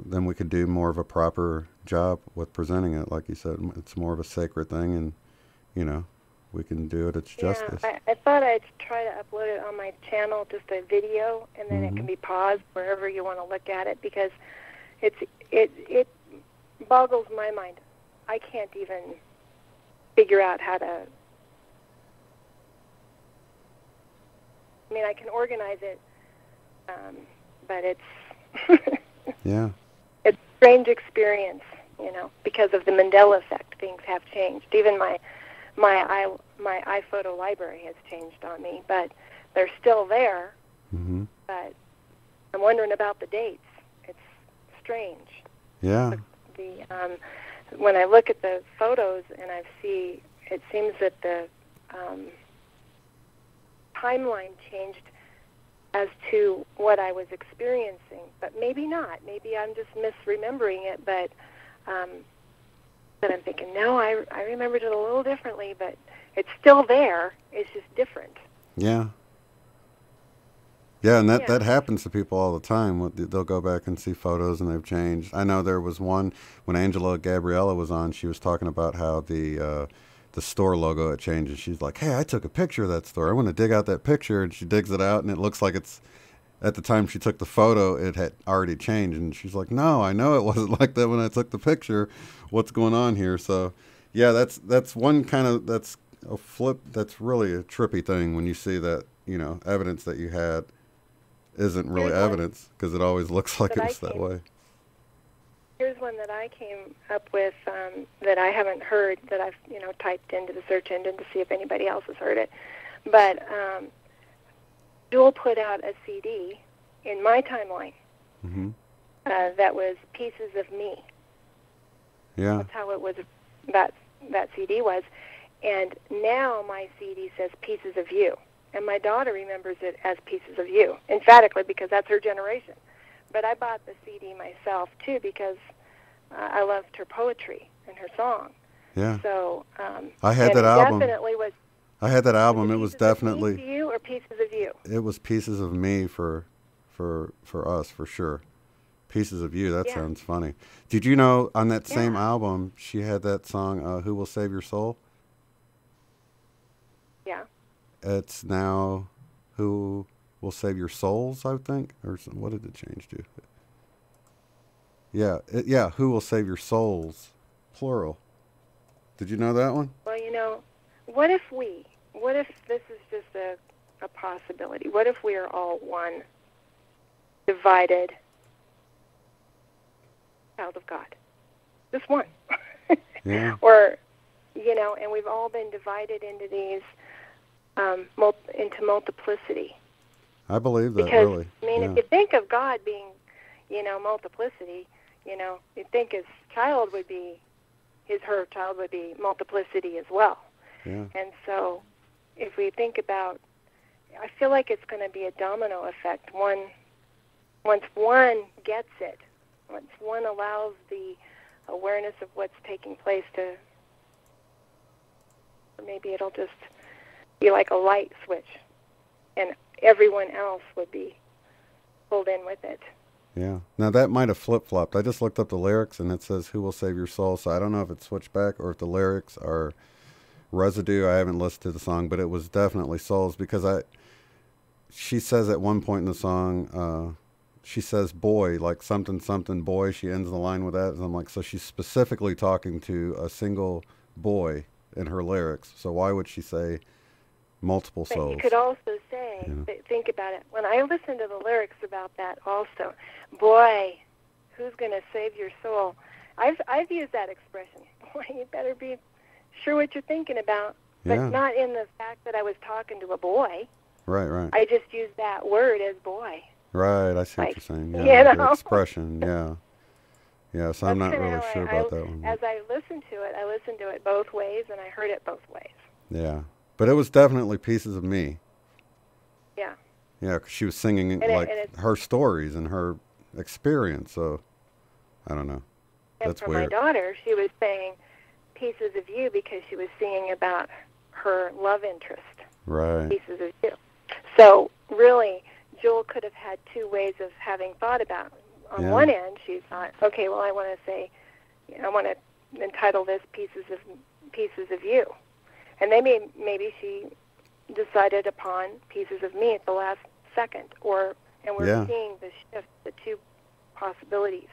then we could do more of a proper job with presenting it. Like you said, it's more of a sacred thing, and, you know, we can do it its justice. I thought I'd try to upload it on my channel, just a video, and then it can be paused wherever you want to look at it, because it boggles my mind. I can't even figure out how to. I mean, I can organize it, but it's yeah. It's a strange experience, you know, because of the Mandela effect. Things have changed. Even my iPhoto library has changed on me, but they're still there. Mm-hmm. But I'm wondering about the dates. It's strange. Yeah. When I look at the photos and I see, it seems that the timeline changed as to what I was experiencing, but maybe not. Maybe I'm just misremembering it, but I'm thinking, no, I remembered it a little differently, but it's still there. It's just different. Yeah. Yeah, and that happens to people all the time. They'll go back and see photos and they've changed. I know there was one, when Angela Gabriella was on, she was talking about how the store logo had changed, and she's like, hey, I took a picture of that store. I want to dig out that picture, and she digs it out, and it looks like it's, at the time she took the photo, it had already changed, and she's like, no, I know it wasn't like that when I took the picture. What's going on here? So, yeah, that's one kind of, that's a flip, that's really a trippy thing when you see that, you know, evidence that you had isn't really evidence, because it always looks like it was that way. Here's one that I came up with that I haven't heard, that I've, you know, typed into the search engine to see if anybody else has heard it. But Jewel put out a CD in my timeline that was Pieces of Me. Yeah. That's how it was, that CD was. And now my CD says Pieces of You. And my daughter remembers it as Pieces of You, emphatically, because that's her generation. But I bought the CD myself, too, because I loved her poetry and her song. Yeah. So I had that album. Definitely was. I had that album. It was definitely. Pieces of You or Pieces of You? It was Pieces of Me for us, for sure. Pieces of You. That sounds funny. Did you know on that same album she had that song "Who Will Save Your Soul"? Yeah. It's now "Who Will Save Your Souls," I think, or what did it change to? Yeah, "Who Will Save Your Souls," plural. Did you know that one? Well, you know, what if this is just a possibility? What if we are all one, divided child of God? Just one. Yeah. Or, you know, and we've all been divided into these, into multiplicity. I believe that, because, really. I mean, if you think of God being, you know, multiplicity, you know, you'd think her child would be multiplicity as well. Yeah. And so if we think about, I feel like it's going to be a domino effect. Once one gets it, once one allows the awareness of what's taking place to, or maybe it'll just be like a light switch, and everyone else would be pulled in with it. Yeah. Now that might have flip-flopped. I just looked up the lyrics, and it says, "Who will save your soul?" So I don't know if it's switched back or if the lyrics are residue. I haven't listened to the song, but it was definitely souls, because she says at one point in the song, she says boy, like something, something boy. She ends the line with that. And I'm like, so she's specifically talking to a single boy in her lyrics. So why would she say multiple souls? But you could also say, think about it. When I listen to the lyrics about that also, boy, who's going to save your soul? I've used that expression. Boy, you better be sure what you're thinking about. But not in the fact that I was talking to a boy. Right. I just used that word as boy. Right, I see what you're saying. Yeah, the expression, Yeah, so I'm not really sure about that one. As I listened to it both ways, and I heard it both ways. Yeah, but it was definitely pieces of me. Yeah. Yeah, 'cause she was singing her stories and her experience, so I don't know. And for my daughter, she was saying pieces of you because she was singing about her love interest. Right. Pieces of you. So really, Jewel could have had two ways of having thought about it. On one end, she thought, okay, well, I want to say, I want to entitle this pieces of you, and maybe she decided upon pieces of me at the last second, and we're seeing the shift, the two possibilities.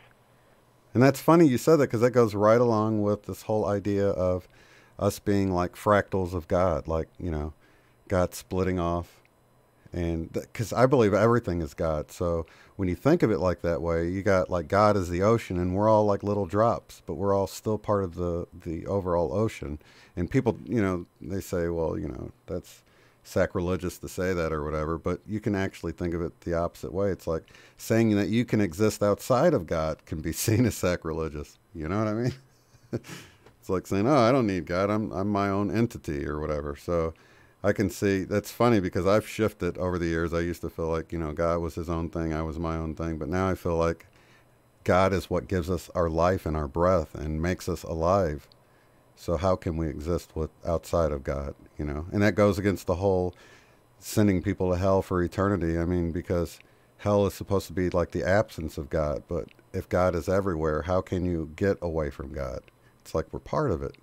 And that's funny you said that, because that goes right along with this whole idea of us being like fractals of God, like, God splitting off. And because I believe everything is God. So when you think of it like that way, you got like God is the ocean, and we're all like little drops, but we're all still part of the overall ocean. And people, they say, well, that's sacrilegious to say that or whatever, but you can actually think of it the opposite way. It's like saying that you can exist outside of God can be seen as sacrilegious. You know what I mean? It's like saying, oh, I don't need God. I'm my own entity or whatever. So I can see that's funny, because I've shifted over the years. I used to feel like, God was his own thing. I was my own thing. But now I feel like God is what gives us our life and our breath and makes us alive. So how can we exist outside of God, And that goes against the whole sending people to hell for eternity. I mean, because hell is supposed to be like the absence of God. But if God is everywhere, how can you get away from God? It's like we're part of it,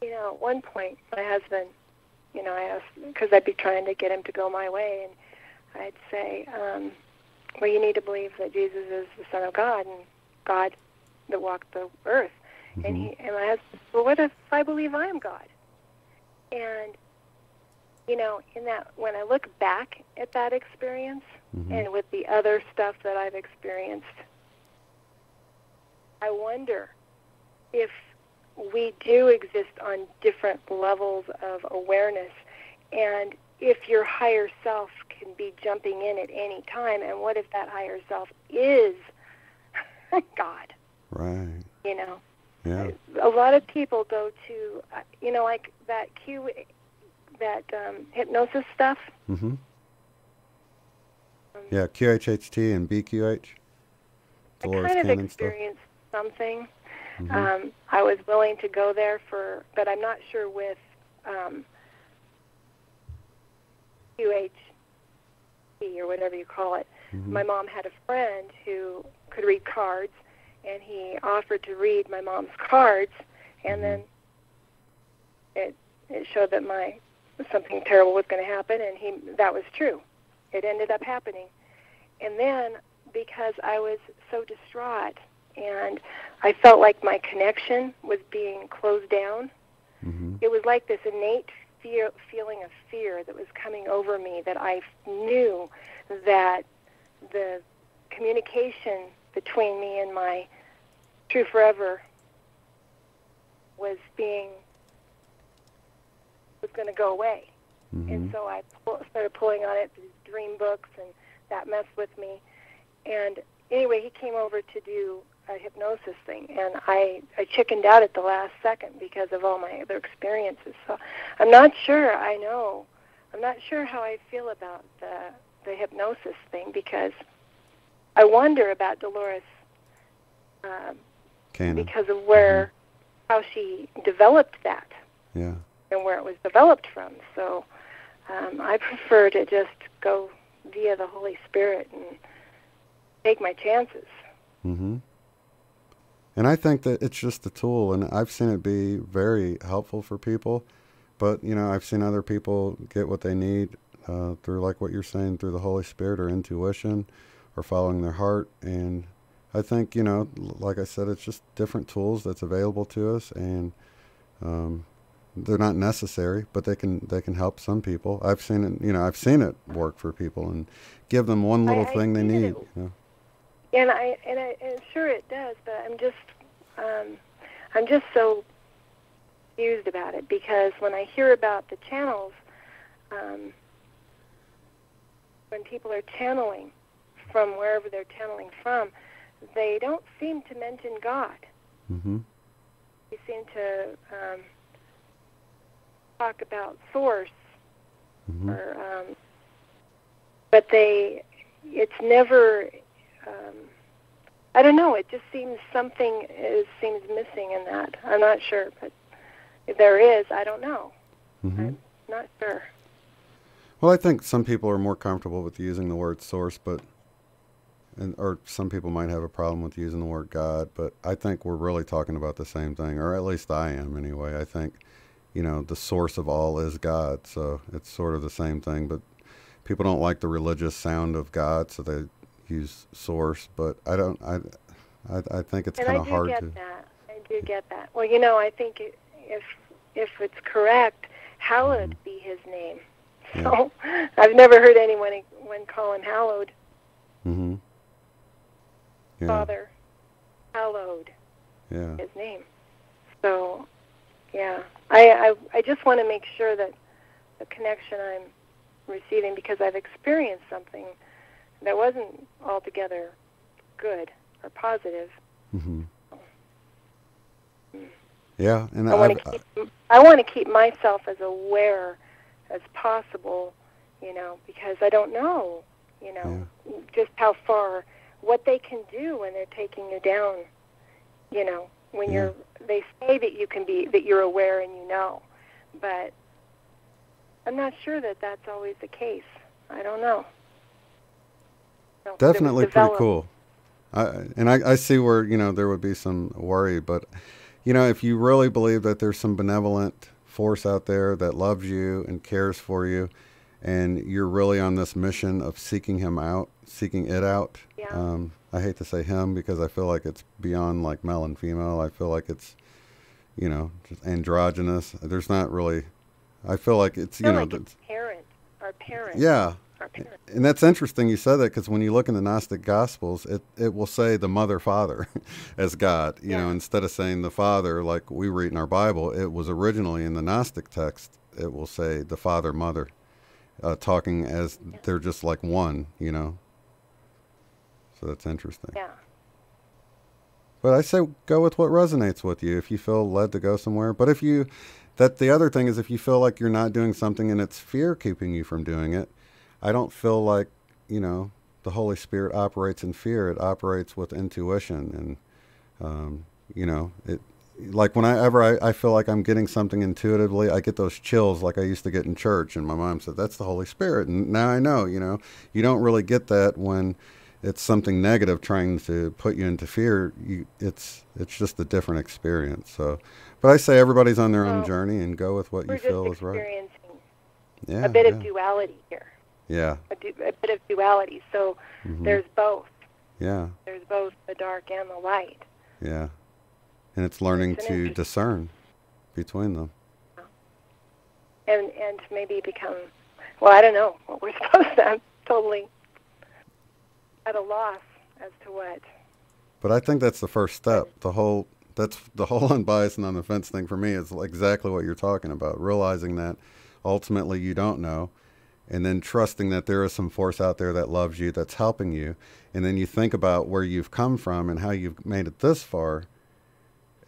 At one point, my husband, I asked, because I'd be trying to get him to go my way, and I'd say, well, you need to believe that Jesus is the Son of God, and God that walked the earth. Mm-hmm. And my husband, well, what if I believe I'm God? And, in that, when I look back at that experience, and with the other stuff that I've experienced, I wonder if we do exist on different levels of awareness, and if your higher self can be jumping in at any time, and what if that higher self is God? Right. Yeah. A lot of people go to, like that hypnosis stuff. Mm-hmm. Yeah, QHHT and BQH. I kind of experienced something. Mm-hmm. I was willing to go there but I'm not sure with QHT or whatever you call it. Mm-hmm. My mom had a friend who could read cards, and he offered to read my mom's cards, and then it showed that something terrible was going to happen, and that was true. It ended up happening. And then, because I was so distraught, and I felt like my connection was being closed down. Mm-hmm. It was like this innate feeling of fear that was coming over me, that I knew that the communication between me and my true forever was going to go away. Mm-hmm. And so I started pulling on it, these dream books, and that messed with me. And anyway, he came over to do a hypnosis thing, and I chickened out at the last second because of all my other experiences. So I'm not sure how I feel about the hypnosis thing, because I wonder about Dolores because of where how she developed that. Yeah. And where it was developed from. So I prefer to just go via the Holy Spirit and take my chances. Mm-hmm. And I think that it's just a tool, and I've seen it be very helpful for people. But, you know, I've seen other people get what they need through, like what you're saying, through the Holy Spirit or intuition or following their heart. And I think, you know, like I said, it's just different tools that's available to us, and they're not necessary, but they can help some people. I've seen it, you know, I've seen it work for people and give them one little thing they need. You know? And I'm sure it does, but I'm just so confused about it, because when I hear about the channels, when people are channeling from wherever they're channeling from, they don't seem to mention God. Mm-hmm. They seem to talk about source, or but it's never. I don't know. It just seems something seems missing in that. I'm not sure, but if there is, I don't know. I'm not sure. Well, I think some people are more comfortable with using the word source, or some people might have a problem with using the word God, but I think we're really talking about the same thing, or at least I am anyway. I think, you know, the source of all is God, so it's sort of the same thing, but people don't like the religious sound of God, so they use source, but I think it's kind of hard to... I do get that. Well, you know, I think if it's correct, hallowed be his name. So I've never heard anyone call him hallowed. Mm-hmm. Yeah. Father, hallowed his name. So, yeah, I just want to make sure that the connection I'm receiving, because I've experienced something that wasn't altogether good or positive. Mm-hmm. Yeah, and I want to keep myself as aware as possible, you know, because I don't know, you know, just how far, what they can do when they're taking you down, you know, when they say that that you're aware and you know, but I'm not sure that that's always the case. I don't know. So definitely pretty cool. I see where, you know, there would be some worry, but, you know, if you really believe that there's some benevolent force out there that loves you and cares for you, and you're really on this mission of seeking it out. I hate to say him because I feel like it's beyond like male and female. I feel like it's, you know, just androgynous. There's not really, I feel like it's, you know, like it's our parents. Yeah. And that's interesting you said that, because when you look in the Gnostic Gospels, it will say the mother, father as God, you know, instead of saying the father like we read in our Bible. It was originally in the Gnostic text, it will say the father, mother, talking as they're just like one, you know. So that's interesting. Yeah. But I say go with what resonates with you if you feel led to go somewhere. But the other thing is, if you feel like you're not doing something and it's fear keeping you from doing it, I don't feel like, you know, the Holy Spirit operates in fear. It operates with intuition. And, you know, like whenever I feel like I'm getting something intuitively, I get those chills like I used to get in church. And my mom said, that's the Holy Spirit. And now I know, you know, you don't really get that when it's something negative trying to put you into fear. It's just a different experience. So, but I say everybody's on their own journey, and go with what you feel is right. We're just experiencing a bit of duality here. Yeah. A bit of duality. So there's both. Yeah. There's both the dark and the light. Yeah. And it's learning to discern between them. And maybe become, well, I don't know what we're supposed to. I'm totally at a loss as to what. But I think that's the first step. That's the whole unbiased and on the fence thing for me is exactly what you're talking about. Realizing that ultimately you don't know, and then trusting that there is some force out there that loves you, that's helping you. And then you think about where you've come from and how you've made it this far,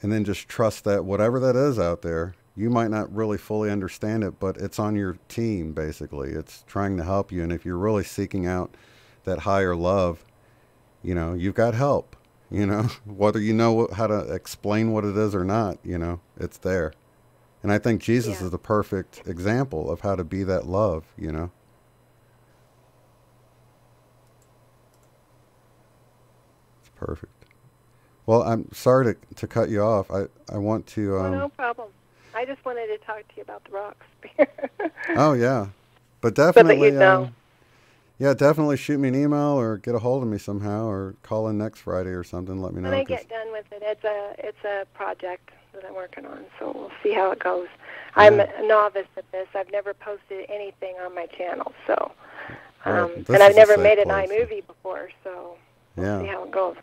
and then just trust that whatever that is out there, you might not really fully understand it, but it's on your team, basically. It's trying to help you. And if you're really seeking out that higher love, you know, you've got help, you know, whether you know how to explain what it is or not, you know, it's there. And I think Jesus is the perfect example of how to be that love, you know. It's perfect. Well, I'm sorry to cut you off. I want to... Oh, no problem. I just wanted to talk to you about the rocks. Oh, yeah. But definitely... So that you'd know. Yeah, definitely shoot me an email or get a hold of me somehow or call in next Friday or something. Let me know. When I get done with it, it's a project that I'm working on, so we'll see how it goes. Yeah. I'm a novice at this. I've never posted anything on my channel, so and I've never made an iMovie before, so we'll see how it goes.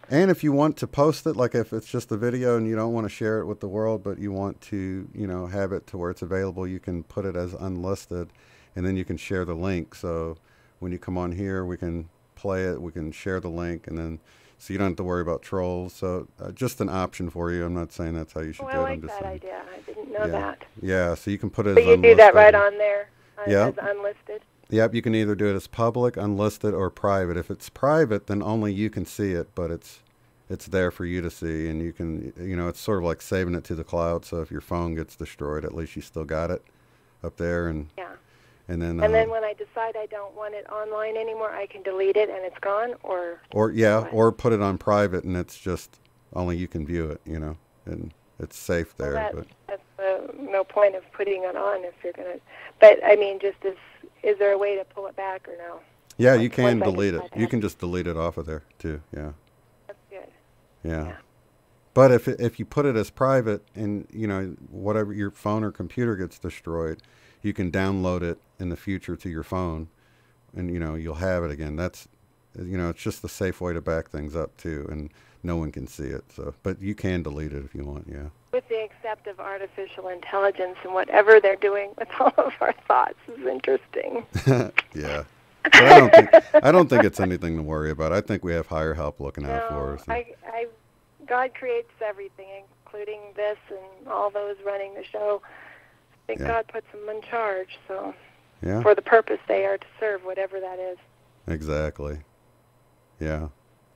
And if you want to post it, like if it's just a video and you don't want to share it with the world, but you want to, you know, have it to where it's available, you can put it as unlisted, and then you can share the link. So when you come on here, we can play it, we can share the link, and then so you don't have to worry about trolls. So just an option for you. I'm not saying that's how you should do it. I like I'm just that idea. I didn't know that. Yeah, so you can put it but as unlisted. But you do that right on there as unlisted? Yep, you can either do it as public, unlisted, or private. If it's private, then only you can see it, but it's there for you to see, and you can, you know, it's sort of like saving it to the cloud. So if your phone gets destroyed, at least you still got it up there, and then when I decide I don't want it online anymore, I can delete it and it's gone, or put it on private and it's just only you can view it, you know, and it's safe there. Well, that's no point of putting it on if you're gonna. But I mean, is there a way to pull it back or no? Yeah, you can delete it. You can just delete it off of there too. Yeah. That's good. Yeah. But if you put it as private and, you know, whatever your phone or computer gets destroyed, you can download it in the future to your phone and, you know, you'll have it again. That's, you know, it's just a safe way to back things up too, and no one can see it. So, but you can delete it if you want, yeah. With the accept of artificial intelligence and whatever they're doing with all of our thoughts is interesting. Yeah. But I don't think it's anything to worry about. I think we have higher help looking out for us. God creates everything, including this and all those running the show. I think God puts them in charge, so for the purpose they are to serve, whatever that is. Exactly. Yeah.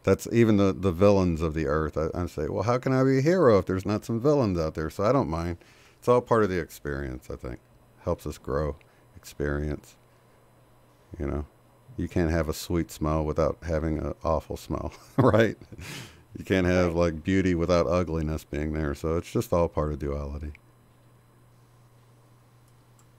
That's even the villains of the earth. I say, well, how can I be a hero if there's not some villains out there? So I don't mind. It's all part of the experience, I think. Helps us grow, experience. You know, you can't have a sweet smell without having an awful smell, right? You can't have like beauty without ugliness being there. So it's just all part of duality.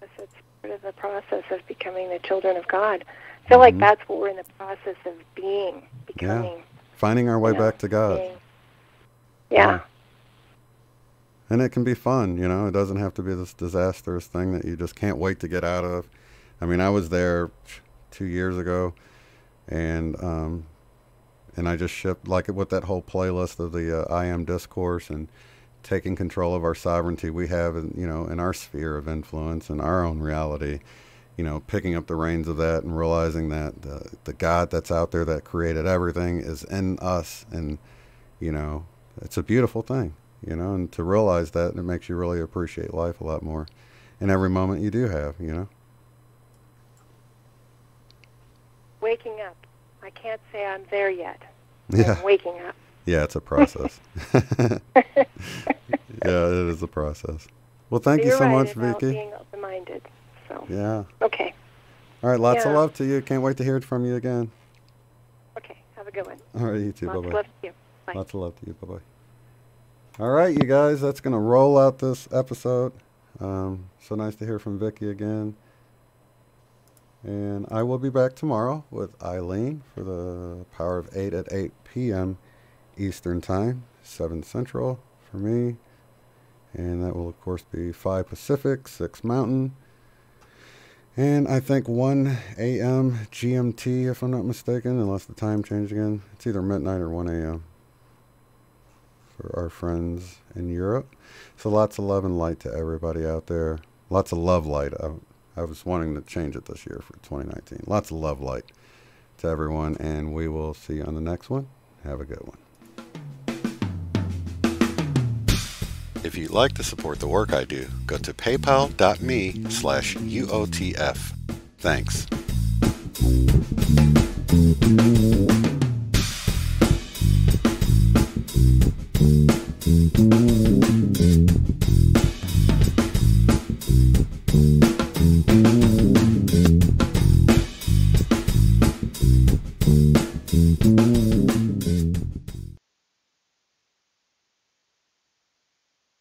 It's part of the process of becoming the children of God. I feel like that's what we're in the process of becoming. Yeah. Finding our way back to God. Yeah. And it can be fun, you know. It doesn't have to be this disastrous thing that you just can't wait to get out of. I mean, I was there 2 years ago, and I just shipped, like with that whole playlist of the I Am Discourse and taking control of our sovereignty we have, you know, in our sphere of influence and our own reality. You know, picking up the reins of that and realizing that the God that's out there that created everything is in us. And, you know, it's a beautiful thing, you know, and to realize that, it makes you really appreciate life a lot more in every moment you do have, you know. Waking up. I can't say I'm there yet. Yeah. I'm waking up. Yeah, it's a process. Yeah, it is a process. Well, thank you so much, Vicky. Being open-minded. So. Yeah. Okay. All right, lots of love to you. Can't wait to hear from you again. Okay, have a good one. All right, you too. Bye-bye. Bye-bye. Lots of love to you. Bye. Lots of love to you. Bye-bye. All right, you guys, that's going to roll out this episode. So nice to hear from Vicky again. And I will be back tomorrow with Eileen for the Power of 8 at 8 p.m. Eastern Time, 7 Central for me. And that will, of course, be 5 Pacific, 6 Mountain. And I think 1 a.m. GMT, if I'm not mistaken, unless the time changed again. It's either midnight or 1 a.m. for our friends in Europe. So lots of love and light to everybody out there. Lots of love light. I was wanting to change it this year for 2019. Lots of love light to everyone, and we will see you on the next one. Have a good one. If you'd like to support the work I do, go to paypal.me/UOTF. Thanks. Bye.